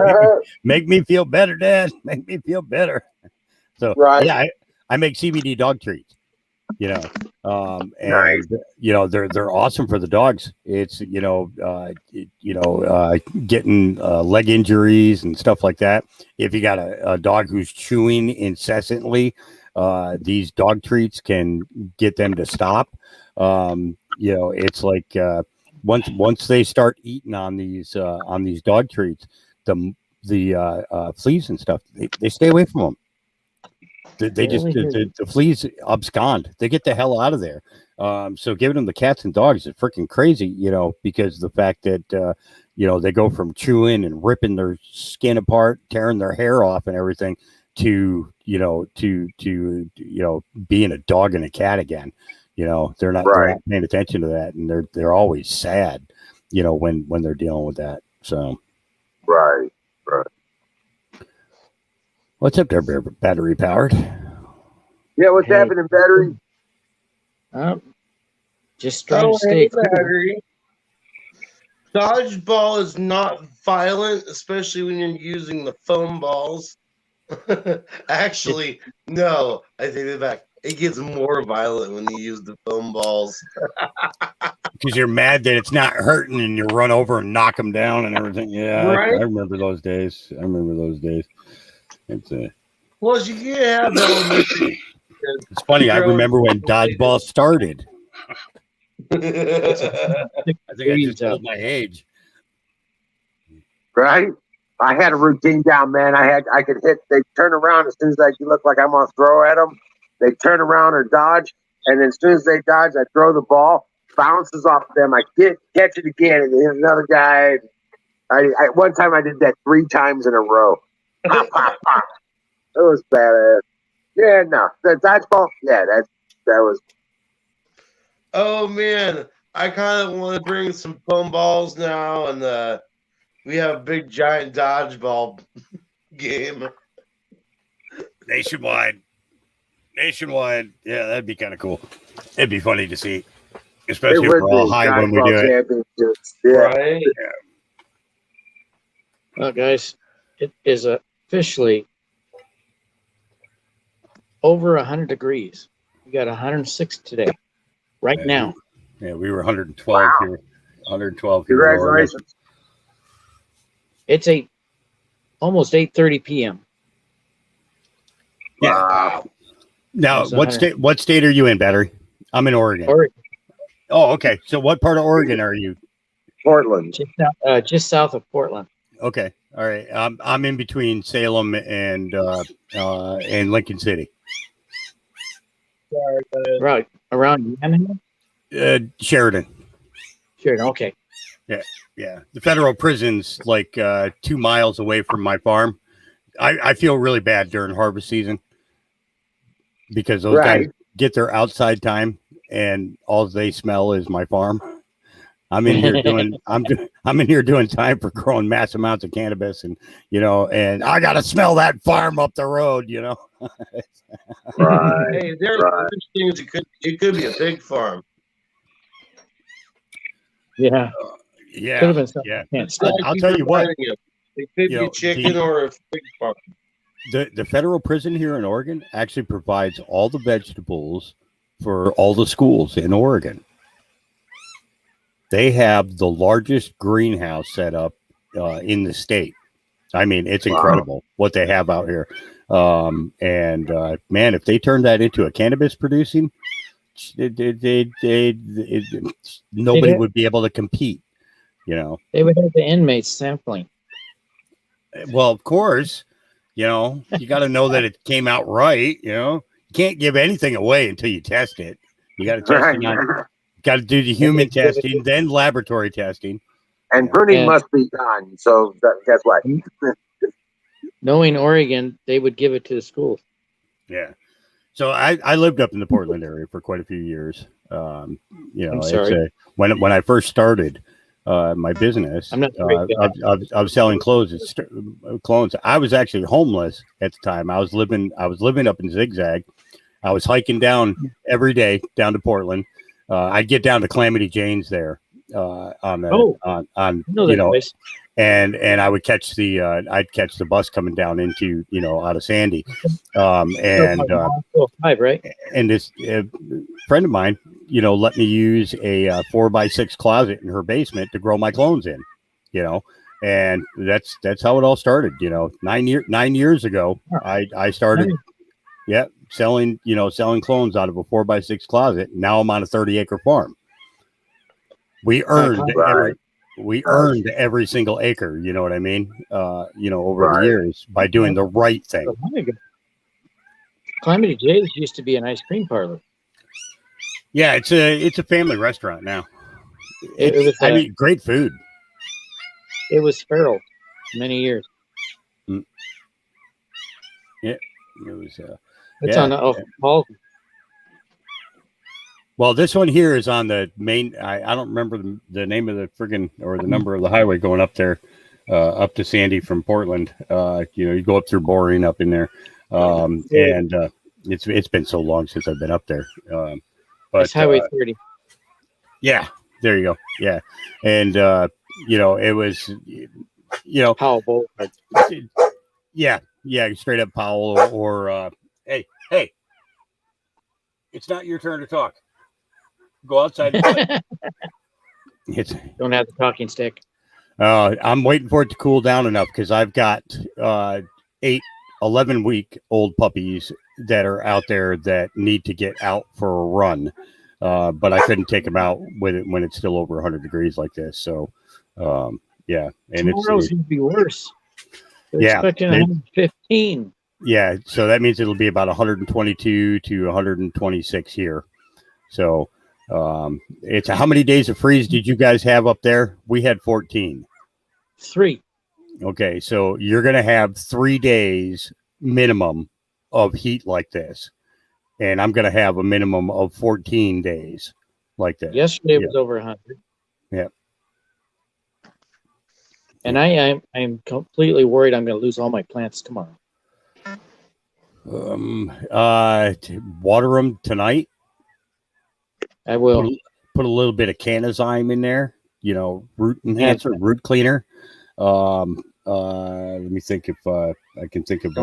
Speaker 4: make me feel better, Dad. Make me feel better. So
Speaker 2: Right.
Speaker 4: yeah, I make CBD dog treats. You know, and
Speaker 2: Nice.
Speaker 4: you know they're awesome for the dogs. It's getting leg injuries and stuff like that. If you got a dog who's chewing incessantly, these dog treats can get them to stop. It's like once they start eating on these dog treats, the fleas and stuff they stay away from them. They just the fleas abscond. They get the hell out of there. So giving them the cats and dogs is freaking crazy, because the fact that they go from chewing and ripping their skin apart, tearing their hair off and everything to being a dog and a cat again. They're not paying attention to that, and they're always sad, when they're dealing with that. So
Speaker 2: Right.
Speaker 4: what's up there, battery powered?
Speaker 2: Yeah, what's happening, battery?
Speaker 6: Just trying to stay cool.
Speaker 1: Battery. Dodgeball is not violent, especially when you're using the foam balls. Actually, no, I take it back. It gets more violent when you use the foam balls.
Speaker 4: Because you're mad that it's not hurting and you run over and knock them down and everything. Yeah,
Speaker 1: Right?
Speaker 4: I remember those days.
Speaker 1: Plus, you can't have elementary.
Speaker 4: It's funny. I remember when dodgeball started. I think I just told my age.
Speaker 2: Right? I had a routine down, man. I could hit. They turn around as soon as you look like I'm gonna throw at them. They turn around or dodge, and then as soon as they dodge, I throw the ball, bounces off them. I catch it again, and then another guy. One time I did that 3 times in a row. Pop, pop, pop. It was badass. Yeah, no, the dodgeball. Yeah, that was.
Speaker 1: Oh man, I kind of want to bring some foam balls now, and we have a big giant dodgeball game.
Speaker 4: Nationwide. Yeah, that'd be kind of cool. It'd be funny to see, especially if we're all high when we do it.
Speaker 2: Yeah.
Speaker 1: Right?
Speaker 6: Well, guys, it is officially over 100 degrees. We got 106 today, right now.
Speaker 4: Yeah, we were 112 here. 112 here.
Speaker 2: Congratulations.
Speaker 6: It's almost 8:30 p.m.
Speaker 4: Yeah.
Speaker 2: Wow.
Speaker 4: Now, what state are you in, Battery? I'm in Oregon. Oh, okay. So what part of Oregon are you?
Speaker 2: Portland.
Speaker 6: Just south of Portland.
Speaker 4: Okay. All right. I'm in between Salem and Lincoln City.
Speaker 6: Right around Yamhill?
Speaker 4: Sheridan.
Speaker 6: Okay.
Speaker 4: Yeah. The federal prison's like 2 miles away from my farm. I feel really bad during harvest season because those guys get their outside time and all they smell is my farm. I'm in here doing time for growing mass amounts of cannabis, and and I gotta smell that farm up the road,
Speaker 2: Right.
Speaker 1: Hey, there are things it could be a big farm.
Speaker 6: Yeah.
Speaker 4: Yeah.
Speaker 6: Yeah.
Speaker 4: I'll tell you what.
Speaker 1: It could be a chicken or a pig farm.
Speaker 4: the federal prison here in Oregon actually provides all the vegetables for all the schools in Oregon. They have the largest greenhouse set up in the state. I mean, it's incredible what they have out here. And man, if they turn that into a cannabis producing, nobody would be able to compete. You know,
Speaker 6: They would have the inmates sampling.
Speaker 4: well, of course, you know, you got to know that it came out right. You know, you can't give anything away until you test it. You got to test it on. Got to do the human testing, then laboratory testing.
Speaker 2: And pruning must be done. So guess what?
Speaker 6: Knowing Oregon, they would give it to the schools.
Speaker 4: Yeah. So I lived up in the Portland area for quite a few years. You know, when I first started my business,
Speaker 6: I'm not
Speaker 4: I was selling clothes. Clones. I was actually homeless at the time. I was living up in Zigzag. I was hiking down every day down to Portland. I'd get down to Calamity Jane's there on you know, place. and I would catch the I'd catch the bus coming down into, you know, out of Sandy, and
Speaker 6: right.
Speaker 4: And this friend of mine, you know, let me use a 4x6 closet in her basement to grow my clones in, you know, and that's how it all started. You know, 9 years ago, I started, selling clones out of a 4x6 closet. Now I'm on a 30-acre farm. We earned every single acre. You know what I mean? You know, over the years by doing the right thing.
Speaker 6: Calamity J's used to be an ice cream parlor.
Speaker 4: Yeah, it's a family restaurant now. I mean, great food.
Speaker 6: It was feral many years.
Speaker 4: Yeah, it was.
Speaker 6: It's on Paul.
Speaker 4: Well, this one here is on the main. I don't remember the name of the friggin' or the number of the highway going up there, up to Sandy from Portland. You know, you go up through Boring up in there, and it's been so long since I've been up there. But
Speaker 6: it's Highway 30.
Speaker 4: Yeah, there you go. Yeah, and you know, it was, you know,
Speaker 6: Powell Boulevard.
Speaker 4: Yeah, straight up Powell or hey, it's not your turn to talk. Go outside and play.
Speaker 6: Don't have the talking stick.
Speaker 4: I'm waiting for it to cool down enough because I've got 11-week-old puppies that are out there that need to get out for a run. But I couldn't take them out when it's still over 100 degrees like this. So, yeah. And
Speaker 6: tomorrow's going to be worse. They're expecting 115.
Speaker 4: Yeah. So that means it'll be about 122 to 126 here. So, it's how many days of freeze did you guys have up there? We had 14.
Speaker 6: 3.
Speaker 4: Okay. So you're going to have 3 days minimum of heat like this. And I'm going to have a minimum of 14 days like that.
Speaker 6: Yesterday was over 100.
Speaker 4: Yeah.
Speaker 6: And I'm completely worried I'm going to lose all my plants tomorrow.
Speaker 4: Water them tonight.
Speaker 6: I will.
Speaker 4: Put a little bit of Canazyme in there, you know, root enhancer, root cleaner. Let me think if I can think of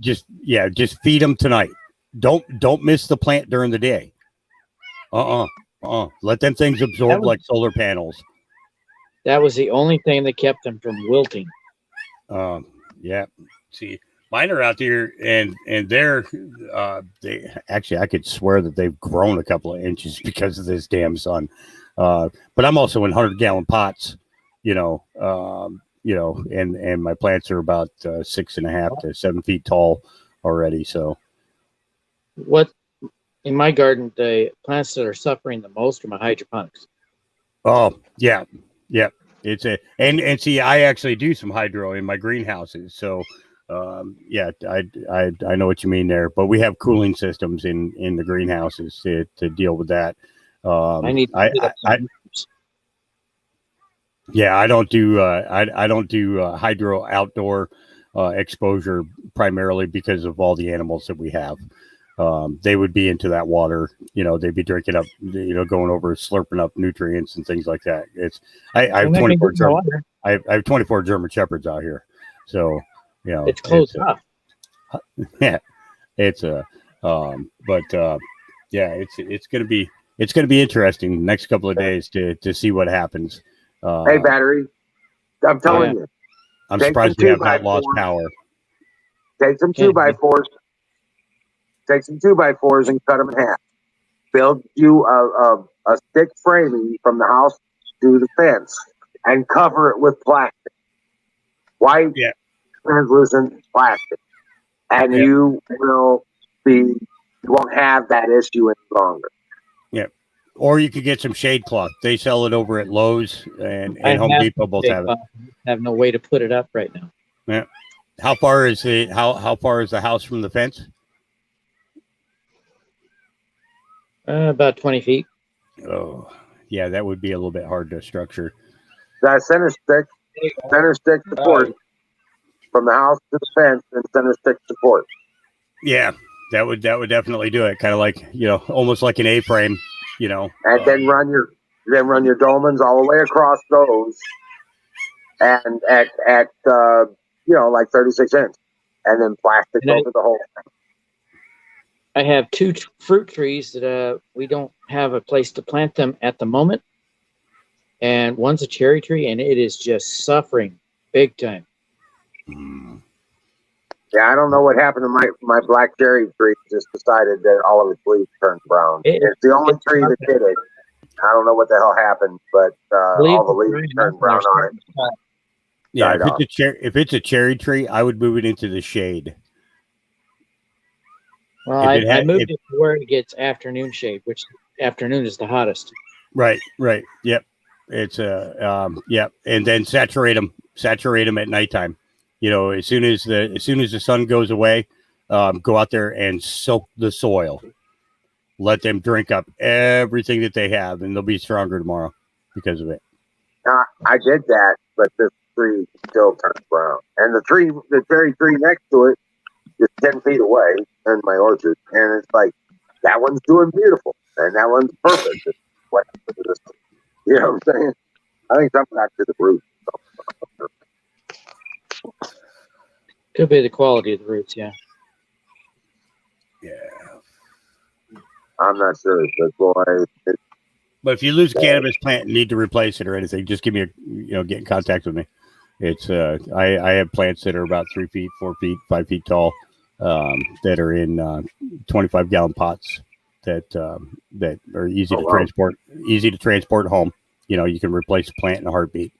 Speaker 4: just feed them tonight. Don't miss the plant during the day. Let them things absorb like solar panels.
Speaker 6: That was the only thing that kept them from wilting.
Speaker 4: Yeah. See, mine are out there, and they're they actually, I could swear that they've grown a couple of inches because of this damn sun. But I'm also in 100-gallon pots, you know, and my plants are about 6.5 to 7 feet tall already. So,
Speaker 6: what in my garden, the plants that are suffering the most are my hydroponics.
Speaker 4: Oh yeah. It's and see, I actually do some hydro in my greenhouses. So, yeah, I know what you mean there. But we have cooling systems in the greenhouses to deal with that. Yeah, I don't do hydro outdoor exposure primarily because of all the animals that we have. they would be into that water. They'd be drinking up, going over, slurping up nutrients and things like that. I have 24 German, I have 24 German Shepherds out here, so
Speaker 6: it's closed off.
Speaker 4: Yeah, it's it's gonna be interesting next couple of days to see what happens.
Speaker 2: Hey, battery, I'm telling you,
Speaker 4: I'm surprised we have not lost power.
Speaker 2: Take some 2x4s. Take some 2x4s and cut them in half. Build you a stick framing from the house to the fence and cover it with plastic. White, translucent plastic. And you won't have that issue any longer.
Speaker 4: Yeah. Or you could get some shade cloth. They sell it over at Lowe's and Home Depot both have it.
Speaker 6: I have no way to put it up right now.
Speaker 4: Yeah. How far is the house from the fence?
Speaker 6: About 20 feet.
Speaker 4: Oh, yeah, that would be a little bit hard to structure.
Speaker 2: That center stick support from the house to the fence and center stick support.
Speaker 4: Yeah, that would definitely do it. Kind of like, almost like an A-frame,
Speaker 2: And then run your dolmens all the way across those, and at like 36 inch, and then plastic over the whole thing.
Speaker 6: I have two fruit trees that we don't have a place to plant them at the moment. And one's a cherry tree, and it is just suffering big time.
Speaker 2: Yeah, I don't know what happened to my black cherry tree. Just decided that all of its leaves turned brown. It's the only tree that did it. I don't know what the hell happened, but all the leaves turned brown on it.
Speaker 4: Yeah, if it's a cherry tree, I would move it into the shade.
Speaker 6: Well, I moved it to where it gets afternoon shade, which afternoon is the hottest.
Speaker 4: Right. Yep. It's and then saturate them at nighttime. As soon as the sun goes away, go out there and soak the soil. Let them drink up everything that they have, and they'll be stronger tomorrow because of it.
Speaker 2: I did that, but this tree still turns brown, and the cherry tree next to it is 10 feet away in my orchard, and it's like that one's doing beautiful, and that one's perfect. You know what I'm saying? I think something got to the root.
Speaker 6: Could be the quality of the roots, yeah.
Speaker 4: Yeah.
Speaker 2: I'm not sure, but boy.
Speaker 4: But if you lose a cannabis plant and need to replace it or anything, just give me get in contact with me. It's I have plants that are about 3 feet, 4 feet, 5 feet tall, that are in 25-gallon pots that are easy to transport home. You can replace a plant in a heartbeat.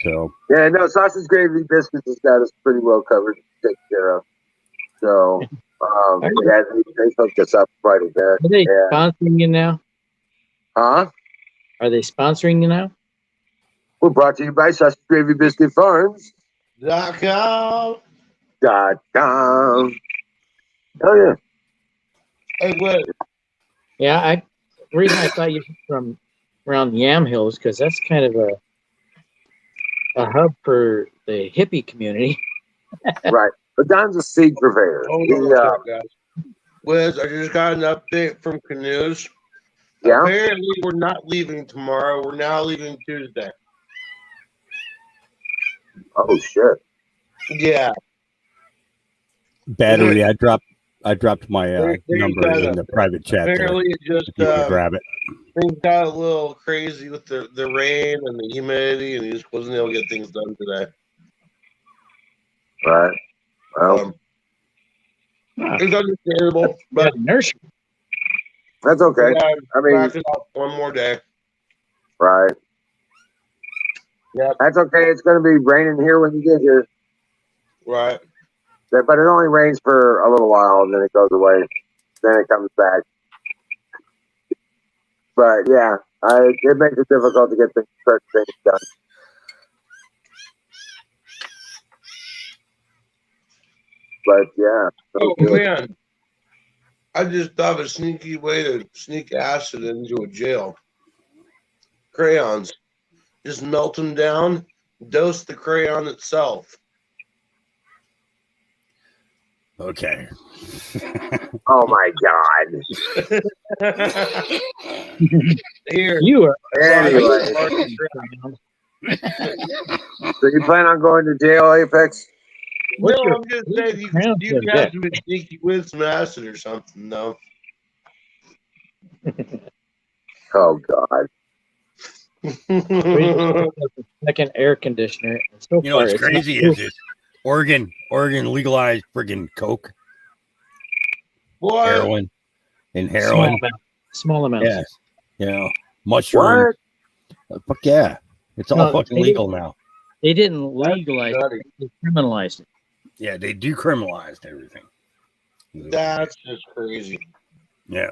Speaker 4: So
Speaker 2: yeah, no, Sausage Gravy Biscuits has got us pretty well covered to take care of. So they hooked us up quite a bit.
Speaker 6: Are they sponsoring you now?
Speaker 2: Huh?
Speaker 6: Are they sponsoring you now?
Speaker 2: We're brought to you by Sausage Gravy Biscuit Farms.
Speaker 1: .com.
Speaker 2: .com. Oh yeah.
Speaker 1: Hey, wait.
Speaker 6: Yeah, the reason I thought you were from around Yam Hills because that's kind of a hub for the hippie community.
Speaker 2: Right. But Don's a seed purveyor.
Speaker 1: Wiz, I just got an update from Canoes.
Speaker 2: Yeah.
Speaker 1: Apparently, we're not leaving tomorrow. We're now leaving Tuesday.
Speaker 2: Oh shit.
Speaker 1: Yeah.
Speaker 4: Battery. I dropped my number in the private chat.
Speaker 1: Apparently, it just
Speaker 4: grab it.
Speaker 1: Things got a little crazy with the rain and the humidity, and he just wasn't able to get things done today.
Speaker 2: Right. Well,
Speaker 1: it's understandable, but
Speaker 6: inertia.
Speaker 2: That's okay. I mean,
Speaker 1: back it up one more day.
Speaker 2: Right.
Speaker 1: Yeah.
Speaker 2: That's okay. It's going to be raining here when you get here.
Speaker 1: Right.
Speaker 2: But it only rains for a little while, and then it goes away. Then it comes back. But yeah, it makes it difficult to get certain things done. But yeah.
Speaker 1: Oh man, I just thought of a sneaky way to sneak acid into a jail. Crayons, just melt them down, dose the crayon itself.
Speaker 4: Okay.
Speaker 2: Oh my God.
Speaker 1: Here.
Speaker 6: You are.
Speaker 2: Anyway, so you plan on going to jail, Apex?
Speaker 6: What's
Speaker 1: No,
Speaker 6: your-
Speaker 1: I'm just
Speaker 6: what's
Speaker 1: saying
Speaker 6: your crown
Speaker 1: you
Speaker 6: to
Speaker 1: guys
Speaker 6: deck?
Speaker 1: would think you with some acid or something, though.
Speaker 2: Oh God.
Speaker 6: Second air conditioner. And so
Speaker 3: You know
Speaker 6: far,
Speaker 3: what's
Speaker 6: it's not
Speaker 3: crazy is this Oregon legalized friggin' coke,
Speaker 1: What?
Speaker 3: heroin, and
Speaker 6: small
Speaker 3: heroin.
Speaker 6: amount. Small amounts.
Speaker 3: Yes, you know, mushroom.
Speaker 2: What?
Speaker 3: Fuck yeah, it's all
Speaker 6: No,
Speaker 3: fucking
Speaker 6: they
Speaker 3: legal now.
Speaker 6: They didn't legalize
Speaker 1: nutty.
Speaker 6: it; they criminalized it.
Speaker 3: Yeah, they decriminalized everything.
Speaker 1: That's just crazy.
Speaker 3: Yeah.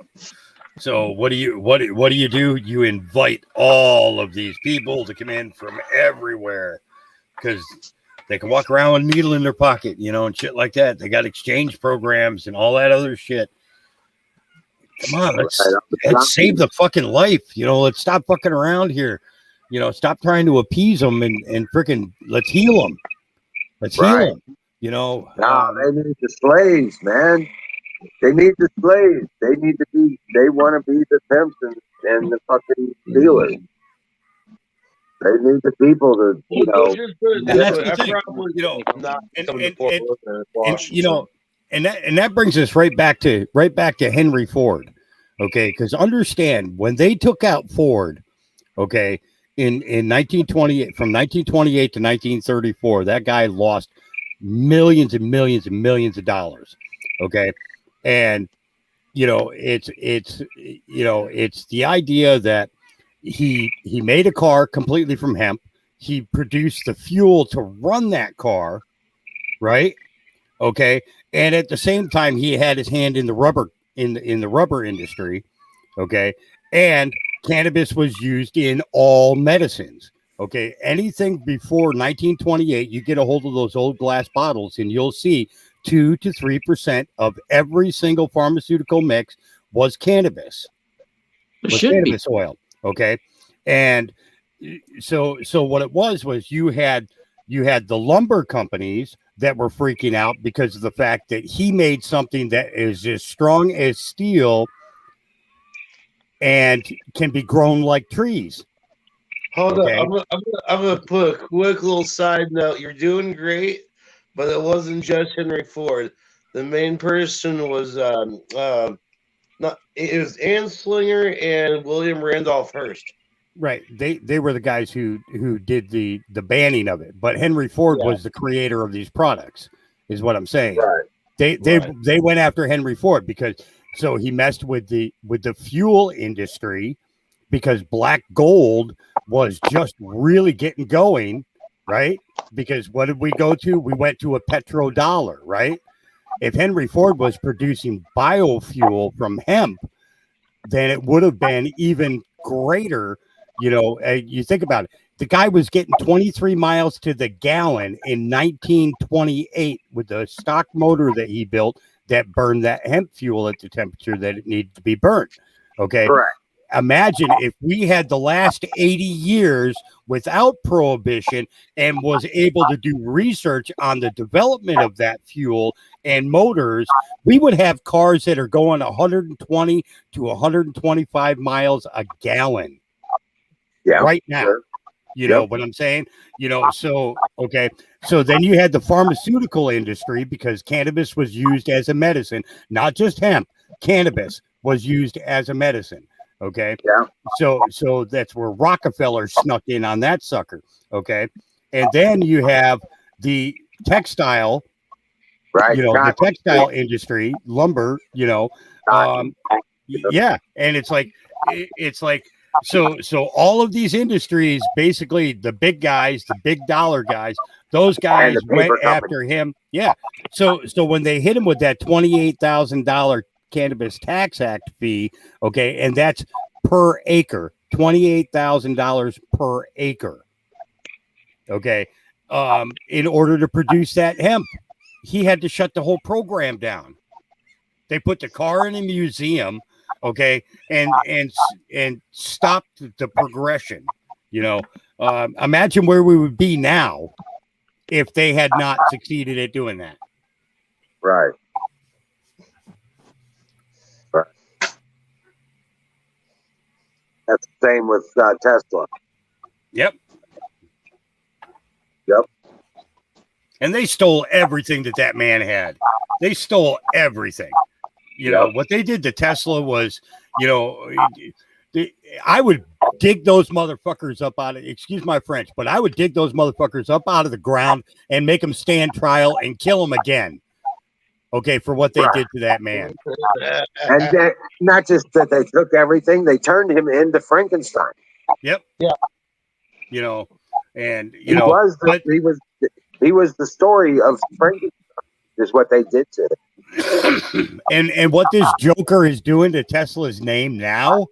Speaker 3: So what do you do? You invite all of these people to come in from everywhere because they can walk around with a needle in their pocket, you know, and shit like that. They got exchange programs and all that other shit. Come on, let's save the fucking life. You know, let's stop fucking around here. You know, stop trying to appease them and freaking let's heal them. Let's heal them. You know,
Speaker 2: No, they need the slaves, man. They need the slaves. They need to be. They want to be the pimps and the fucking dealers. They need the people to, you know.
Speaker 1: Let's just put it
Speaker 3: and
Speaker 1: this
Speaker 3: that's
Speaker 1: way.
Speaker 3: the
Speaker 1: I
Speaker 3: thing,
Speaker 1: probably
Speaker 3: you know,
Speaker 1: not
Speaker 3: and-
Speaker 1: come to
Speaker 3: and-
Speaker 1: Fort
Speaker 3: and-
Speaker 1: Worth or
Speaker 3: and
Speaker 1: Washington.
Speaker 3: you know, and that brings us right back to Henry Ford, okay? Because understand when they took out Ford, okay, in 1928, from 1928 to 1934, that guy lost millions and millions and millions of dollars, okay, and you know it's the idea that he made a car completely from hemp. He produced the fuel to run that car, right? Okay, and at the same time, he had his hand in the rubber in the rubber industry. Okay, and cannabis was used in all medicines. Okay, anything before 1928, you get a hold of those old glass bottles, and you'll see 2 to 3% of every single pharmaceutical mix was cannabis.
Speaker 6: It
Speaker 3: Was
Speaker 6: should be.
Speaker 3: cannabis oil. Okay, and so what it was you had the lumber companies that were freaking out because of the fact that he made something that is as strong as steel and can be grown like trees.
Speaker 1: Hold
Speaker 3: Okay.
Speaker 1: up. I'm gonna put a quick little side note. You're doing great, but it wasn't just Henry Ford. The main person was not it was Anslinger and William Randolph Hearst.
Speaker 3: Right. They were the guys who did the banning of it, but Henry Ford
Speaker 1: Yeah.
Speaker 3: was the creator of these products, is what I'm saying.
Speaker 2: Right.
Speaker 3: They went after Henry Ford because so he messed with the fuel industry because black gold was just really getting going, right? Because what did we go to? We went to a petrodollar, right? If Henry Ford was producing biofuel from hemp, then it would have been even greater. You know, you think about it. The guy was getting 23 miles to the gallon in 1928 with the stock motor that he built that burned that hemp fuel at the temperature that it needed to be burnt. Okay.
Speaker 2: Correct.
Speaker 3: Imagine if we had the last 80 years without prohibition and was able to do research on the development of that fuel and motors, we would have cars that are going 120 to 125 miles a gallon.
Speaker 2: Yeah.
Speaker 3: Right now.
Speaker 2: Sure.
Speaker 3: You know what I'm saying? You know, so okay. So then you had the pharmaceutical industry because cannabis was used as a medicine, not just hemp. Cannabis was used as a medicine. Okay.
Speaker 2: Yeah.
Speaker 3: So that's where Rockefeller snuck in on that sucker. Okay. And then you have the textile,
Speaker 2: Right.
Speaker 3: you know, the textile industry, lumber, you know, yeah. And it's like so all of these industries, basically the big guys, the big dollar guys, those guys went after him. Yeah. So when they hit him with that $28,000 Cannabis Tax Act fee, okay, and that's per acre, $28,000 per acre. Okay. In order to produce that hemp, he had to shut the whole program down. They put the car in a museum, okay, and stopped the progression. You know, imagine where we would be now if they had not succeeded at doing that.
Speaker 2: Right. That's the same with Tesla.
Speaker 3: Yep.
Speaker 2: Yep.
Speaker 3: And they stole everything that man had. They stole everything. You know, what they did to Tesla was, you know, I would dig those motherfuckers up out of, excuse my French, but I would dig those motherfuckers up out of the ground and make them stand trial and kill them again. Okay, for what they did to that man.
Speaker 2: And not just that they took everything, they turned him into Frankenstein.
Speaker 3: Yep.
Speaker 1: Yeah.
Speaker 3: You know, and
Speaker 2: He was the story of Frankenstein, is what they did to him.
Speaker 3: and what this Joker is doing to Tesla's name now,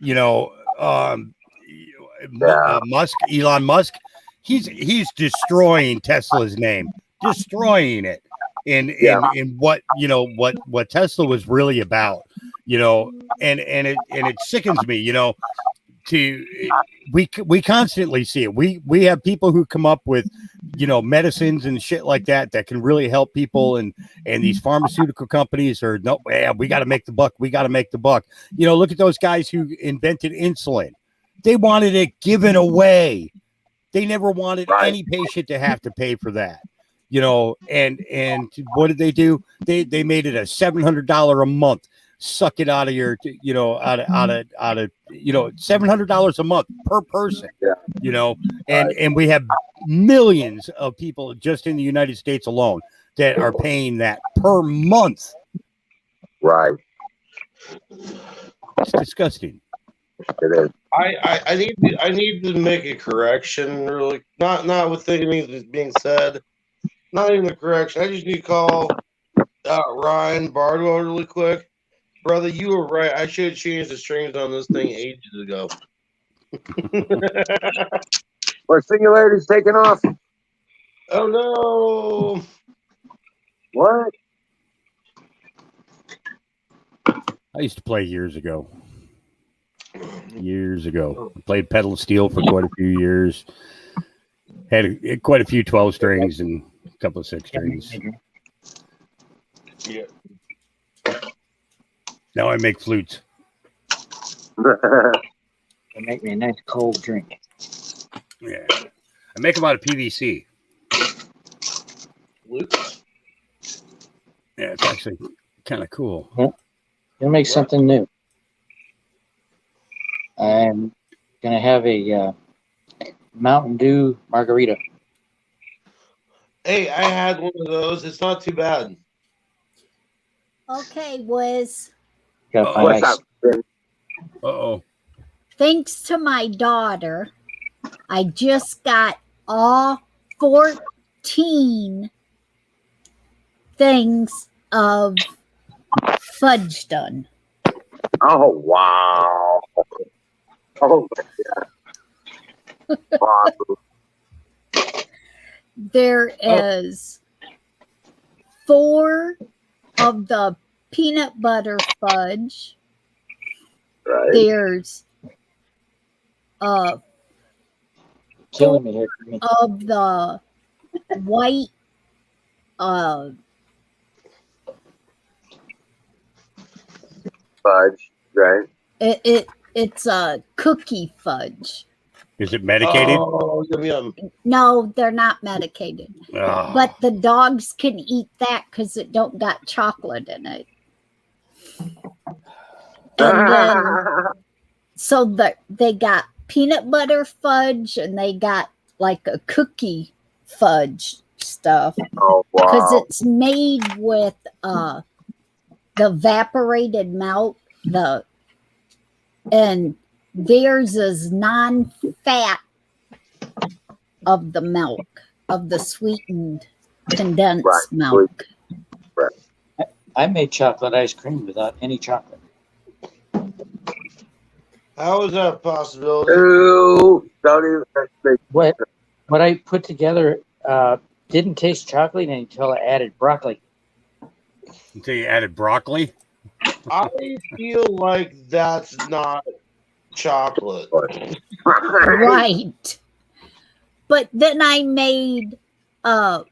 Speaker 3: you know, Elon Musk, he's destroying Tesla's name, destroying it. In what, you know, what Tesla was really about, you know, and it sickens me, you know, we constantly see it. We have people who come up with, you know, medicines and shit like that can really help people, and these pharmaceutical companies are, no, we got to make the buck. We got to make the buck. You know, look at those guys who invented insulin. They wanted it given away. They never wanted any patient to have to pay for that. You know, and what did they do? They made it a $700 a month. Suck it out of your, you know, out of you know, $700 a month per person.
Speaker 2: Yeah.
Speaker 3: You know, and we have millions of people just in the United States alone that are paying that per month.
Speaker 2: Right.
Speaker 3: It's disgusting.
Speaker 2: It is.
Speaker 1: I need to make a correction, really. Not with anything that's being said. Not even a correction. I just need to call Ryan Bardwell really quick. Brother, you were right. I should have changed the strings on this thing ages ago.
Speaker 2: Our singularity's taken off.
Speaker 1: Oh no!
Speaker 2: What?
Speaker 3: I used to play years ago. I played pedal steel for quite a few years. Had quite a few 12 strings and a couple of 6 strings.
Speaker 1: Yeah.
Speaker 3: Now I make flutes.
Speaker 6: They make me a nice cold drink.
Speaker 3: Yeah. I make them out of PVC.
Speaker 1: Flutes?
Speaker 3: Yeah, it's actually kind of cool.
Speaker 6: You'll make something new. I'm gonna have a Mountain Dew margarita.
Speaker 1: Hey, I had one of those. It's not too bad.
Speaker 7: Okay, Wiz.
Speaker 6: Gotta find
Speaker 2: What's
Speaker 6: ice.
Speaker 2: up?
Speaker 3: Uh-oh.
Speaker 7: Thanks to my daughter, I just got all 14 things of fudge done.
Speaker 2: Oh, wow. Oh, my God. Awesome.
Speaker 7: There is 4 of the peanut butter fudge.
Speaker 2: Right.
Speaker 7: There's
Speaker 6: Killing me here.
Speaker 7: of the white
Speaker 2: Fudge, right?
Speaker 7: it's a cookie fudge.
Speaker 3: Is it medicated?
Speaker 1: Oh, yum.
Speaker 7: No, they're not medicated.
Speaker 3: Oh.
Speaker 7: But the dogs can eat that because it don't got chocolate in it. And then, so they got peanut butter fudge and they got like a cookie fudge stuff
Speaker 2: Oh,
Speaker 7: because
Speaker 2: wow.
Speaker 7: it's made with the evaporated milk. And theirs is non-fat of the milk, of the sweetened condensed milk.
Speaker 6: I made chocolate ice cream without any chocolate.
Speaker 1: How is that a possibility?
Speaker 2: Ooh, don't even.
Speaker 6: What I put together didn't taste chocolate until I added broccoli.
Speaker 3: Until you added broccoli?
Speaker 1: I feel like that's not chocolate.
Speaker 7: Right. But then I made 4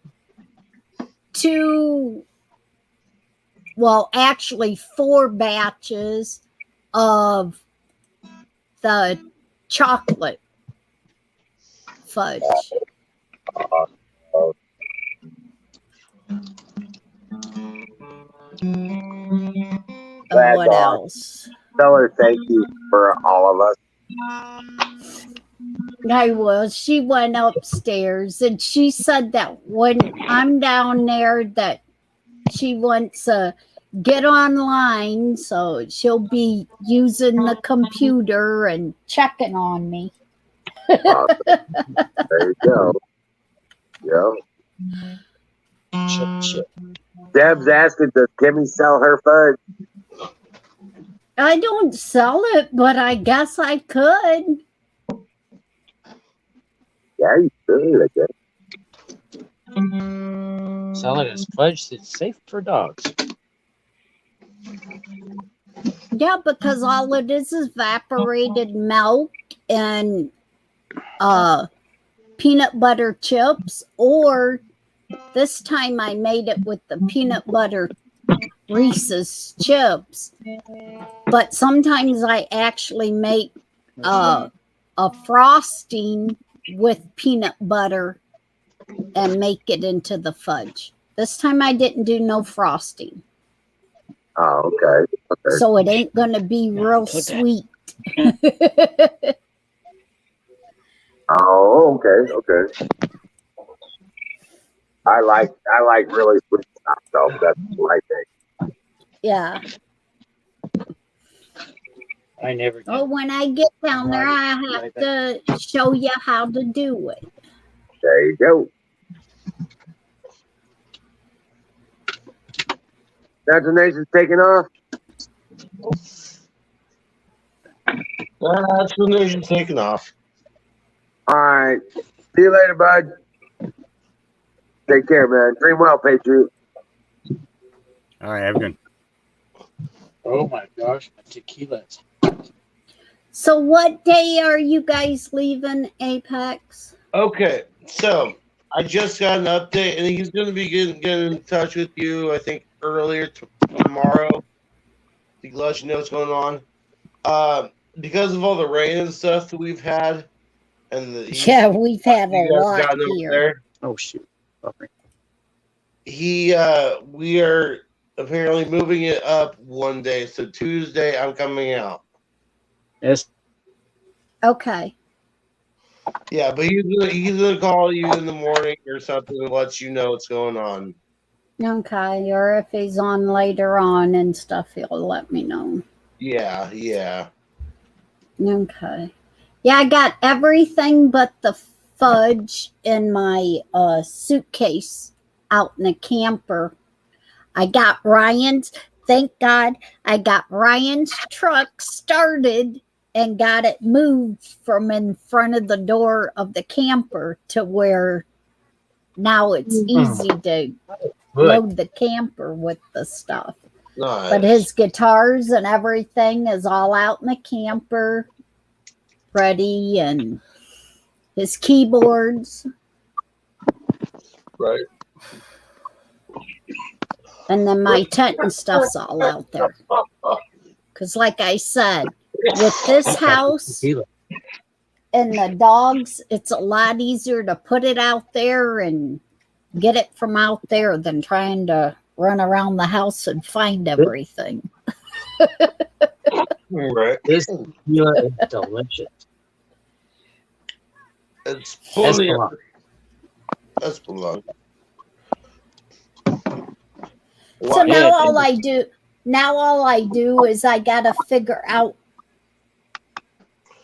Speaker 7: batches of the chocolate fudge.
Speaker 2: Glad
Speaker 7: What
Speaker 2: dog.
Speaker 7: else?
Speaker 2: Tell her thank you for all of us.
Speaker 7: I will. She went upstairs and she said that when I'm down there that she wants to get online, so she'll be using the computer and checking on me.
Speaker 2: Awesome. There you go. Yeah. Deb's asking, does Kimmy sell her fudge?
Speaker 7: I don't sell it, but I guess I could.
Speaker 2: Yeah, you could, I guess.
Speaker 6: Sell it as fudge that's safe for dogs.
Speaker 7: Yeah, because all it is evaporated milk and peanut butter chips, or this time I made it with the peanut butter Reese's chips. But sometimes I actually make a frosting with peanut butter and make it into the fudge. This time I didn't do no frosting.
Speaker 2: Oh, okay. Okay.
Speaker 7: So it ain't gonna be real sweet.
Speaker 2: Oh, okay, okay. I like really sweet stuff, so that's my thing.
Speaker 7: Yeah.
Speaker 6: I never did.
Speaker 7: Oh, when I get down there, I have to show you how to do it.
Speaker 2: There you go. Imagination's taking off.
Speaker 1: Explanation's taking off.
Speaker 2: All right. See you later, bud. Take care, man. Dream well, Patriot.
Speaker 4: All right, have a good.
Speaker 6: Oh my gosh, my tequila's.
Speaker 7: So what day are you guys leaving Apex?
Speaker 1: Okay, so I just got an update, and he's going to be getting in touch with you, I think, earlier tomorrow to let you know what's going on. Because of all the rain and stuff that we've had, and
Speaker 7: Yeah, we've had a lot
Speaker 1: gotten over
Speaker 7: here.
Speaker 1: there,
Speaker 6: Oh shoot. Okay.
Speaker 1: we are apparently moving it up one day. So Tuesday, I'm coming out.
Speaker 6: Yes.
Speaker 7: Okay.
Speaker 1: Yeah, but he's gonna call you in the morning or something and let you know what's going on.
Speaker 7: Okay. Or if he's on later on and stuff, he'll let me know.
Speaker 1: Yeah, yeah.
Speaker 7: Okay. Yeah, I got everything but the fudge in my suitcase out in the camper. I got Ryan's, thank God, I got Ryan's truck started and got it moved from in front of the door of the camper to where now it's easy to load the camper with the stuff.
Speaker 1: Nice.
Speaker 7: But his guitars and everything is all out in the camper, ready, and his keyboards.
Speaker 1: Right.
Speaker 7: And then my tent and stuff's all out there. Because like I said, with this house and the dogs, it's a lot easier to put it out there and get it from out there than trying to run around the house and find everything.
Speaker 1: Right.
Speaker 6: This tequila is delicious.
Speaker 1: It's fully.
Speaker 6: Espelon.
Speaker 1: That's below.
Speaker 7: So now all I do is I gotta figure out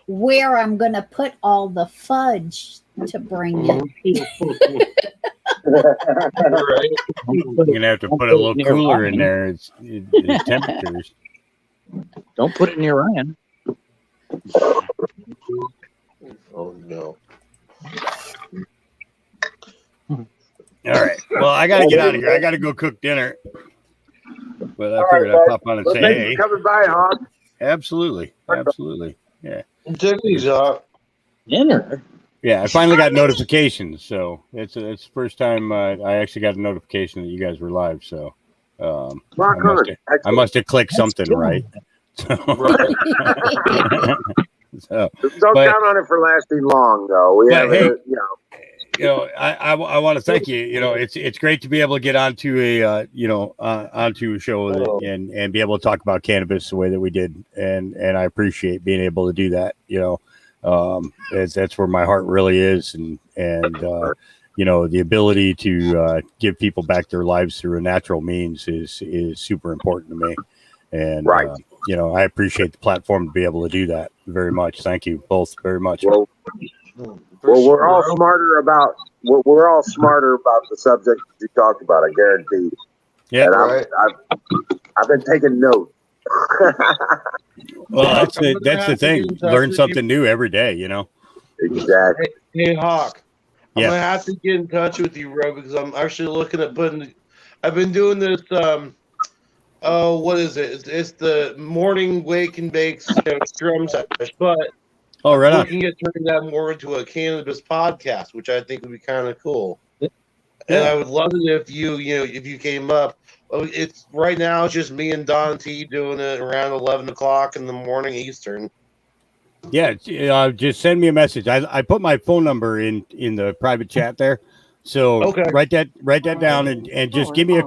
Speaker 7: where I'm gonna put all the fudge to bring in.
Speaker 1: Right.
Speaker 4: You're gonna have to put a little cooler in there. It's temperatures.
Speaker 6: Don't put it near Ryan.
Speaker 1: Oh no.
Speaker 4: All right. Well, I gotta get out of here. I gotta go cook dinner. But I figured I'd pop on and say,
Speaker 2: Thanks
Speaker 4: hey.
Speaker 2: for coming by, Hawk.
Speaker 4: Absolutely. Absolutely. Yeah.
Speaker 1: Check these out.
Speaker 6: Dinner.
Speaker 4: Yeah, I finally got notifications, so it's the first time I actually got a notification that you guys were live. So
Speaker 2: Rock on.
Speaker 4: I must have clicked something right. So,
Speaker 2: Don't
Speaker 3: but-
Speaker 2: count on it for lasting long, though. We
Speaker 3: but
Speaker 2: have,
Speaker 3: hey, I want to thank you. It's great to be able to get onto a onto a show and be able to talk about cannabis the way that we did, and I appreciate being able to do that. That's where my heart really is, and the ability to give people back their lives through a natural means is super important to me, and
Speaker 2: Right.
Speaker 3: I appreciate the platform to be able to do that very much. Thank you both very much.
Speaker 2: Well, we're all smarter about the subject that you talked about. I guarantee.
Speaker 3: Yeah,
Speaker 2: and
Speaker 1: right.
Speaker 2: I've been taking notes.
Speaker 3: Well, that's
Speaker 1: I'm gonna
Speaker 3: the
Speaker 1: have to
Speaker 3: thing.
Speaker 1: get in touch
Speaker 3: Learn
Speaker 1: with
Speaker 3: something new every day.
Speaker 2: Exactly.
Speaker 1: Hey Hawk, I'm
Speaker 3: Yeah.
Speaker 1: gonna have to get in touch with you, bro, because I'm actually looking at putting. I've been doing this. What is it? It's the morning wake and bake strum sesh, but
Speaker 3: Oh, right on.
Speaker 1: looking at turning that more into a cannabis podcast, which I think would be kind of cool. And
Speaker 3: Yeah.
Speaker 1: I would love it if if you came up. It's right now. It's just me and Don T doing it around 11 o'clock in the morning Eastern.
Speaker 3: Yeah, just send me a message. I put my phone number in the private chat there, so
Speaker 1: Okay.
Speaker 3: write that down and just give me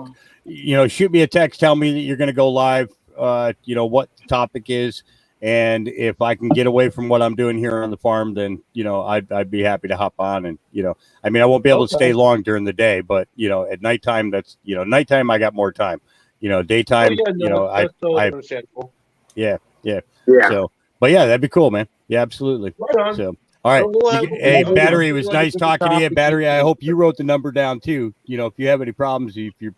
Speaker 3: shoot me a text. Tell me that you're going to go live. What the topic is, and if I can get away from what I'm doing here on the farm, then I'd be happy to hop on. And I won't be able to stay long during the day, but at nighttime, that's nighttime I got more time. Daytime,
Speaker 1: that's totally
Speaker 3: I
Speaker 1: understandable.
Speaker 3: yeah.
Speaker 2: Yeah.
Speaker 3: So, but yeah, that'd be cool, man. Yeah, absolutely.
Speaker 1: Right on.
Speaker 3: So, all right. Hey, Battery, it was nice talking to you. Battery, I hope you wrote the number down too. If you have any problems, if you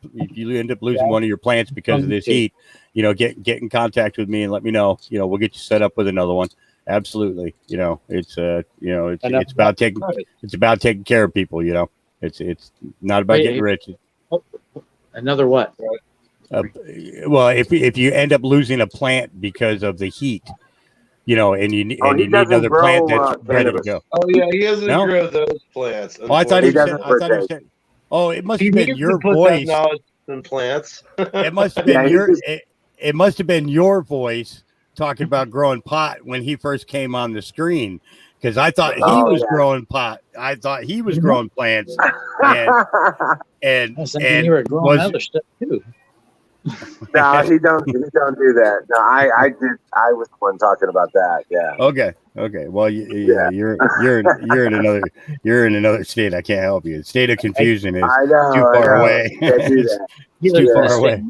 Speaker 3: end up losing one of your plants because of this heat, get in contact with me and let me know. We'll get you set up with another one. Absolutely. It's about taking care of people. It's not about getting rich.
Speaker 6: Another what?
Speaker 3: Well, if you end up losing a plant because of the heat, and you need another plant that's ready to go.
Speaker 1: Oh yeah, he doesn't grow those plants.
Speaker 3: Oh, I thought he said.
Speaker 2: doesn't
Speaker 3: said. Oh, it must
Speaker 1: He
Speaker 3: have been
Speaker 1: needs
Speaker 3: your
Speaker 1: to put
Speaker 3: voice.
Speaker 1: that knowledge in plants.
Speaker 3: It must have been
Speaker 2: Yeah,
Speaker 3: it must have been your voice talking about growing pot when he first came on the screen. Because I thought he was growing pot. I thought he was growing plants, and
Speaker 6: you were growing other stuff too.
Speaker 2: No, he don't do that. No, I did. I was the one talking about that. Yeah.
Speaker 3: Okay. Well, you're in another state. I can't help you. The state of confusion is too far away. It's too far away.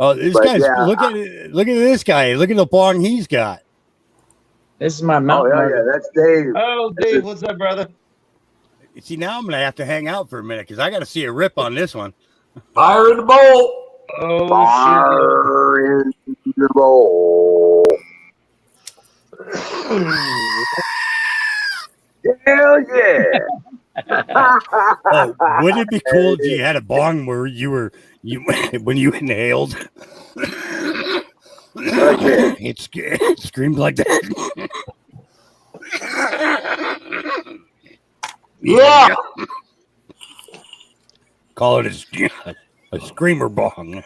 Speaker 3: Oh, this guy's look at this guy. Look at the bong he's got.
Speaker 6: This is my mountain.
Speaker 2: Oh yeah, that's Dave.
Speaker 1: Oh, Dave, what's up, brother?
Speaker 3: See, now I'm gonna have to hang out for a minute because I got to see a rip on this one.
Speaker 8: Fire in the bowl.
Speaker 1: Oh,
Speaker 2: Fire in the bowl. Hell yeah!
Speaker 3: Oh, wouldn't it be cool if you had a bong where you when you inhaled? It screamed like that.
Speaker 8: Yeah.
Speaker 3: Call it a screamer bong.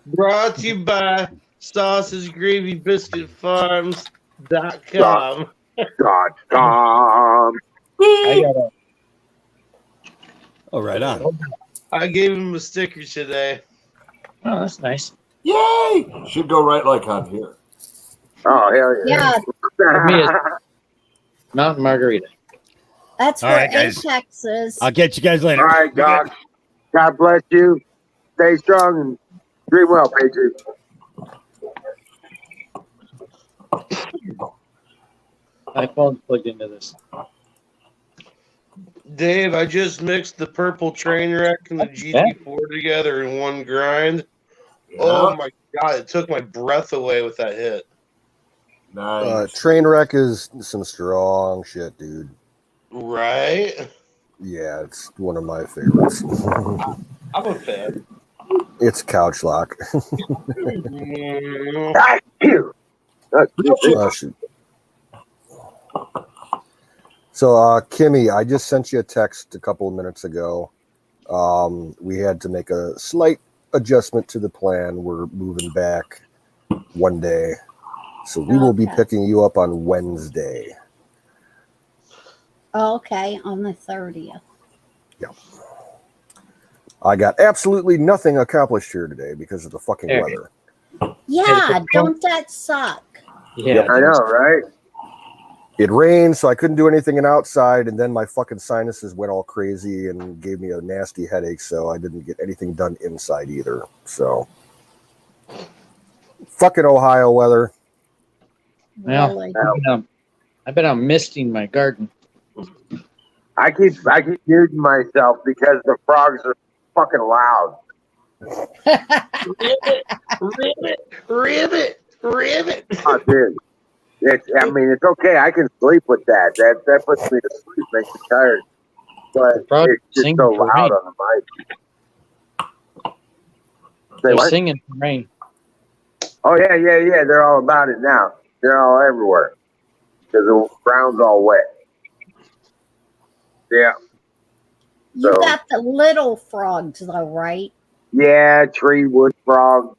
Speaker 1: Brought to you by Sausage Gravy Biscuit Farms.com.
Speaker 2: .com.
Speaker 3: Oh, right on.
Speaker 1: I gave him a sticker today.
Speaker 6: Oh, that's nice.
Speaker 8: Yay! Should go right like on here.
Speaker 2: Oh hell yeah!
Speaker 6: For me, it's Mountain Margarita.
Speaker 7: That's
Speaker 3: All
Speaker 7: where
Speaker 3: right, guys.
Speaker 7: Apex is.
Speaker 3: I'll catch you guys later.
Speaker 2: All right, Doc. God bless you. Stay strong and dream well, Patriot.
Speaker 6: My phone's plugged into this.
Speaker 1: Dave, I just mixed the purple train wreck and the GT4 together in one grind.
Speaker 8: Yeah.
Speaker 1: Oh my god, it took my breath away with that hit.
Speaker 8: Nice.
Speaker 9: Trainwreck is some strong shit, dude.
Speaker 1: Right?
Speaker 9: Yeah, it's one of my favorites.
Speaker 1: I'm a fan.
Speaker 9: It's couch lock.
Speaker 2: Thank you.
Speaker 9: Oh, shoot. So, Kimmy, I just sent you a text a couple of minutes ago. We had to make a slight adjustment to the plan. We're moving back one day. So we will be
Speaker 7: Okay.
Speaker 9: picking you up on Wednesday.
Speaker 7: Okay, on the 30th.
Speaker 9: I got absolutely nothing accomplished here today because of the fucking
Speaker 6: There.
Speaker 9: weather.
Speaker 7: Yeah, don't that suck?
Speaker 6: Yeah,
Speaker 2: I know, right?
Speaker 9: It rained, so I couldn't do anything outside, and then my fucking sinuses went all crazy and gave me a nasty headache, so I didn't get anything done inside either. So, fucking Ohio weather.
Speaker 6: Well,
Speaker 7: Really?
Speaker 6: I've been out misting my garden.
Speaker 2: I keep muting myself because the frogs are fucking loud.
Speaker 1: Ribbit.
Speaker 2: Oh, dude. It's okay. I can sleep with that. That puts me to sleep, makes me tired. But
Speaker 6: Frogs
Speaker 2: it's just
Speaker 6: sing
Speaker 2: so
Speaker 6: for
Speaker 2: loud
Speaker 6: rain.
Speaker 2: on the mic. Say
Speaker 6: They're
Speaker 2: what?
Speaker 6: singing for rain.
Speaker 2: Oh yeah. They're all about it now. They're all everywhere because the ground's all wet. Yeah.
Speaker 7: You
Speaker 2: So-
Speaker 7: got the little frogs, though, right?
Speaker 2: Yeah, tree, wood frog,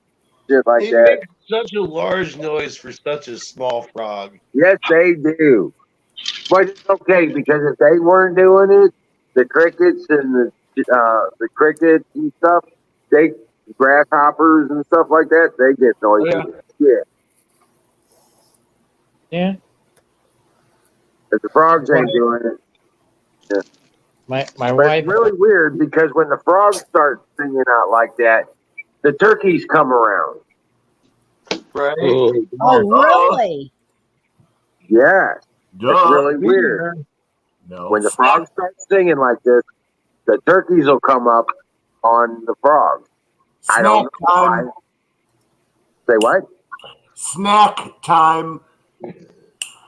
Speaker 2: shit like
Speaker 1: They
Speaker 2: that.
Speaker 1: make such a large noise for such a small frog.
Speaker 2: Yes, they do. But it's okay because if they weren't doing it, the crickets and the crickets and stuff, they grasshoppers and stuff like that, they get noisy. Yeah.
Speaker 6: Yeah.
Speaker 2: If the frogs ain't doing it.
Speaker 6: My
Speaker 2: But
Speaker 6: wife.
Speaker 2: it's really weird because when the frogs start singing out like that, the turkeys come around.
Speaker 1: Right?
Speaker 7: Oh, really?
Speaker 2: Yeah.
Speaker 8: Duh.
Speaker 2: It's really weird.
Speaker 8: No.
Speaker 2: When the frogs start singing like this, the turkeys will come up on the frogs. I don't know why. Say what?
Speaker 8: Snack time.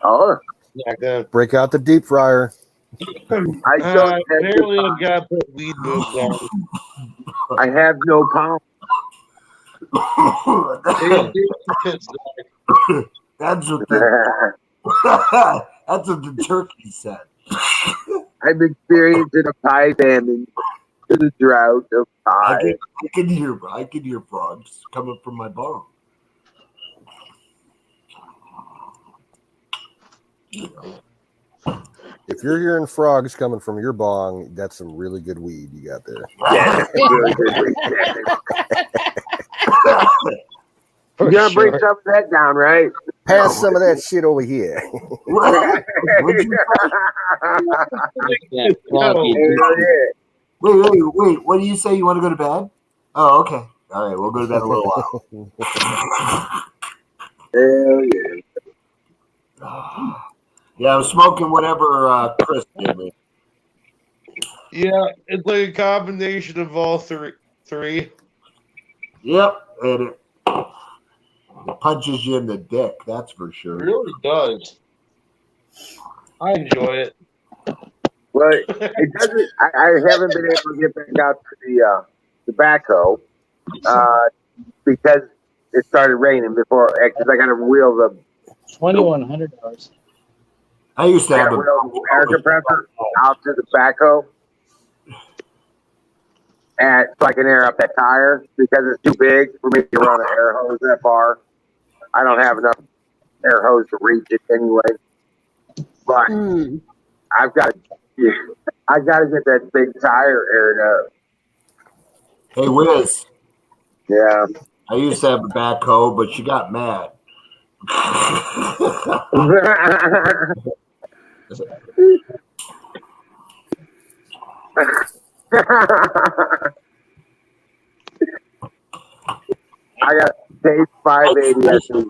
Speaker 2: Oh,
Speaker 1: Yeah.
Speaker 9: Break out the deep fryer.
Speaker 2: I don't have
Speaker 1: Apparently,
Speaker 2: no
Speaker 1: I've got to put weed milk on.
Speaker 2: I have no power.
Speaker 8: That's what the turkey said.
Speaker 2: I'm experiencing a pie famine to the drought of pie.
Speaker 8: I can hear frogs coming from my bone.
Speaker 9: If you're hearing frogs coming from your bong, that's some really good weed you got there.
Speaker 2: Yeah, really good weed. You gotta bring some of that down, right?
Speaker 9: Pass some of that shit over here.
Speaker 8: What'd you
Speaker 6: Yeah, froggy.
Speaker 8: Wait. What do you say? You want to go to bed? Oh, okay. All right, we'll go to bed in a little while.
Speaker 2: Hell yeah.
Speaker 8: Yeah, I'm smoking whatever Chris gave me.
Speaker 1: Yeah, it's like a combination of all three.
Speaker 8: Yep, and it punches you in the dick. That's for
Speaker 1: It
Speaker 8: sure.
Speaker 1: really does. I enjoy it.
Speaker 2: But it doesn't. I haven't been able to get back out to the tobacco because it started raining before. Because I got to wheel the
Speaker 6: $2,100.
Speaker 8: I used to have a
Speaker 2: air compressor out to the backhoe, and so I can air up that tire because it's too big for me to run an air hose that far. I don't have enough air hose to reach it anyway. But I've got to get that big tire aired up.
Speaker 8: Hey, Wiz.
Speaker 2: Yeah.
Speaker 8: I used to have a backhoe, but she got mad.
Speaker 2: I got Stage 580.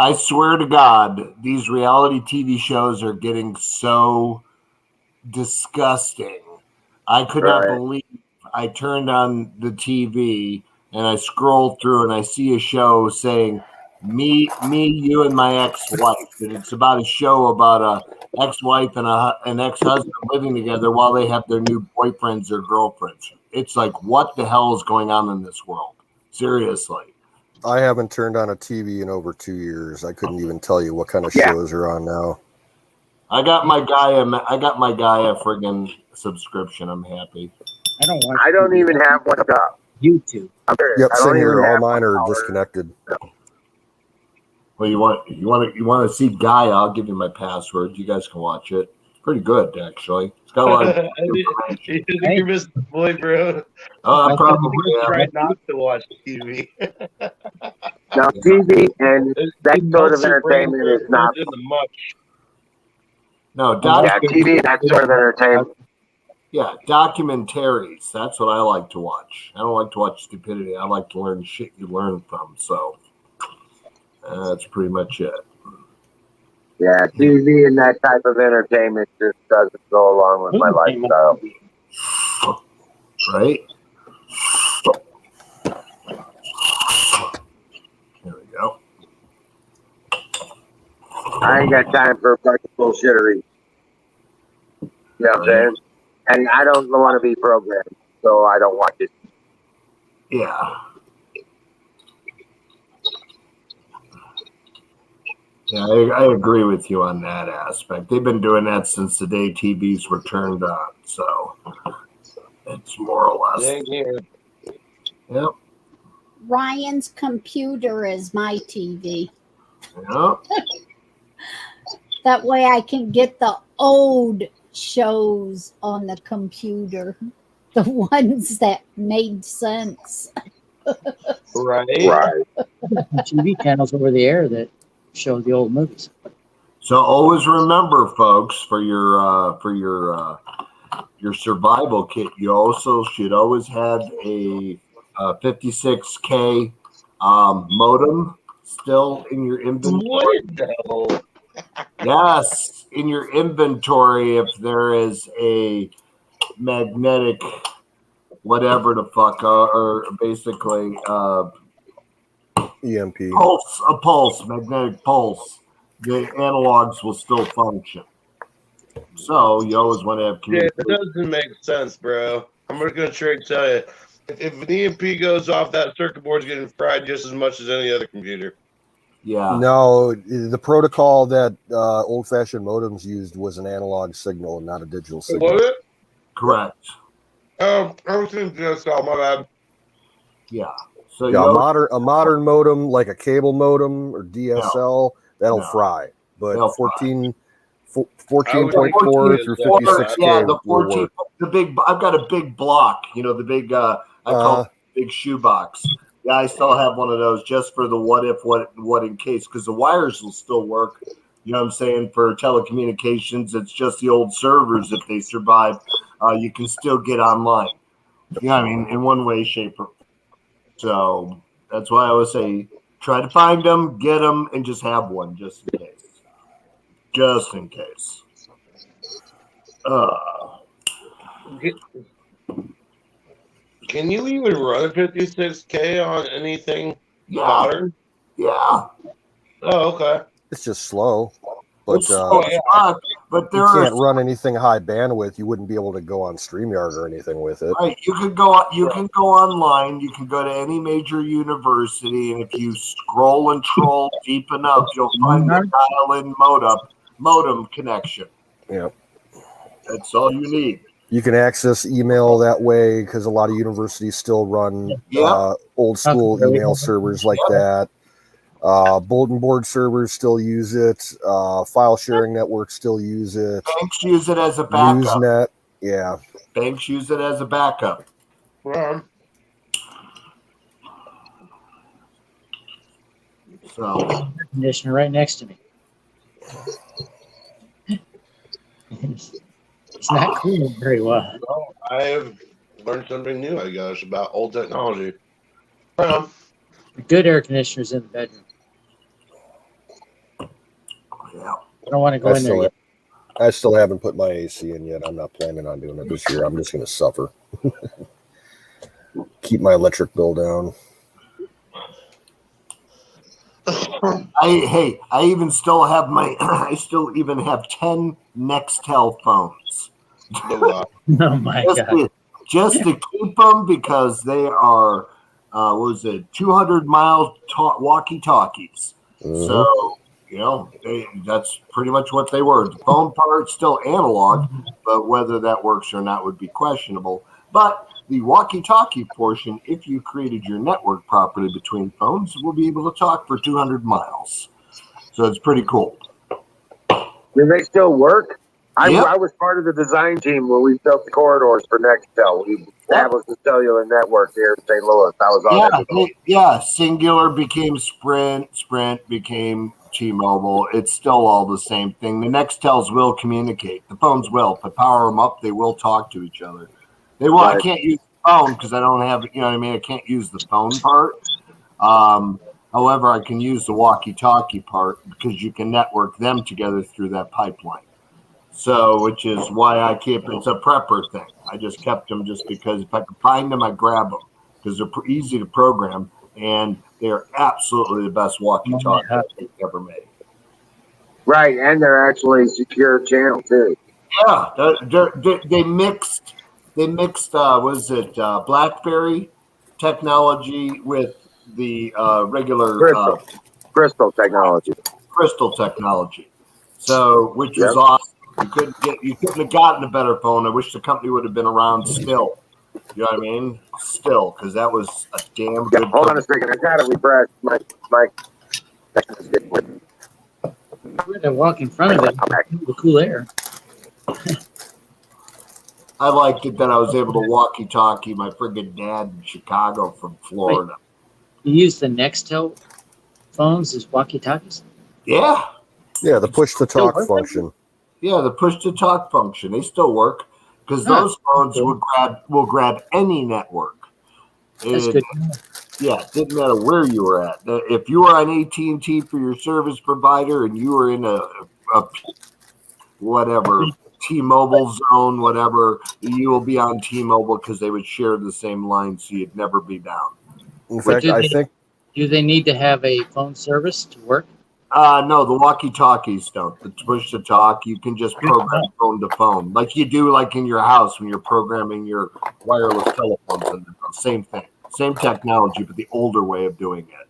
Speaker 8: I swear to God, these reality TV shows are getting so disgusting. I could not believe I turned on the TV and I scrolled through and I see a show saying me, you, and my ex-wife. And it's about a show about a ex-wife and an ex-husband living together while they have their new boyfriends or girlfriends. It's like, what the hell is going on in this world? Seriously.
Speaker 9: I haven't turned on a TV in over 2 years. I couldn't even tell you what kind of shows are on now.
Speaker 8: I got my Gaia friggin' subscription. I'm happy.
Speaker 2: I don't even have one up.
Speaker 6: YouTube.
Speaker 9: Yep, same here. All mine are disconnected.
Speaker 8: Well, you want to see Guy? I'll give you my password. You guys can watch it. It's pretty good, actually. It's got a lot of information.
Speaker 1: You think you're missing the boy, bro.
Speaker 8: I probably
Speaker 1: Try
Speaker 8: am.
Speaker 1: not to watch TV.
Speaker 2: Now, TV and that
Speaker 1: It
Speaker 2: sort of
Speaker 1: melts your brain,
Speaker 2: entertainment
Speaker 1: bro.
Speaker 2: is not.
Speaker 1: It's in the much.
Speaker 8: No,
Speaker 2: Yeah, TV and that sort of entertainment.
Speaker 8: Yeah, documentaries. That's what I like to watch. I don't like to watch stupidity. I like to learn shit you learn from. So that's pretty much it.
Speaker 2: Yeah, TV and that type of entertainment just doesn't go along with my lifestyle.
Speaker 8: Right? There we go.
Speaker 2: I ain't got time for a bunch of bullshittery. You know what I'm saying? And I don't want to be programmed, so I don't watch it.
Speaker 8: Yeah. Yeah, I agree with you on that aspect. They've been doing that since the day TVs were turned on, so it's more or less. Yep.
Speaker 7: Ryan's computer is my TV.
Speaker 8: Yep.
Speaker 7: That way I can get the old shows on the computer, the ones that made sense.
Speaker 1: Right.
Speaker 6: TV channels over the air that show the old movies.
Speaker 8: So always remember, folks, for your survival kit, you also should always have a 56K modem still in your inventory. Yes, in your inventory if there is a magnetic whatever the fuck or basically
Speaker 9: EMP.
Speaker 8: magnetic pulse, the analogs will still function. So you always want to have
Speaker 1: Yeah,
Speaker 8: communication.
Speaker 1: it doesn't make sense, bro. I'm just gonna try to tell you. If an EMP goes off, that circuit board's getting fried just as much as any other computer.
Speaker 8: Yeah.
Speaker 9: No, the protocol that old-fashioned modems used was an analog signal and not a digital signal.
Speaker 1: Was it?
Speaker 8: Correct.
Speaker 1: Everything's just all my bad.
Speaker 8: Yeah. So
Speaker 9: Yeah, a modern modem like a cable modem or DSL that'll fry, but
Speaker 8: They'll
Speaker 9: 14.4 through 56K
Speaker 8: yeah, the
Speaker 9: will
Speaker 8: 14,
Speaker 9: work.
Speaker 8: the big. I've got a big block. You know, the big. I call it the big shoebox. Yeah, I still have one of those just for the what in case, because the wires will still work. You know what I'm saying? For telecommunications, it's just the old servers. If they survive, you can still get online. Yeah, I mean, in one way, shape, or so that's why I always say try to find them, get them, and just have one just in case. Just in case.
Speaker 1: Can you even run a 56K on anything modern?
Speaker 8: Yeah.
Speaker 1: Oh, okay.
Speaker 9: It's just slow. But
Speaker 8: It's slow as fuck, but
Speaker 9: you can't run anything high bandwidth. You wouldn't be able to go on StreamYard or anything with it.
Speaker 8: Right. You can go online. You can go to any major university, and if you scroll and troll deep enough, you'll find the dial-in modem connection.
Speaker 9: Yeah.
Speaker 8: That's all you need.
Speaker 9: You can access email that way because a lot of universities still run old school email servers like that. Bulletin board servers still use it. File sharing networks still use it.
Speaker 8: Banks use it as a backup.
Speaker 9: Usenet, yeah.
Speaker 8: Banks use it as a backup. So,
Speaker 6: conditioner right next to me. It's not cooling very well.
Speaker 1: Well, I have learned something new, I guess, about old technology.
Speaker 6: Good air conditioners in the bedroom.
Speaker 8: Yeah.
Speaker 6: I don't want to go in there yet.
Speaker 9: I still haven't put my AC in yet. I'm not planning on doing it this year. I'm just going to suffer. Keep my electric bill down.
Speaker 8: I even still have I still even have 10 Nextel phones.
Speaker 6: Oh my God.
Speaker 8: Just to keep them because they are, 200-mile walkie-talkies.
Speaker 9: Mm-hmm.
Speaker 8: So, that's pretty much what they were. The phone part's still analog, but whether that works or not would be questionable. But the walkie-talkie portion, if you created your network properly between phones, will be able to talk for 200 miles. So it's pretty cool.
Speaker 2: Do they still work?
Speaker 8: Yep.
Speaker 2: I was part of the design team when we built the corridors for Nextel. We established the cellular network here in St. Louis. I was on that development.
Speaker 8: Yeah. Singular became Sprint. Sprint became T-Mobile. It's still all the same thing. The Nextels will communicate. The phones will. If I power them up, they will talk to each other. They will. I can't use the phone because I don't have, you know what I mean? I can't use the phone part. However, I can use the walkie-talkie part because you can network them together through that pipeline. So, which is why I keep it's a prepper thing. I just kept them just because if I can find them, I grab them because they're easy to program and they're absolutely the best walkie-talkie I've ever made.
Speaker 2: Right, and they're actually secure channel too.
Speaker 8: Yeah, they mixed. Was it BlackBerry technology with the regular
Speaker 2: crystal technology?
Speaker 8: Crystal technology. So, which was awesome. You couldn't have gotten a better phone. I wish the company would have been around still. You know what I mean? Still, because that was a damn good.
Speaker 2: Hold on a second. I got to refresh my.
Speaker 6: We're going to walk in front of it. The cool air.
Speaker 8: I liked it that I was able to walkie-talkie my friggin' dad in Chicago from Florida.
Speaker 6: Wait, you use the Nextel phones as walkie-talkies?
Speaker 8: Yeah.
Speaker 9: Yeah, the push-to-talk function.
Speaker 8: Yeah, the push-to-talk function. They still work because those phones will grab any network.
Speaker 6: That's good.
Speaker 8: Yeah, it didn't matter where you were at. If you were on AT&T for your service provider and you were in a whatever T-Mobile zone, whatever, you will be on T-Mobile because they would share the same line, so you'd never be down.
Speaker 9: In fact, I think.
Speaker 6: Do they need to have a phone service to work?
Speaker 8: No, the walkie-talkies don't. The push-to-talk, you can just program phone to phone, like you do, like in your house when you're programming your wireless telephones. And same thing, same technology, but the older way of doing it.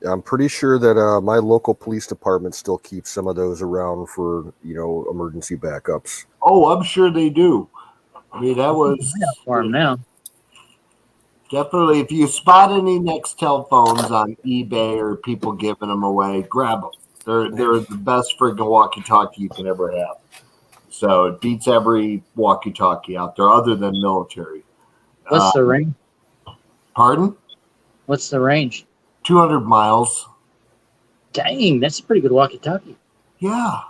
Speaker 9: I'm pretty sure that my local police department still keeps some of those around for emergency backups.
Speaker 8: Oh, I'm sure they do. I mean, that was
Speaker 6: for them now.
Speaker 8: Definitely, if you spot any Nextel phones on eBay or people giving them away, grab them. They're the best friggin' walkie-talkie you can ever have. So it beats every walkie-talkie out there other than military.
Speaker 6: What's the range?
Speaker 8: Pardon?
Speaker 6: What's the range?
Speaker 8: 200 miles.
Speaker 6: Dang, that's a pretty good walkie-talkie.
Speaker 8: Yeah.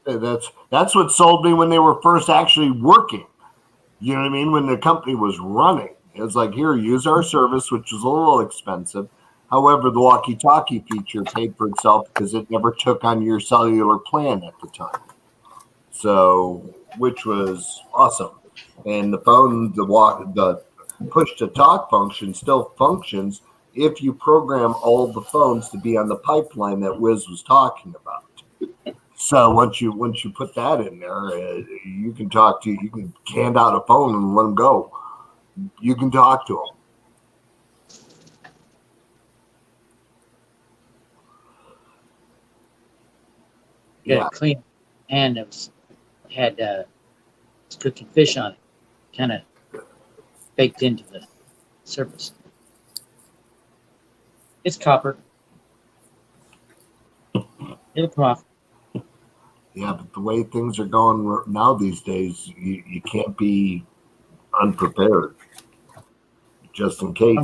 Speaker 8: That's what sold me when they were first actually working. You know what I mean? When the company was running. It was like, here, use our service, which was a little expensive. However, the walkie-talkie feature paid for itself because it never took on your cellular plan at the time. So, which was awesome. And the phone, the push-to-talk function still functions if you program all the phones to be on the pipeline that Wiz was talking about. So once you put that in there, you can hand out a phone and let them go. You can talk to them.
Speaker 6: Yeah, clean hand that had cooking fish on it, kind of baked into the surface. It's copper. It'll come off.
Speaker 8: Yeah, but the way things are going now these days, you can't be unprepared, just in case.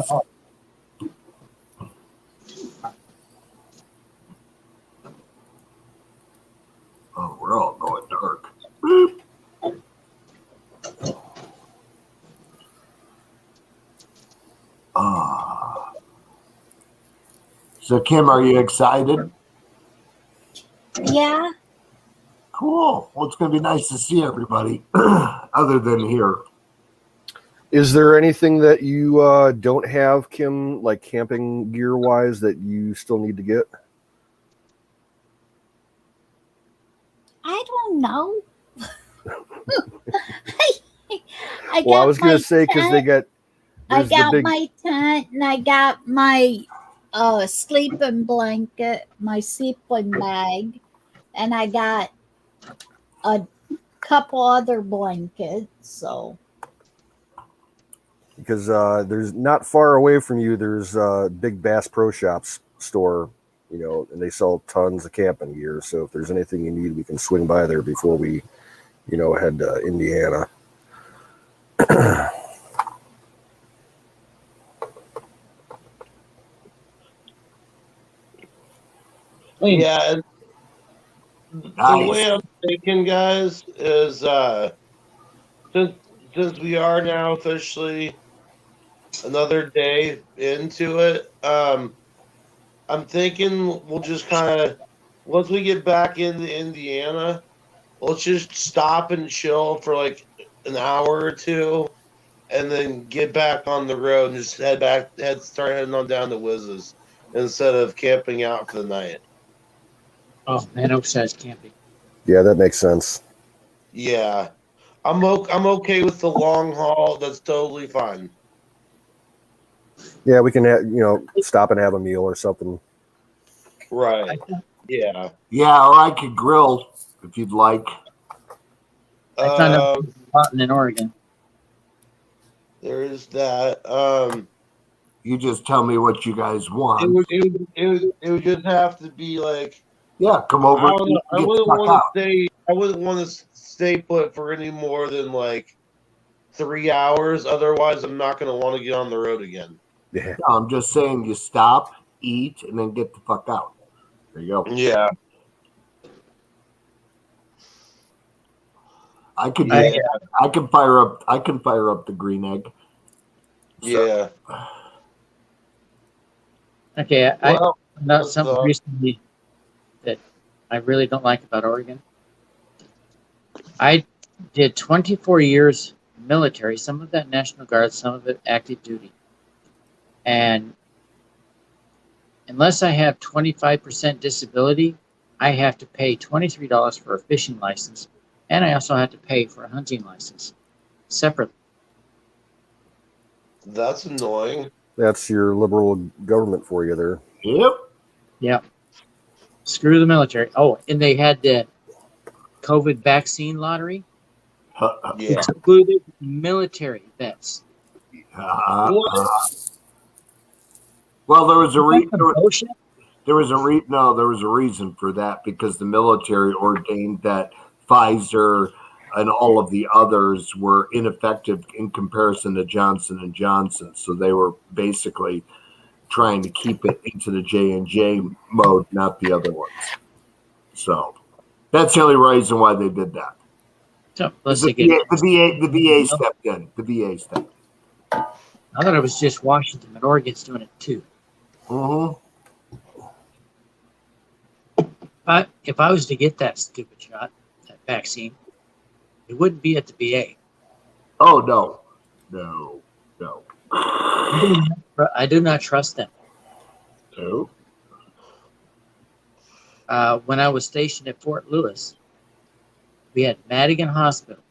Speaker 8: Oh, we're all going dark. So, Kim, are you excited?
Speaker 7: Yeah.
Speaker 8: Cool. Well, it's going to be nice to see everybody other than here.
Speaker 9: Is there anything that you don't have, Kim, like camping gear wise, that you still need to get?
Speaker 7: I don't know.
Speaker 9: I was going to say because they got.
Speaker 7: I got my tent and I got my sleeping blanket, my sleeping bag, and I got a couple other blankets. So.
Speaker 9: Because there's not far away from you, there's Big Bass Pro Shops. store, and they sell tons of camping gear. So if there's anything you need, we can swing by there before we, head to Indiana.
Speaker 1: Yeah, the way I'm thinking, guys, is since we are now officially another day into it, I'm thinking we'll just kind of once we get back into Indiana, let's just stop and chill for like an hour or two, and then get back on the road and just start heading on down to Wiz's instead of camping out for the night.
Speaker 6: Oh, man, oversized camping.
Speaker 9: Yeah, that makes sense.
Speaker 1: Yeah, I'm okay with the long haul. That's totally fine.
Speaker 9: Yeah, we can, stop and have a meal or something.
Speaker 1: Right. Yeah.
Speaker 8: Yeah, or I could grill if you'd like.
Speaker 6: I found out cotton in Oregon.
Speaker 1: There is that.
Speaker 8: You just tell me what you guys want.
Speaker 1: It would just have to be like.
Speaker 8: Yeah, come over.
Speaker 1: I wouldn't want to stay put for any more than like 3 hours. Otherwise, I'm not going to want to get on the road again.
Speaker 9: Yeah.
Speaker 8: No, I'm just saying you stop, eat, and then get the fuck out. There you go.
Speaker 1: Yeah.
Speaker 8: I can fire up the green egg. So.
Speaker 1: Yeah.
Speaker 6: Okay, I found out something recently that I really don't like about Oregon. I did 24 years military, some of that National Guard, some of it active duty. And unless I have 25% disability, I have to pay $23 for a fishing license, and I also have to pay for a hunting license separately.
Speaker 1: That's annoying.
Speaker 9: That's your liberal government for you there.
Speaker 8: Yep.
Speaker 6: Screw the military. Oh, and they had the COVID vaccine lottery.
Speaker 1: Yeah.
Speaker 6: Excluded military vets.
Speaker 8: Well, there was a reason for that, because the military ordained that Pfizer and all of the others were ineffective in comparison to Johnson & Johnson. So they were basically trying to keep it into the J&J mode, not the other ones. So that's the only reason why they did that.
Speaker 6: So
Speaker 8: the VA stepped in. The VA stepped in.
Speaker 6: I thought it was just Washington, but Oregon's doing it too.
Speaker 8: Mm-hmm.
Speaker 6: If I was to get that stupid shot, that vaccine, it wouldn't be at the VA.
Speaker 8: Oh, no.
Speaker 6: I do not trust them.
Speaker 8: No.
Speaker 6: When I was stationed at Fort Lewis, we had Madigan Hospital.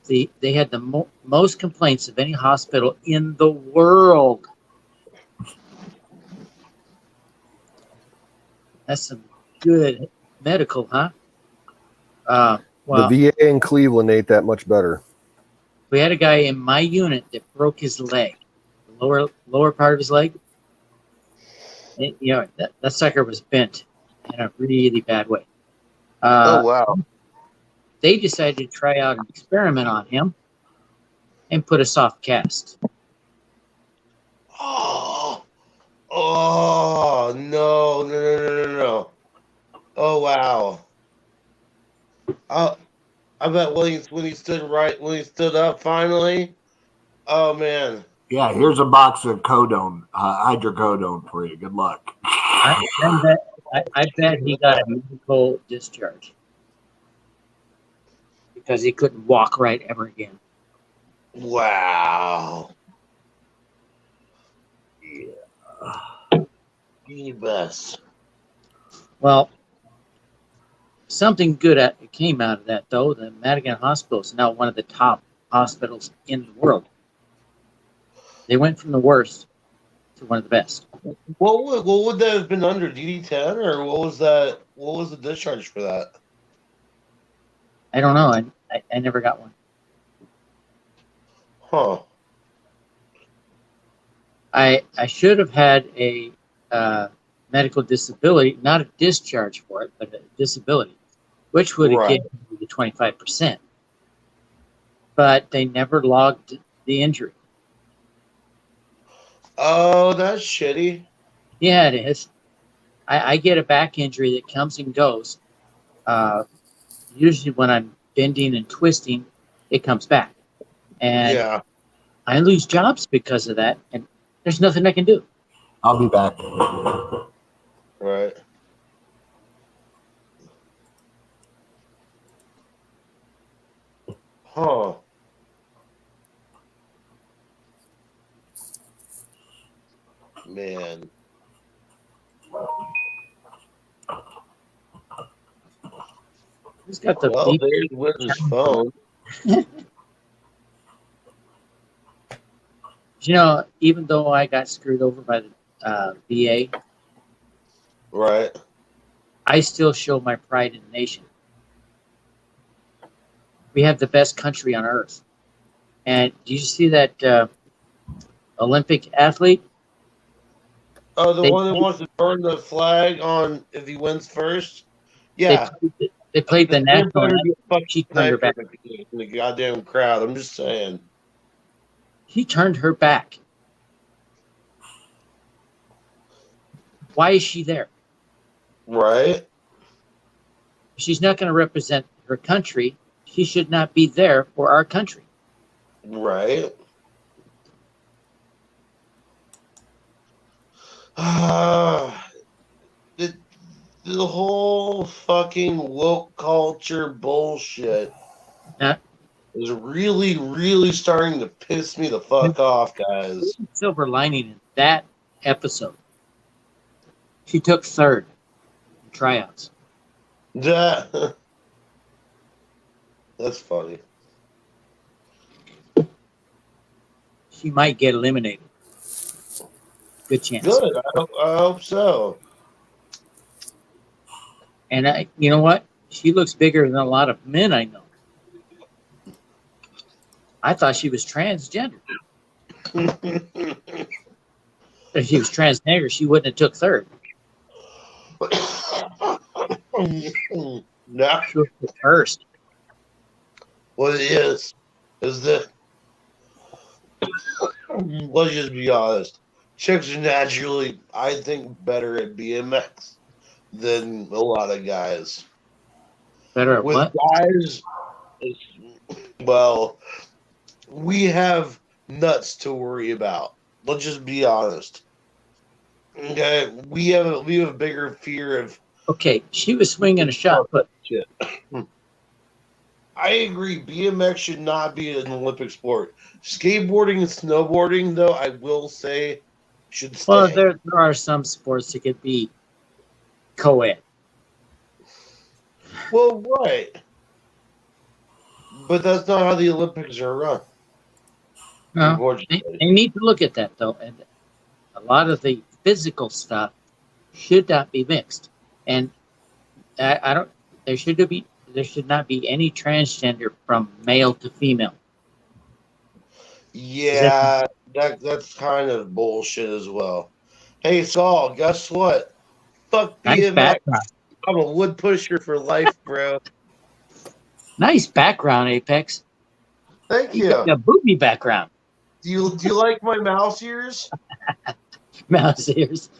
Speaker 6: They had the most complaints of any hospital in the world. That's some good medical, huh? Well,
Speaker 9: the VA in Cleveland ain't that much better.
Speaker 6: We had a guy in my unit that broke his leg, the lower part of his leg. That sucker was bent in a really bad way.
Speaker 1: Oh, wow.
Speaker 6: They decided to try out an experiment on him and put a soft cast.
Speaker 1: Oh, no. Oh, wow. I bet when he stood up finally. Oh, man.
Speaker 8: Yeah, here's a box of hydrocodone for you. Good luck.
Speaker 6: I bet he got a medical discharge because he couldn't walk right ever again.
Speaker 1: Wow. Yeah. Best.
Speaker 6: Well, something good came out of that, though. The Madigan Hospital is now one of the top hospitals in the world. They went from the worst to one of the best.
Speaker 1: What would that have been under, DD-10, or what was that? What was the discharge for that?
Speaker 6: I don't know. I never got one.
Speaker 1: Huh.
Speaker 6: I should have had a medical disability, not a discharge for it, but a disability, which would have
Speaker 1: Right.
Speaker 6: given you the 25%. But they never logged the injury.
Speaker 1: Oh, that's shitty.
Speaker 6: Yeah, it is. I get a back injury that comes and goes. Usually when I'm bending and twisting, it comes back. And
Speaker 1: Yeah.
Speaker 6: I lose jobs because of that, and there's nothing I can do.
Speaker 8: I'll be back.
Speaker 1: Right. Huh. Man.
Speaker 6: Who's got the
Speaker 1: Well,
Speaker 6: beep?
Speaker 1: there's Win's phone.
Speaker 6: You know, even though I got screwed over by the VA,
Speaker 1: Right.
Speaker 6: I still show my pride in the nation. We have the best country on earth. And do you see that Olympic athlete?
Speaker 1: Oh, the
Speaker 6: They-
Speaker 1: one that wants to burn the flag on if he wins first?
Speaker 6: They
Speaker 1: Yeah.
Speaker 6: played the
Speaker 1: There
Speaker 6: national
Speaker 1: better be
Speaker 6: anthem.
Speaker 1: a fucking
Speaker 6: She turned her
Speaker 1: sniper
Speaker 6: back.
Speaker 1: in the goddamn crowd. I'm just saying.
Speaker 6: He turned her back. Why is she there?
Speaker 1: Right?
Speaker 6: If she's not going to represent her country, she should not be there for our country.
Speaker 1: Right. The, the whole fucking woke culture bullshit
Speaker 6: Yeah.
Speaker 1: is really, really starting to piss me the fuck off, guys.
Speaker 6: Silver lining in that episode, she took third in tryouts.
Speaker 1: That's funny.
Speaker 6: She might get eliminated. Good chance.
Speaker 1: Good. I hope so.
Speaker 6: And you know what? She looks bigger than a lot of men I know. I thought she was transgender. If she was transgender, she wouldn't have took third.
Speaker 1: No.
Speaker 6: She would have took first.
Speaker 1: What it is that let's just be honest. Chicks are naturally, I think, better at BMX than a lot of guys.
Speaker 6: Better at
Speaker 1: With
Speaker 6: what?
Speaker 1: guys, well, we have nuts to worry about. Let's just be honest. Okay, we have a bigger fear of.
Speaker 6: Okay, she was swinging a shot put.
Speaker 1: Shit. I agree. BMX should not be an Olympic sport. Skateboarding and snowboarding, though, I will say, should stay.
Speaker 6: Well, there are some sports that could be co-ed.
Speaker 1: Well, right. But that's not how the Olympics are run.
Speaker 6: No,
Speaker 1: Unfortunately.
Speaker 6: they need to look at that though, and a lot of the physical stuff should not be mixed. And I don't. There should not be any transgender from male to female.
Speaker 1: Yeah, that's kind of bullshit as well. Hey, Saul, guess what? Fuck
Speaker 6: Nice
Speaker 1: BMX.
Speaker 6: background.
Speaker 1: I'm a wood pusher for life, bro.
Speaker 6: Nice background, Apex.
Speaker 1: Thank
Speaker 6: You
Speaker 1: you.
Speaker 6: got a booby background.
Speaker 1: Do you like my mouse ears?
Speaker 6: Mouse ears.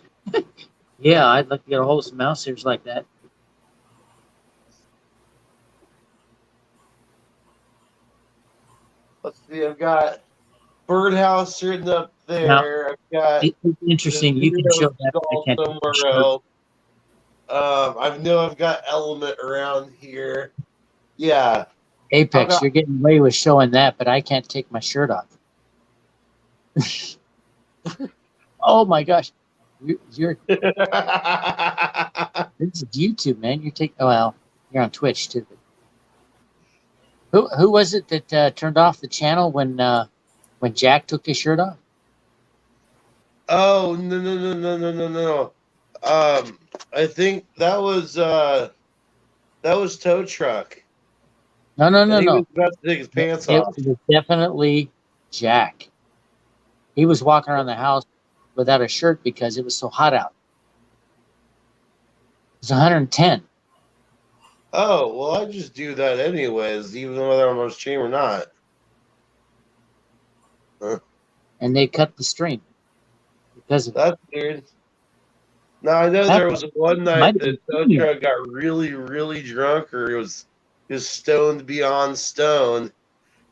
Speaker 6: Yeah, I'd like to get a hold of some mouse ears like that.
Speaker 1: Let's see. I've got birdhouse sitting up there. I've got.
Speaker 6: It's interesting. You can show that. I can't
Speaker 1: somewhere else. I know I've got element around here. Yeah.
Speaker 6: Apex, you're getting away with showing that, but I can't take my shirt off. Oh my gosh, you're this is YouTube, man. You're taking. Oh well, you're on Twitch too. Who was it that turned off the channel when Jack took his shirt off?
Speaker 1: Oh no. I think that was tow truck.
Speaker 6: No.
Speaker 1: And he was about to take his pants off.
Speaker 6: It was definitely Jack. He was walking around the house without a shirt because it was so hot out. It's 110.
Speaker 1: Oh, well, I just do that anyways, even whether I'm on stream or not.
Speaker 6: And they cut the stream because of
Speaker 1: That's weird. Now, I know there was one night that Tow Truck got really, really drunk, or he was stoned beyond stone,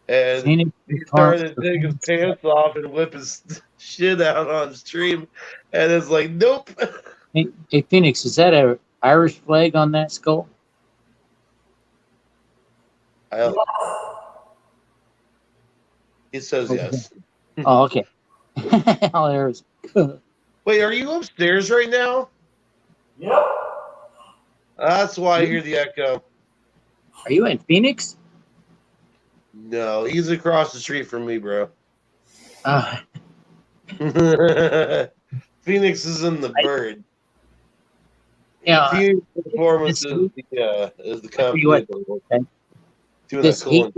Speaker 1: and he started to take his pants off and whip his shit out on stream, and it's like, nope.
Speaker 6: Hey, Phoenix, is that a Irish flag on that skull?
Speaker 1: He says yes.
Speaker 6: Oh, okay. Oh, there's.
Speaker 1: Wait, are you upstairs right now?
Speaker 8: Yep.
Speaker 1: That's why I hear the echo.
Speaker 6: Are you in Phoenix?
Speaker 1: No, he's across the street from me, bro. Phoenix is in the bird.
Speaker 6: Yeah.
Speaker 1: Phoenix Performance is the company.
Speaker 6: This heat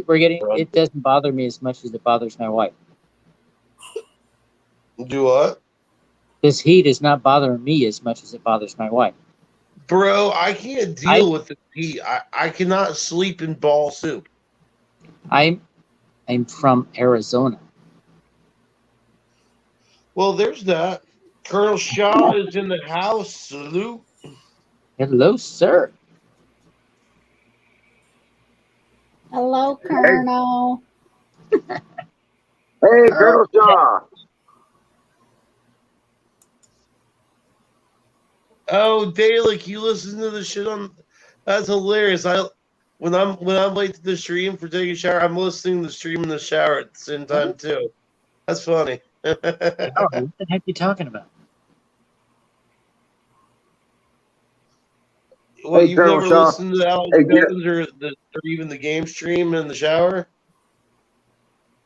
Speaker 6: we're getting, it doesn't bother me as much as it bothers my wife.
Speaker 1: Do what?
Speaker 6: This heat is not bothering me as much as it bothers my wife.
Speaker 1: Bro, I can't deal with the heat. I cannot sleep in ball soup.
Speaker 6: I'm from Arizona.
Speaker 1: Well, there's that. Colonel Shaw is in the house. Salute.
Speaker 6: Hello, sir.
Speaker 7: Hello, Colonel.
Speaker 2: Hey, Colonel Shaw.
Speaker 1: Oh, Dalek, you listen to the shit on. That's hilarious. When I'm late to the stream for taking a shower, I'm listening to the stream in the shower at the same time too. That's funny.
Speaker 6: What the heck are you talking about?
Speaker 1: What,
Speaker 2: Hey,
Speaker 1: you've
Speaker 2: Colonel
Speaker 1: never
Speaker 2: Shaw.
Speaker 1: listened to Alex Jones or even the game stream in the shower?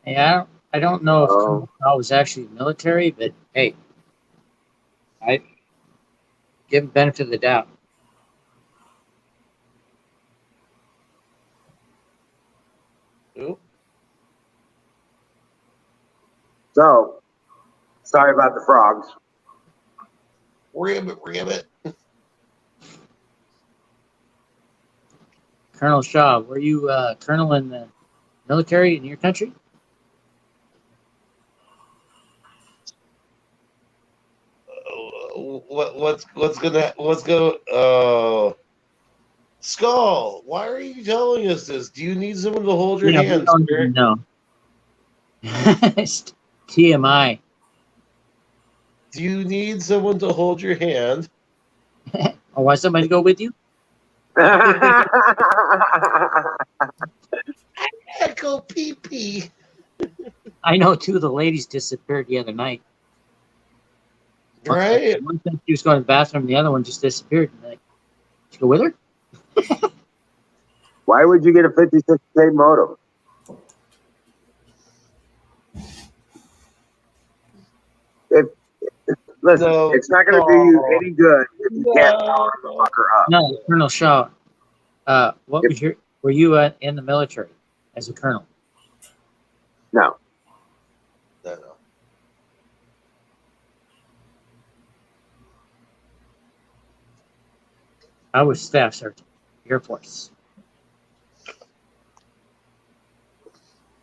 Speaker 6: Yeah, I don't know if I was actually military, but hey, I give him benefit of the doubt.
Speaker 1: Ooh.
Speaker 2: So, sorry about the frogs.
Speaker 1: Ribbit.
Speaker 6: Colonel Shaw, were you colonel in the military in your country?
Speaker 1: What's go? Skull, why are you telling us this? Do you need someone to hold your hand, sir?
Speaker 6: No. TMI.
Speaker 1: Do you need someone to hold your hand?
Speaker 6: Or why somebody go with you?
Speaker 1: Echo pee.
Speaker 6: I know two of the ladies disappeared the other night.
Speaker 1: Right?
Speaker 6: One said she was going to the bathroom, the other one just disappeared. Like, did you go with her?
Speaker 2: Why would you get a 56K modem? Listen, it's not going to do you any good if you can't power the fucker up.
Speaker 6: No, Colonel Shaw. Were you in the military as a colonel?
Speaker 2: No.
Speaker 6: I was Staff Sergeant, Air Force.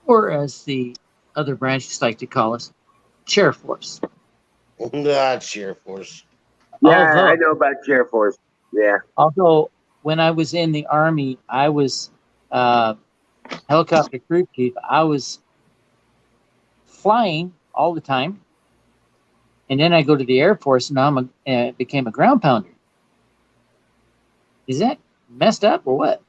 Speaker 6: Or as the other branches like to call us, Chair Force.
Speaker 1: Not Chair Force.
Speaker 2: Yeah, I know about Chair Force. Yeah.
Speaker 6: Although when I was in the Army, I was helicopter crew chief. I was flying all the time. And then I go to the Air Force, and now I became a ground pounder. Is that messed up or what?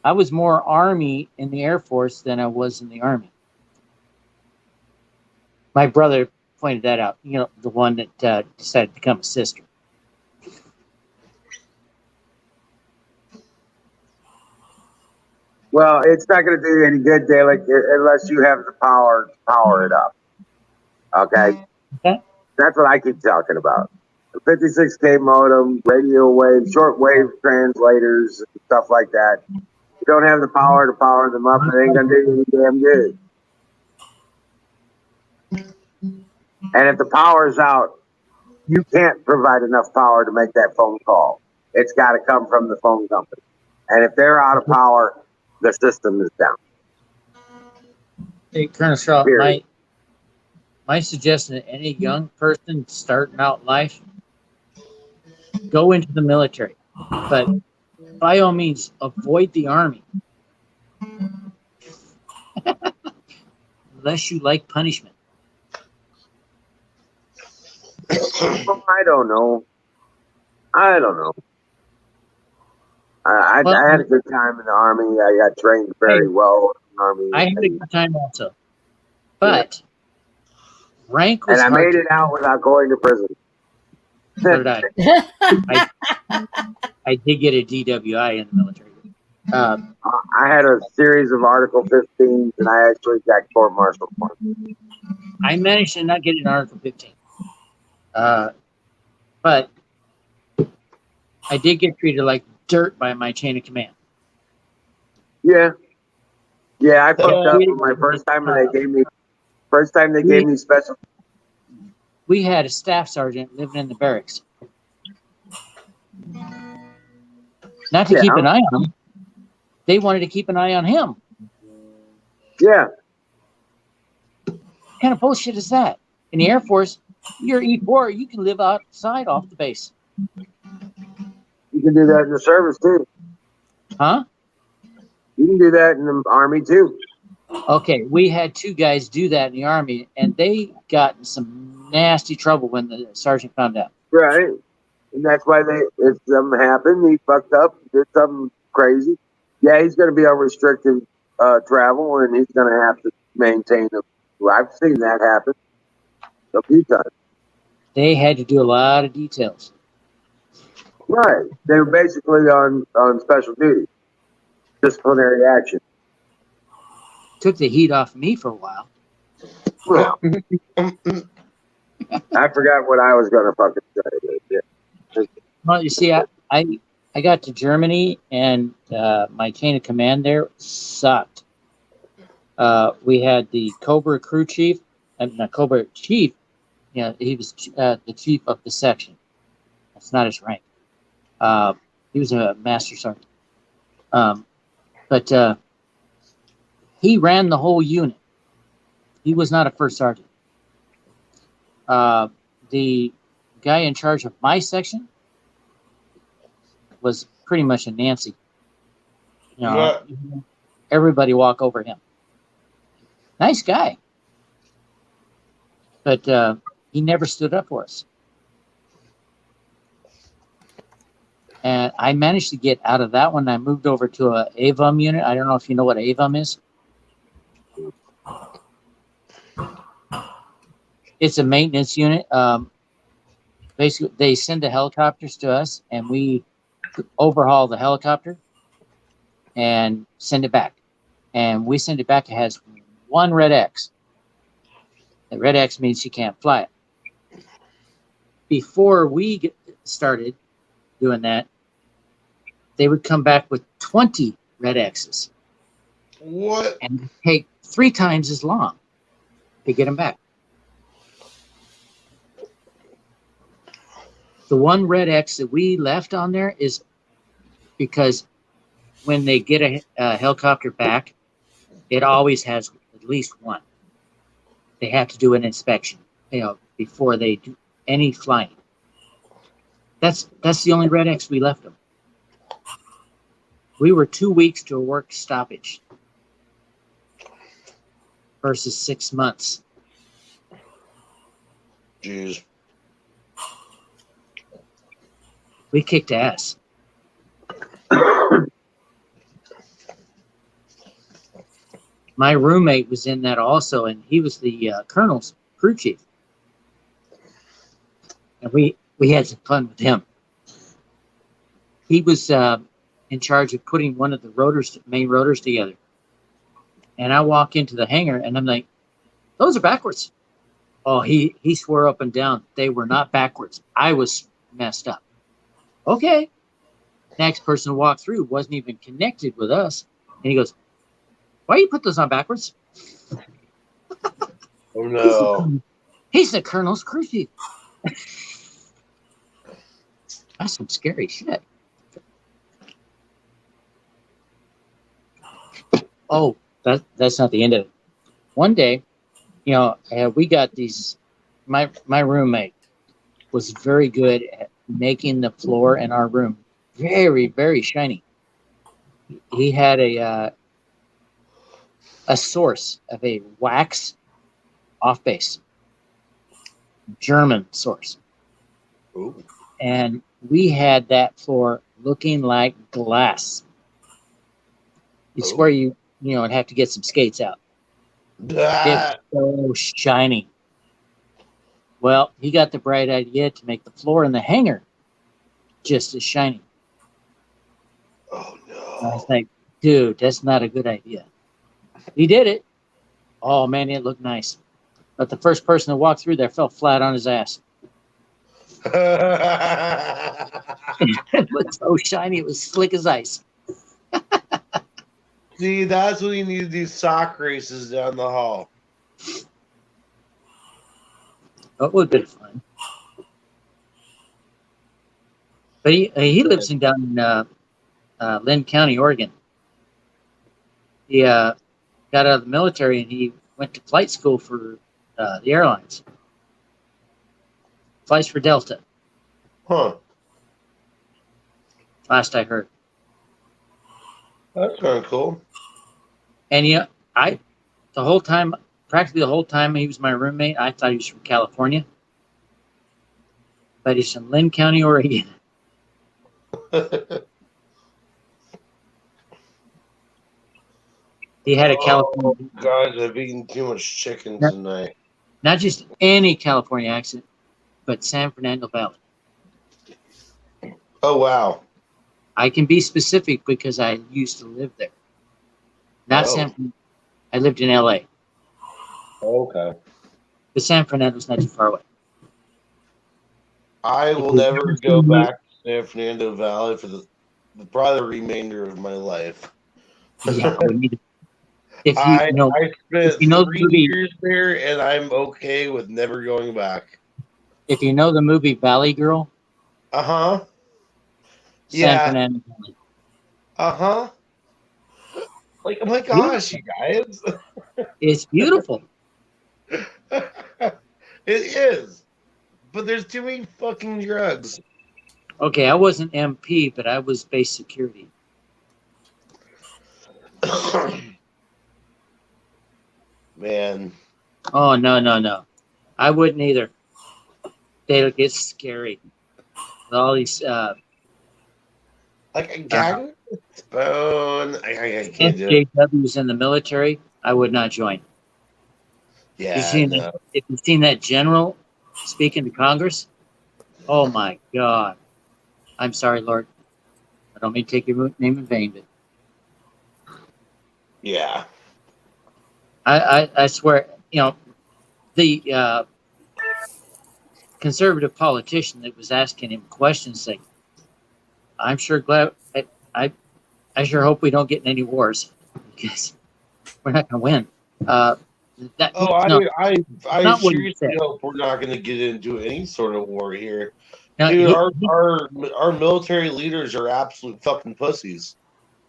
Speaker 6: I was more Army in the Air Force than I was in the Army. My brother pointed that out. You know, the one that decided to become a sister.
Speaker 2: Well, it's not going to do you any good, Dalek, unless you have the power to power it up. Okay? That's what I keep talking about. The 56K modem, radio wave, short wave translators, and stuff like that. You don't have the power to power them up, it ain't going to do you any damn good. And if the power's out, you can't provide enough power to make that phone call. It's got to come from the phone company. And if they're out of power, the system is down.
Speaker 6: Hey, Colonel Shaw,
Speaker 2: Period.
Speaker 6: my suggestion to any young person starting out in life, go into the military. But by all means, avoid the Army. Unless you like punishment.
Speaker 2: Well, I don't know. I had a good time in the Army. I got trained very well in the Army.
Speaker 6: I had a good time also. But rank was
Speaker 2: and I
Speaker 6: hard
Speaker 2: made it out without going to prison.
Speaker 6: So did I did get a DWI in the military.
Speaker 2: I had a series of Article 15s, and I actually got court-martialed for them.
Speaker 6: I managed to not get an Article 15. But I did get treated like dirt by my chain of command.
Speaker 2: Yeah. Yeah, I fucked up my first time, and they gave me special.
Speaker 6: We had a staff sergeant living in the barracks. Not to keep an eye on him. They wanted to keep an eye on him.
Speaker 2: Yeah.
Speaker 6: What kind of bullshit is that? In the Air Force, you're E4, you can live outside off the base.
Speaker 2: You can do that in the service, too.
Speaker 6: Huh?
Speaker 2: You can do that in the Army, too.
Speaker 6: Okay, we had two guys do that in the Army, and they got in some nasty trouble when the sergeant found out.
Speaker 2: Right. And that's why if something happened, he fucked up, did something crazy. Yeah, he's going to be on restricted travel, and he's going to have to maintain them. Well, I've seen that happen a few times.
Speaker 6: They had to do a lot of details.
Speaker 2: Right. They were basically on special duty, disciplinary action.
Speaker 6: Took the heat off me for a while.
Speaker 2: Well, I forgot what I was going to fucking say.
Speaker 6: Well, you see, I got to Germany, and my chain of command there sucked. We had the Cobra crew chief, not Cobra chief. Yeah, he was the chief of the section. That's not his rank. He was a master sergeant. But he ran the whole unit. He was not a first sergeant. The guy in charge of my section was pretty much a Nancy. You know, everybody walk over him. Nice guy. But he never stood up for us. And I managed to get out of that one. I moved over to a AVUM unit. I don't know if you know what AVUM is. It's a maintenance unit. Basically, they send the helicopters to us, and we overhaul the helicopter and send it back. And we send it back. It has one red X. The red X means you can't fly it. Before we started doing that, they would come back with 20 red X's.
Speaker 1: What?
Speaker 6: And take 3 times as long to get them back. The one red X that we left on there is because when they get a helicopter back, it always has at least one. They have to do an inspection, before they do any flying. That's the only red X we left them. We were 2 weeks to a work stoppage versus 6 months.
Speaker 1: Jeez.
Speaker 6: We kicked ass. My roommate was in that also, and he was the colonel's crew chief. And we had some fun with him. He was in charge of putting one of the main rotors together. And I walk into the hangar, and I'm like, those are backwards. Oh, he swore up and down they were not backwards. I was messed up. Okay. Next person to walk through wasn't even connected with us. And he goes, why you put those on backwards?
Speaker 1: Oh, no.
Speaker 6: He's the Colonel's crew chief. That's some scary shit. Oh, that's not the end of it. One day, we got these. My roommate was very good at making the floor in our room very, very shiny. He had a source of a wax off base, German source.
Speaker 1: Ooh.
Speaker 6: And we had that floor looking like glass. You swear you'd have to get some skates out.
Speaker 1: Ah.
Speaker 6: It was so shiny. Well, he got the bright idea to make the floor in the hangar just as shiny.
Speaker 1: Oh no!
Speaker 6: And I was like, dude, that's not a good idea. He did it. Oh man, it looked nice. But the first person to walk through there fell flat on his ass. It was so shiny, it was slick as ice.
Speaker 1: See, that's when you need to do sock races down the hall.
Speaker 6: That would have been fun. But he lives down in Lynn County, Oregon. He got out of the military and he went to flight school for the airlines. Flies for Delta.
Speaker 1: Huh.
Speaker 6: Last I heard.
Speaker 1: That's kind of cool.
Speaker 6: And practically the whole time he was my roommate, I thought he was from California. But he's from Lynn County, Oregon. He had a California.
Speaker 1: Guys, I've eaten too much chicken tonight.
Speaker 6: Not just any California accent, but San Fernando Valley.
Speaker 1: Oh, wow.
Speaker 6: I can be specific because I used to live there. Not San Fernando. I lived in LA.
Speaker 1: Okay.
Speaker 6: But San Fernando's not too far away.
Speaker 1: I will never go back to San Fernando Valley for probably the remainder of my life.
Speaker 6: Yeah, we need to.
Speaker 1: I spent 3 years there, and I'm okay with never going back.
Speaker 6: If you know the movie Valley Girl.
Speaker 1: Uh-huh.
Speaker 6: San Fernando Valley.
Speaker 1: Uh-huh. Like, oh my gosh, you guys.
Speaker 6: It's beautiful.
Speaker 1: It is. But there's too many fucking drugs.
Speaker 6: Okay, I wasn't MP, but I was base security.
Speaker 1: Man.
Speaker 6: Oh, no. I wouldn't either. They'll get scary. With all these
Speaker 1: like a gag bone. I can't do it.
Speaker 6: SJWs in the military, I would not join.
Speaker 1: Yeah.
Speaker 6: If you've seen that general speaking to Congress, oh my God. I'm sorry, Lord. I don't mean to take your name in vain, but
Speaker 1: yeah.
Speaker 6: I swear, the conservative politician that was asking him questions like, I'm sure glad I sure hope we don't get in any wars because we're not going to win.
Speaker 1: I seriously hope we're not going to get into any sort of war here. Now, dude, our military leaders are absolute fucking pussies.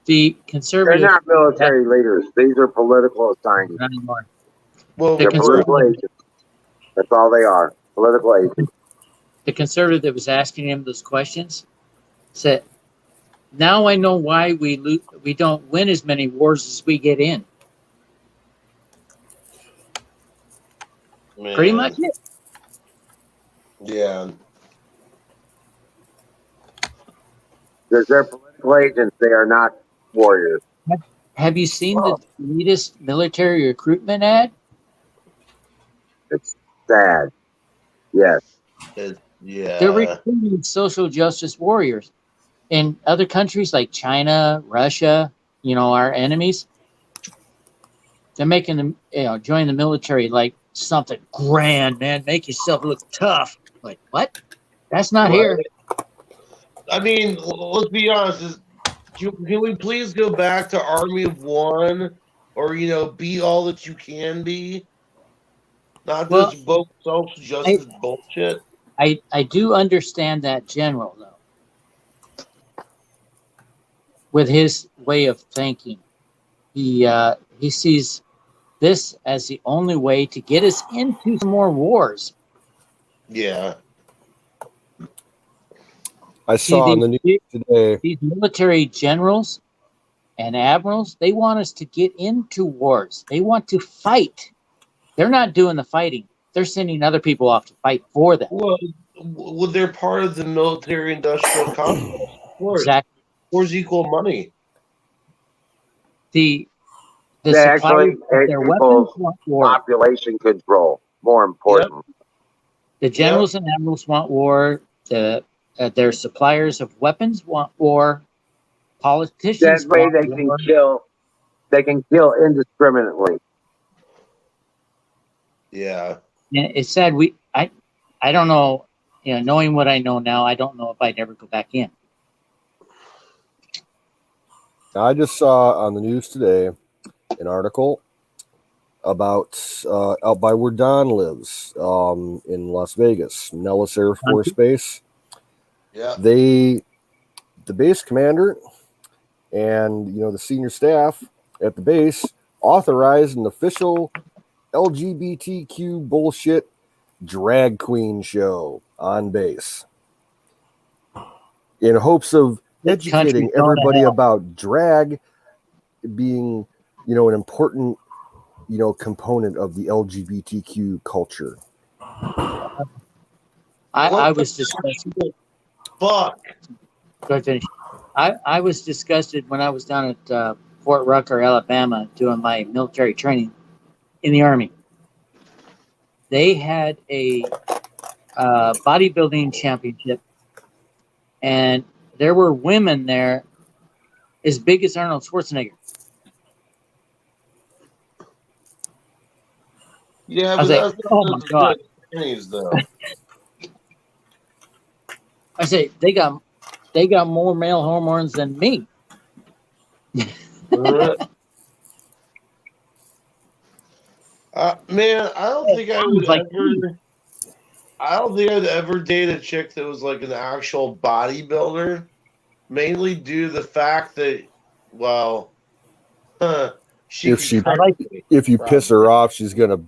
Speaker 6: The conservative.
Speaker 2: They're not military leaders. These are political assignments.
Speaker 6: Not anymore.
Speaker 2: Well, they're political agents. That's all they are. Political agents.
Speaker 6: The conservative that was asking him those questions said, now I know why we don't win as many wars as we get in. Man. Pretty much it.
Speaker 1: Yeah.
Speaker 2: Because they're political agents. They are not warriors.
Speaker 6: Have you seen the latest military recruitment ad?
Speaker 2: It's sad. Yes.
Speaker 1: Yeah.
Speaker 6: They're recruiting social justice warriors in other countries like China, Russia, our enemies. They're making them, join the military like something grand, man. Make yourself look tough. Like, what? That's not here.
Speaker 1: I mean, let's be honest. Can we please go back to Army of One or, be all that you can be? Not
Speaker 6: Well,
Speaker 1: this both self-justice bullshit.
Speaker 6: I do understand that general though, with his way of thinking. He sees this as the only way to get us into some more wars.
Speaker 1: Yeah.
Speaker 9: I saw on the news today.
Speaker 6: These military generals and admirals, they want us to get into wars. They want to fight. They're not doing the fighting. They're sending other people off to fight for them.
Speaker 1: Well, they're part of the military-industrial complex.
Speaker 6: Exactly.
Speaker 1: Wars equal money.
Speaker 6: The
Speaker 2: They
Speaker 6: suppliers
Speaker 2: actually
Speaker 6: of their weapons want war.
Speaker 2: population control. More important.
Speaker 6: The generals and admirals want war. Their suppliers of weapons want war. Politicians
Speaker 2: That way
Speaker 6: want
Speaker 2: they
Speaker 6: war.
Speaker 2: can kill. They can kill indiscriminately.
Speaker 1: Yeah.
Speaker 6: And it's sad. I don't know. You know, knowing what I know now, I don't know if I'd ever go back in.
Speaker 9: I just saw on the news today an article about out by where Don lives in Las Vegas, Nellis Air Force Base.
Speaker 1: Yeah.
Speaker 9: The base commander and the senior staff at the base authorized an official LGBTQ bullshit drag queen show on base in hopes of educating everybody about drag being, an important, component of the LGBTQ culture.
Speaker 6: I was disgusted.
Speaker 1: Fuck.
Speaker 6: Go ahead, finish. I was disgusted when I was down at Fort Rucker, Alabama, doing my military training in the Army. They had a bodybuilding championship, and there were women there as big as Arnold Schwarzenegger.
Speaker 1: Yeah,
Speaker 6: I
Speaker 1: but
Speaker 6: was
Speaker 1: that's
Speaker 6: like,
Speaker 1: not
Speaker 6: oh my god!
Speaker 1: though.
Speaker 6: I say they got more male hormones than me.
Speaker 1: Man, I don't think I would ever. I don't think I'd ever date a chick that was like an actual bodybuilder, mainly due to the fact that, well,
Speaker 9: if you piss her off, she's gonna,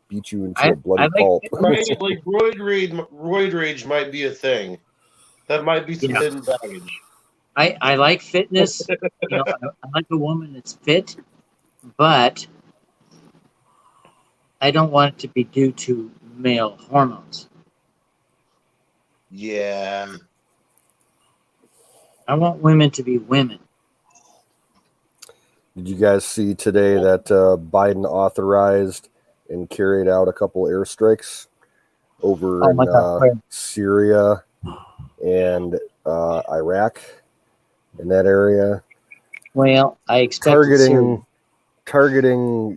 Speaker 9: beat you into a bloody pulp.
Speaker 1: Right, like roid rage might be a thing. That might be some hidden baggage.
Speaker 6: I like fitness. I like a woman that's fit, but I don't want it to be due to male hormones.
Speaker 1: Yeah.
Speaker 6: I want women to be women.
Speaker 9: Did you guys see today that Biden authorized and carried out a couple airstrikes over in Syria and Iraq, in that area?
Speaker 6: Well, I expected
Speaker 9: targeting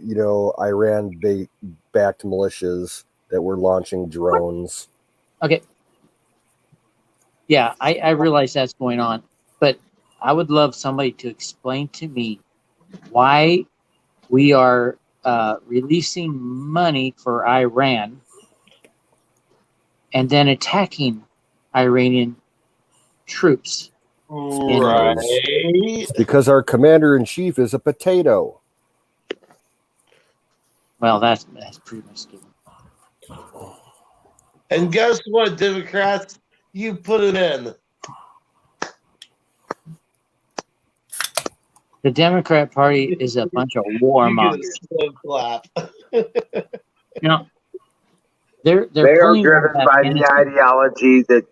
Speaker 9: Iran-backed militias that were launching drones.
Speaker 6: Okay. Yeah, I realize that's going on, but I would love somebody to explain to me why we are releasing money for Iran and then attacking Iranian troops.
Speaker 1: Right.
Speaker 9: Because our commander-in-chief is a potato.
Speaker 6: Well, that's pretty much given.
Speaker 1: And guess what, Democrats? You put it in.
Speaker 6: The Democrat Party is a bunch of warmongers. They're
Speaker 2: driven by the ideology that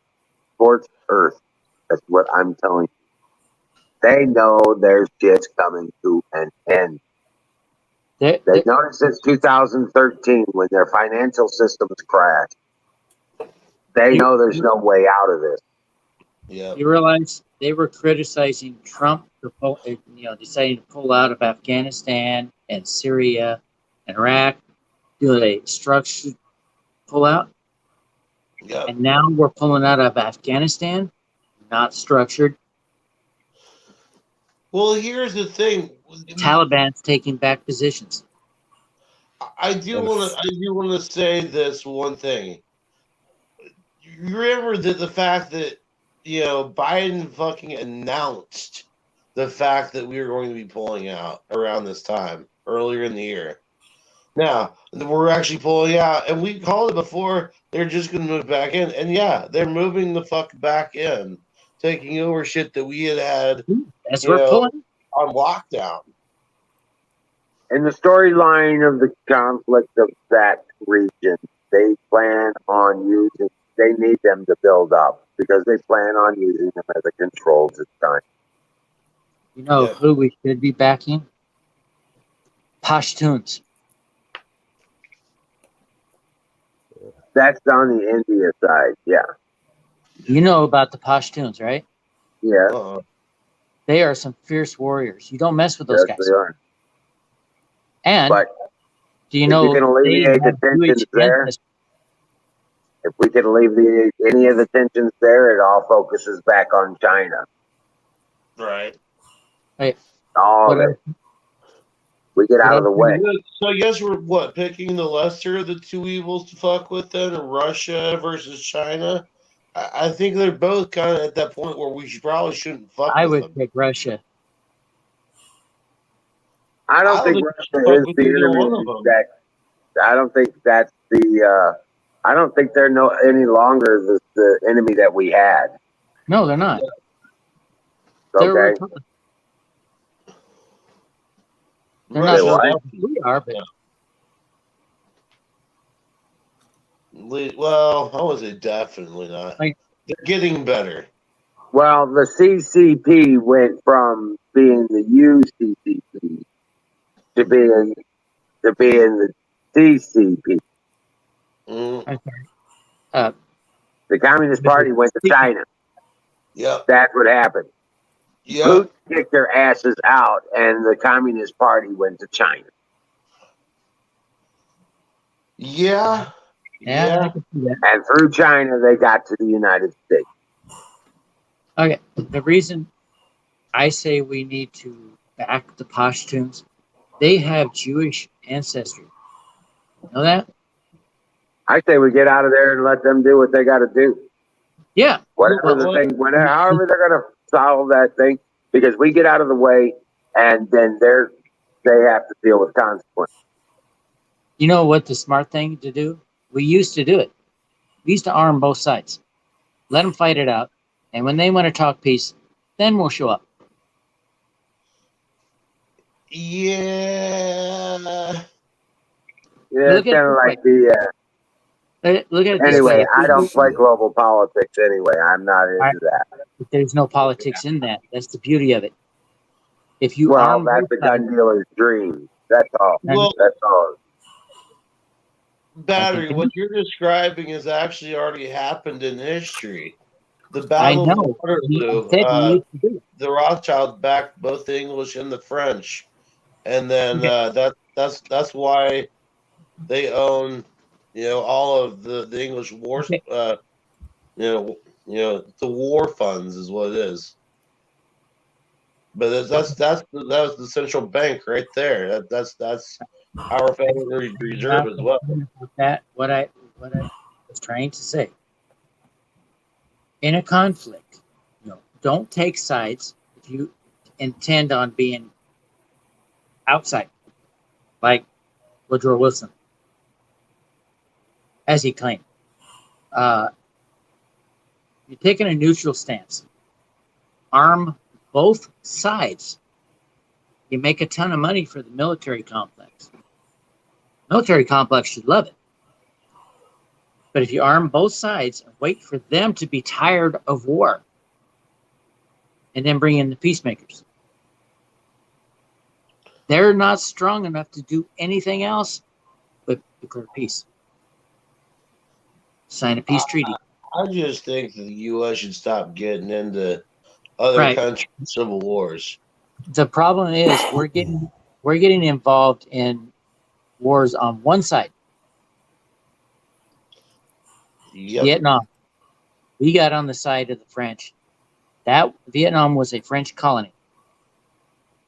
Speaker 2: supports Earth. That's what I'm telling you. They know their shit's coming to an end. They've noticed since 2013 when their financial systems crashed. They know there's no way out of this.
Speaker 1: Yeah.
Speaker 6: You realize they were criticizing Trump for deciding to pull out of Afghanistan and Syria and Iraq, do a structured pullout.
Speaker 1: Yep.
Speaker 6: And now we're pulling out of Afghanistan, not structured.
Speaker 1: Well, here's the thing.
Speaker 6: Taliban's taking back positions.
Speaker 1: I do want to say this one thing. You remember the fact that Biden fucking announced the fact that we were going to be pulling out around this time earlier in the year. Now we're actually pulling out, and we called it before. They're just going to move back in, and yeah, they're moving the fuck back in, taking over shit that we had
Speaker 6: As we're pulling
Speaker 1: on lockdown.
Speaker 2: In the storyline of the conflict of that region, they plan on using. They need them to build up because they plan on using them as a control this time.
Speaker 6: You know who we should be backing? Pashtuns.
Speaker 2: That's on the India side, yeah.
Speaker 6: You know about the Pashtuns, right?
Speaker 2: Yeah.
Speaker 6: They are some fierce warriors. You don't mess with those
Speaker 2: Yes,
Speaker 6: guys.
Speaker 2: they are.
Speaker 6: And
Speaker 2: But
Speaker 6: do you
Speaker 2: if
Speaker 6: know
Speaker 2: you can alleviate the tensions there, if we can alleviate any of the tensions there, it all focuses back on China.
Speaker 1: Right.
Speaker 6: Hey,
Speaker 2: all of it. We get out of the way.
Speaker 1: So I guess we're picking the lesser of the two evils to fuck with then, Russia versus China. I think they're both kind of at that point where we probably shouldn't fuck
Speaker 6: I
Speaker 1: with
Speaker 6: would
Speaker 1: them.
Speaker 6: pick Russia.
Speaker 2: I don't think Russia is the enemy that. I don't think that's the. I don't think they're any longer the enemy that we had.
Speaker 6: No, they're not.
Speaker 2: Okay.
Speaker 6: They're not as we are, but
Speaker 1: well, I would say definitely not. They're getting better.
Speaker 2: Well, the CCP went from being the UCCP to being the CCP. The Communist Party went to China.
Speaker 1: Yep.
Speaker 2: That's what happened.
Speaker 1: Yep.
Speaker 2: Putin kicked their asses out, and the Communist Party went to China.
Speaker 1: Yeah.
Speaker 6: Yeah. I can see that.
Speaker 2: And through China, they got to the United States.
Speaker 6: Okay. The reason I say we need to back the Pashtuns, they have Jewish ancestry. Know that?
Speaker 2: I say we get out of there and let them do what they got to do.
Speaker 6: Yeah.
Speaker 2: Whatever the thing, however they're going to solve that thing, because we get out of the way, and then they have to deal with consequences.
Speaker 6: You know what the smart thing to do? We used to do it. We used to arm both sides. Let them fight it out. And when they want to talk peace, then we'll show up.
Speaker 1: Yeah.
Speaker 2: Yeah, it's kind of like the.
Speaker 6: Look at it
Speaker 2: anyway,
Speaker 6: this way.
Speaker 2: I don't play global politics anyway. I'm not into that.
Speaker 6: But there's no politics in that. That's the beauty of it. If you
Speaker 2: that's the gun dealer's dream. That's all.
Speaker 6: Well,
Speaker 2: that's all.
Speaker 1: Battery, what you're describing has actually already happened in history. The Battle of Waterloo, the Rothschilds backed both the English and the French, and then that's why they own, all of the English war, the war funds is what it is. But that was the central bank right there. That's our Federal Reserve as well.
Speaker 6: That what I was trying to say. In a conflict, don't take sides if you intend on being outside, like Woodrow Wilson, as he claimed. You're taking a neutral stance. Arm both sides. You make a ton of money for the military complex. Military complex should love it. But if you arm both sides and wait for them to be tired of war, and then bring in the peacemakers, they're not strong enough to do anything else but declare peace. Sign a peace treaty.
Speaker 1: I just think that the U.S. should stop getting into other countries' civil wars.
Speaker 6: The problem is we're getting involved in wars on one side.
Speaker 1: Yep.
Speaker 6: Vietnam. We got on the side of the French. That Vietnam was a French colony.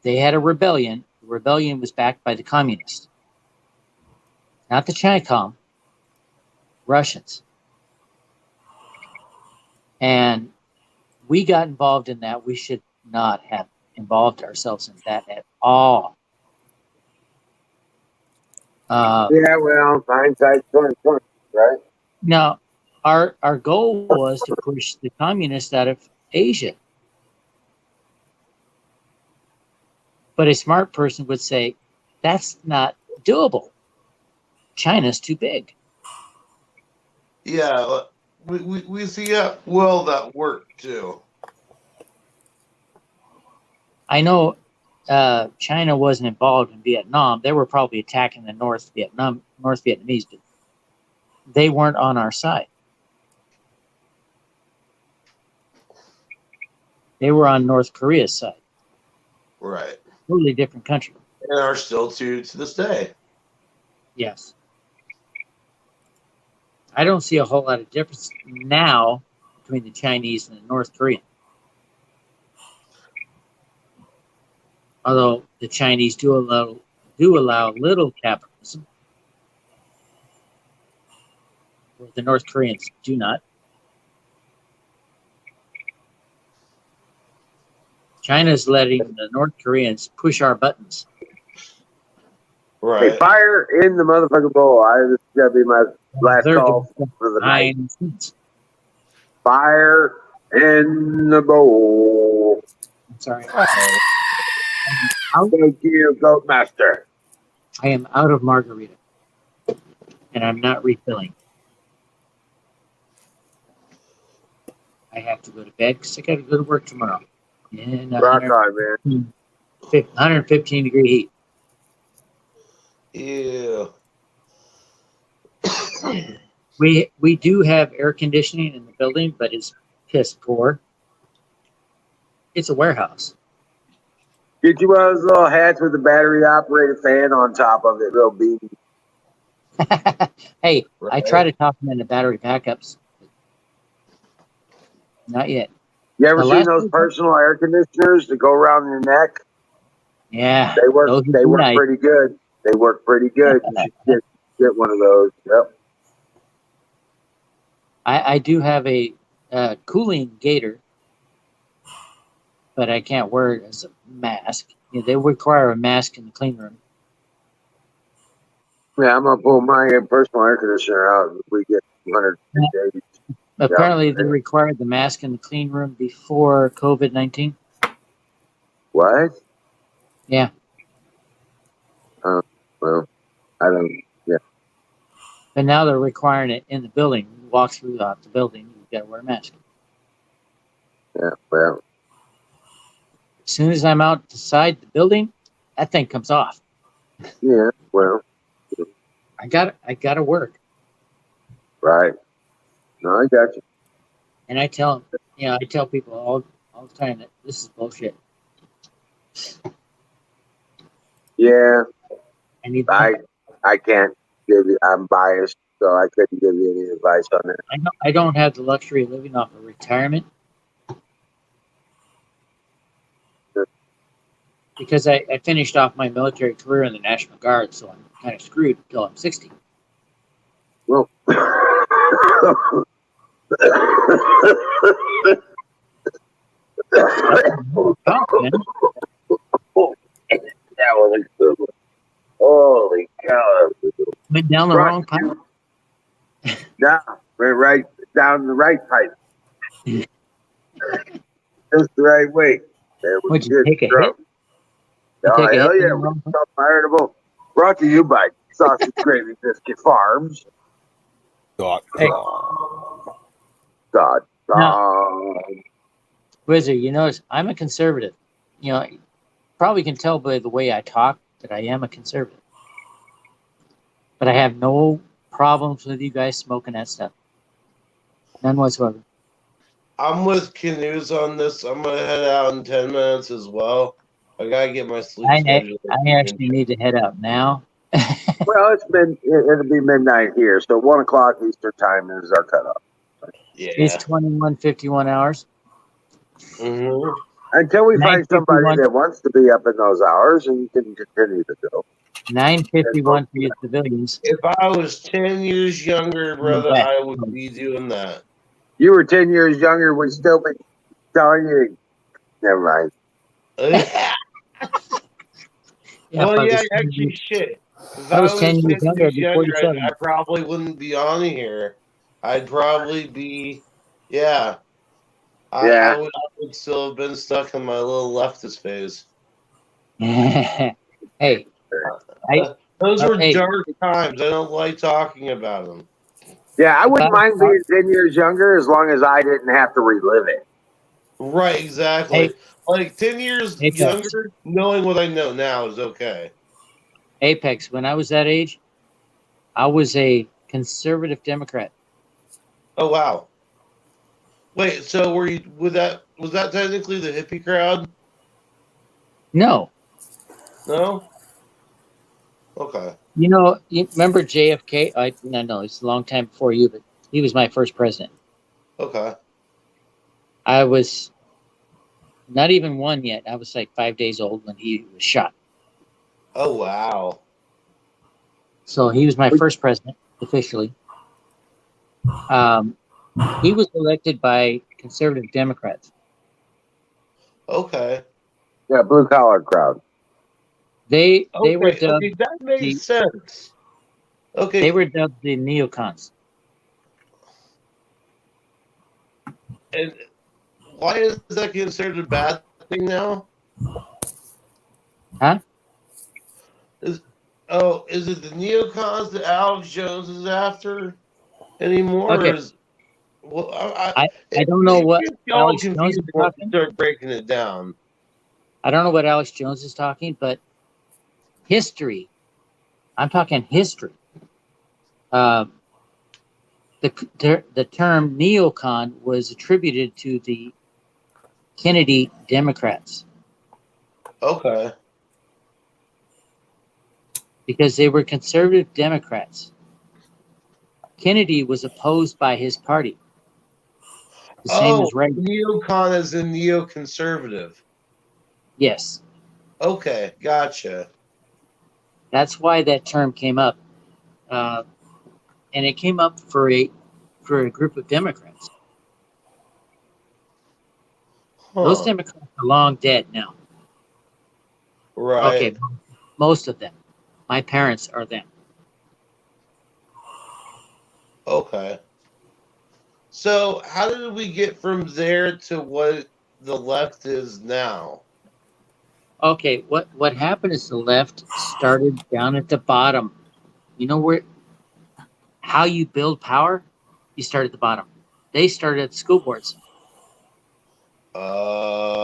Speaker 6: They had a rebellion. The rebellion was backed by the communists. not the Chinacom, Russians. And we got involved in that. We should not have involved ourselves in that at all.
Speaker 2: Yeah, well, hindsight's 20/20, right?
Speaker 6: Now, our goal was to push the communists out of Asia. But a smart person would say, that's not doable. China's too big.
Speaker 1: Yeah, we see how well that worked too.
Speaker 6: I know China wasn't involved in Vietnam. They were probably attacking the North Vietnamese, but they weren't on our side. They were on North Korea's side.
Speaker 1: Right.
Speaker 6: Totally different country.
Speaker 1: And are still to this day.
Speaker 6: Yes. I don't see a whole lot of difference now between the Chinese and the North Korean. Although the Chinese do allow little capitalism, where the North Koreans do not. China's letting the North Koreans push our buttons.
Speaker 1: Right.
Speaker 2: Hey, fire in the motherfucking bowl. This is gonna be my last call for the night. Fire in the bowl.
Speaker 6: I'm sorry.
Speaker 2: Thank you, Goat Master.
Speaker 6: I am out of margarita, and I'm not refilling. I have to go to bed because I got to go to work tomorrow. In
Speaker 2: Rock on, man.
Speaker 6: 115 degree heat.
Speaker 1: Yeah.
Speaker 6: We do have air conditioning in the building, but it's piss poor. It's a warehouse.
Speaker 2: Get you one of those little hats with a battery operated fan on top of it, real beady.
Speaker 6: Hey, right. I try to talk them into battery backups. Not yet.
Speaker 2: You ever seen those personal air conditioners that go around your neck?
Speaker 6: Yeah.
Speaker 2: They work nice. Pretty good. They work pretty good. You should get one of those. Yep.
Speaker 6: I do have a cooling gator, but I can't wear it as a mask. You know, they require a mask in the clean room.
Speaker 2: Yeah, I'm gonna pull my personal air conditioner out if we get 150 days.
Speaker 6: Apparently, they required the mask in the clean room before COVID-19.
Speaker 2: What?
Speaker 6: Yeah.
Speaker 2: Well, I don't. Yeah.
Speaker 6: But now they're requiring it in the building. You walk through the building, you've got to wear a mask.
Speaker 2: Yeah. Well.
Speaker 6: As soon as I'm outside the building, that thing comes off.
Speaker 2: Yeah. Well.
Speaker 6: I got to work.
Speaker 2: Right. No, I got you.
Speaker 6: And I tell people all the time that this is bullshit.
Speaker 2: Yeah. I can't give you. I'm biased, so I couldn't give you any advice on that.
Speaker 6: I don't have the luxury of living off of retirement because I finished off my military career in the National Guard, so I'm kind of screwed until I'm 60.
Speaker 2: Well. That was a good one. Holy cow.
Speaker 6: Went down the wrong pipe.
Speaker 2: Yeah, went right down the right pipe. Just the right way.
Speaker 6: Would you take a hit?
Speaker 2: Oh, hell yeah. Fireable. Brought to you by Sausage Gravy Biscuit Farms.
Speaker 6: Hey.
Speaker 2: God.
Speaker 6: Wizard, you notice I'm a conservative. You know, you probably can tell by the way I talk that I am a conservative. But I have no problems with you guys smoking that stuff. None whatsoever.
Speaker 1: I'm with Canoes on this. I'm going to head out in 10 minutes as well. I got to get my sleep schedule.
Speaker 6: I actually need to head out now.
Speaker 2: Well, it'll be midnight here, so 1 o'clock Eastern time is our cutoff.
Speaker 1: Yeah.
Speaker 6: It's 21:51 hours.
Speaker 1: Mm-hmm.
Speaker 2: Until we find somebody that wants to be up in those hours, and you can continue to go.
Speaker 6: 951 for you civilians.
Speaker 1: If I was 10 years younger, brother, I would be doing that.
Speaker 2: You were 10 years younger, we'd still be telling you. Never mind.
Speaker 1: Well, yeah, actually, shit. If
Speaker 6: I was 10 years
Speaker 1: 10
Speaker 6: younger, I'd be
Speaker 1: younger,
Speaker 6: 47.
Speaker 1: I probably wouldn't be on here. I'd probably be, yeah. I would still have been stuck in my little leftist phase.
Speaker 6: Hey,
Speaker 1: those were
Speaker 6: hey.
Speaker 1: dark times. I don't like talking about them.
Speaker 2: Yeah, I wouldn't mind being 10 years younger as long as I didn't have to relive it.
Speaker 1: Right, exactly.
Speaker 6: Hey.
Speaker 1: Like 10 years younger, knowing what I know now is okay.
Speaker 6: Apex, when I was that age, I was a conservative Democrat.
Speaker 1: Oh wow. Wait, so was that technically the hippie crowd?
Speaker 6: No.
Speaker 1: No? Okay.
Speaker 6: You remember JFK? No, it's a long time before you, but he was my first president.
Speaker 1: Okay.
Speaker 6: I was not even one yet. I was like 5 days old when he was shot.
Speaker 1: Oh wow.
Speaker 6: So he was my first president officially. He was elected by conservative Democrats.
Speaker 1: Okay.
Speaker 2: Yeah, blue collar crowd.
Speaker 6: They were dubbed.
Speaker 1: Okay, that makes sense. Okay.
Speaker 6: They were dubbed the neocons.
Speaker 1: And why is that considered a bad thing now?
Speaker 6: Huh?
Speaker 1: Is it the neocons that Alex Jones is after anymore?
Speaker 6: Okay.
Speaker 1: Or is, well,
Speaker 6: I don't know what Alex Jones is talking.
Speaker 1: Start breaking it down.
Speaker 6: I don't know what Alex Jones is talking, but history. I'm talking history. The term neocon was attributed to the Kennedy Democrats.
Speaker 1: Okay.
Speaker 6: Because they were conservative Democrats. Kennedy was opposed by his party. The same as Reagan.
Speaker 1: Neocon is a neoconservative.
Speaker 6: Yes.
Speaker 1: Okay, gotcha.
Speaker 6: That's why that term came up. And it came up for a group of Democrats.
Speaker 1: Huh.
Speaker 6: Those Democrats are long dead now.
Speaker 1: Right.
Speaker 6: Okay, most of them. My parents are them.
Speaker 1: Okay. So how did we get from there to what the left is now?
Speaker 6: Okay, what happened is the left started down at the bottom. You know how you build power? You start at the bottom. They started at the school boards.
Speaker 1: Oh.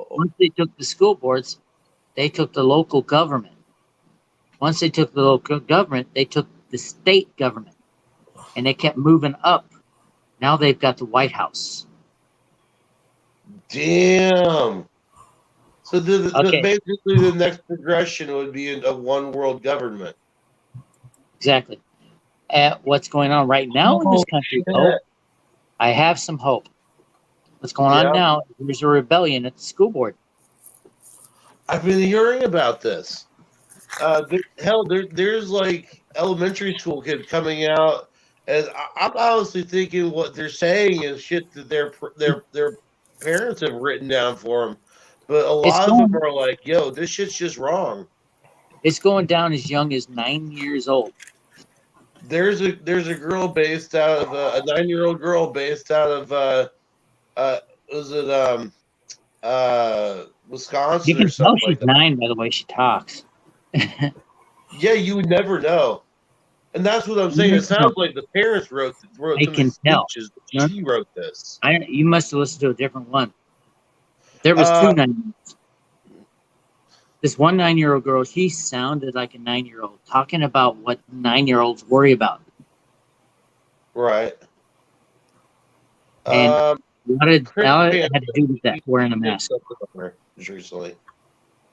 Speaker 6: Once they took the school boards, they took the local government. Once they took the local government, they took the state government. And they kept moving up. Now they've got the White House.
Speaker 1: Damn. So basically the next progression would be a one world government.
Speaker 6: Exactly. What's going on right now in this country, though, I have some hope. What's going on now, there's a rebellion at the school board.
Speaker 1: I've been hearing about this. There's like elementary school kids coming out, and I'm honestly thinking what they're saying is shit that their parents have written down for them. But a lot of them are like, "Yo, this shit's just wrong."
Speaker 6: It's going down as young as 9 years old.
Speaker 1: There's a girl based out of a 9-year-old girl based out of Wisconsin.
Speaker 6: You can
Speaker 1: or something
Speaker 6: tell she's 9 by the way she talks.
Speaker 1: Yeah, you would never know. And that's what I'm saying. It sounds like the parents wrote
Speaker 6: I
Speaker 1: some
Speaker 6: can
Speaker 1: of the
Speaker 6: tell.
Speaker 1: speeches. She wrote this.
Speaker 6: You must have listened to a different one. There was 2 9-year-olds. This one 9-year-old girl, she sounded like a 9-year-old, talking about what 9-year-olds worry about.
Speaker 1: Right.
Speaker 6: And what did it had to do with that, wearing a mask?
Speaker 1: Recently.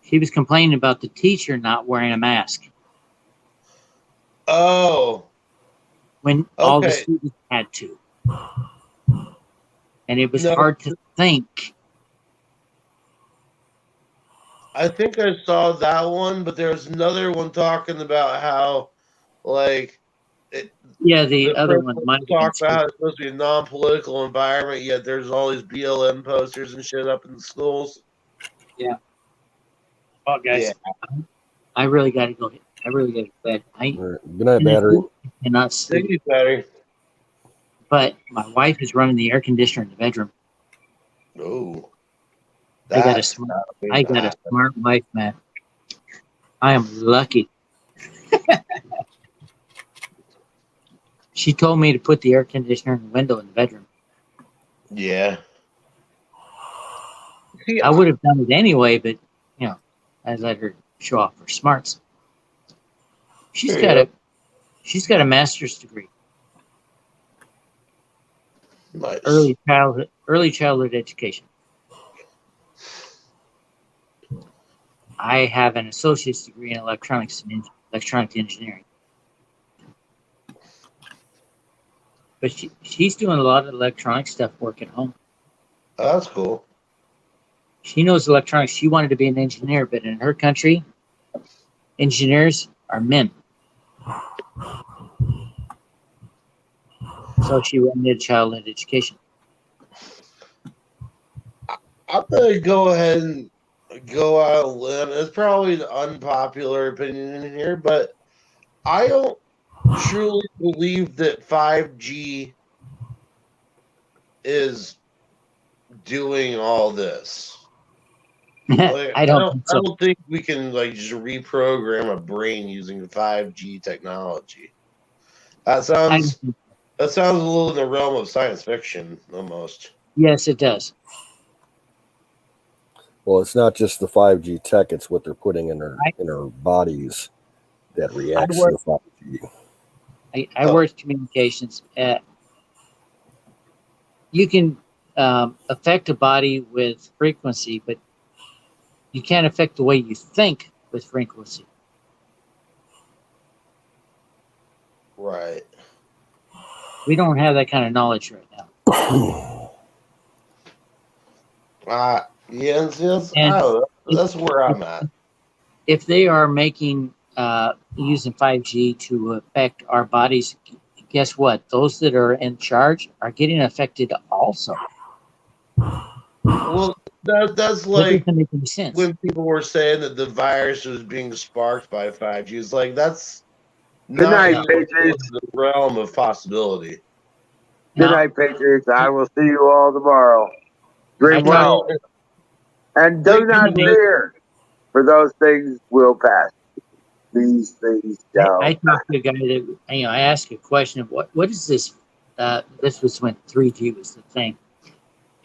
Speaker 6: She was complaining about the teacher not wearing a mask.
Speaker 1: Oh.
Speaker 6: When all the students had to. And it was hard to think
Speaker 1: I think I saw that one, but there's another one talking about how, like,
Speaker 6: Yeah, the other
Speaker 1: first
Speaker 6: one
Speaker 1: one
Speaker 6: might have been
Speaker 1: talked about how
Speaker 6: stupid.
Speaker 1: it's supposed to be a non-political environment, yet there's all these BLM posters and shit up in the schools.
Speaker 6: Yeah. Oh,
Speaker 1: Yeah.
Speaker 6: guys, I really got to go. I really got to go to bed.
Speaker 9: Good night, battery.
Speaker 6: Cannot
Speaker 1: Thank
Speaker 6: sleep.
Speaker 1: you, Patty.
Speaker 6: But my wife is running the air conditioner in the bedroom.
Speaker 1: Oh,
Speaker 6: I got a smart wife, man. I am lucky. She told me to put the air conditioner in the window in the bedroom.
Speaker 1: Yeah. See,
Speaker 6: I would have done it anyway, but you know, I let her show off her smarts. She's got a master's degree,
Speaker 1: nice.
Speaker 6: early childhood education. I have an associate's degree in electronic engineering. But she's doing a lot of electronic stuff work at home.
Speaker 1: Oh, that's cool.
Speaker 6: She knows electronics. She wanted to be an engineer, but in her country, engineers are men. So she wanted childhood education.
Speaker 1: I'm gonna go ahead and go out on a limb. It's probably an unpopular opinion in here, but I don't truly believe that 5G is doing all this. Like,
Speaker 6: I don't think so.
Speaker 1: I don't think we can like just reprogram a brain using 5G technology. That sounds a little in the realm of science fiction almost.
Speaker 6: Yes, it does.
Speaker 9: Well, it's not just the 5G tech; it's what they're putting in their bodies that reacts to the 5G.
Speaker 6: I worked communications. You can affect a body with frequency, but you can't affect the way you think with frequency.
Speaker 1: Right.
Speaker 6: We don't have that kind of knowledge right now.
Speaker 1: Yes, that's where I'm at.
Speaker 6: If they are making using 5G to affect our bodies, guess what? Those that are in charge are getting affected also.
Speaker 1: Well, that's like
Speaker 6: that doesn't make any sense.
Speaker 1: When people were saying that the virus was being sparked by 5G. It's like that's
Speaker 2: Good
Speaker 1: not
Speaker 2: night, Patriots.
Speaker 1: the realm of possibility.
Speaker 2: Good night, Patriots. I will see you all tomorrow. Dream well. And do not fear, for those things will pass. These things shall.
Speaker 6: I talked to a guy that I asked a question of what is this? This was when 3G was the thing.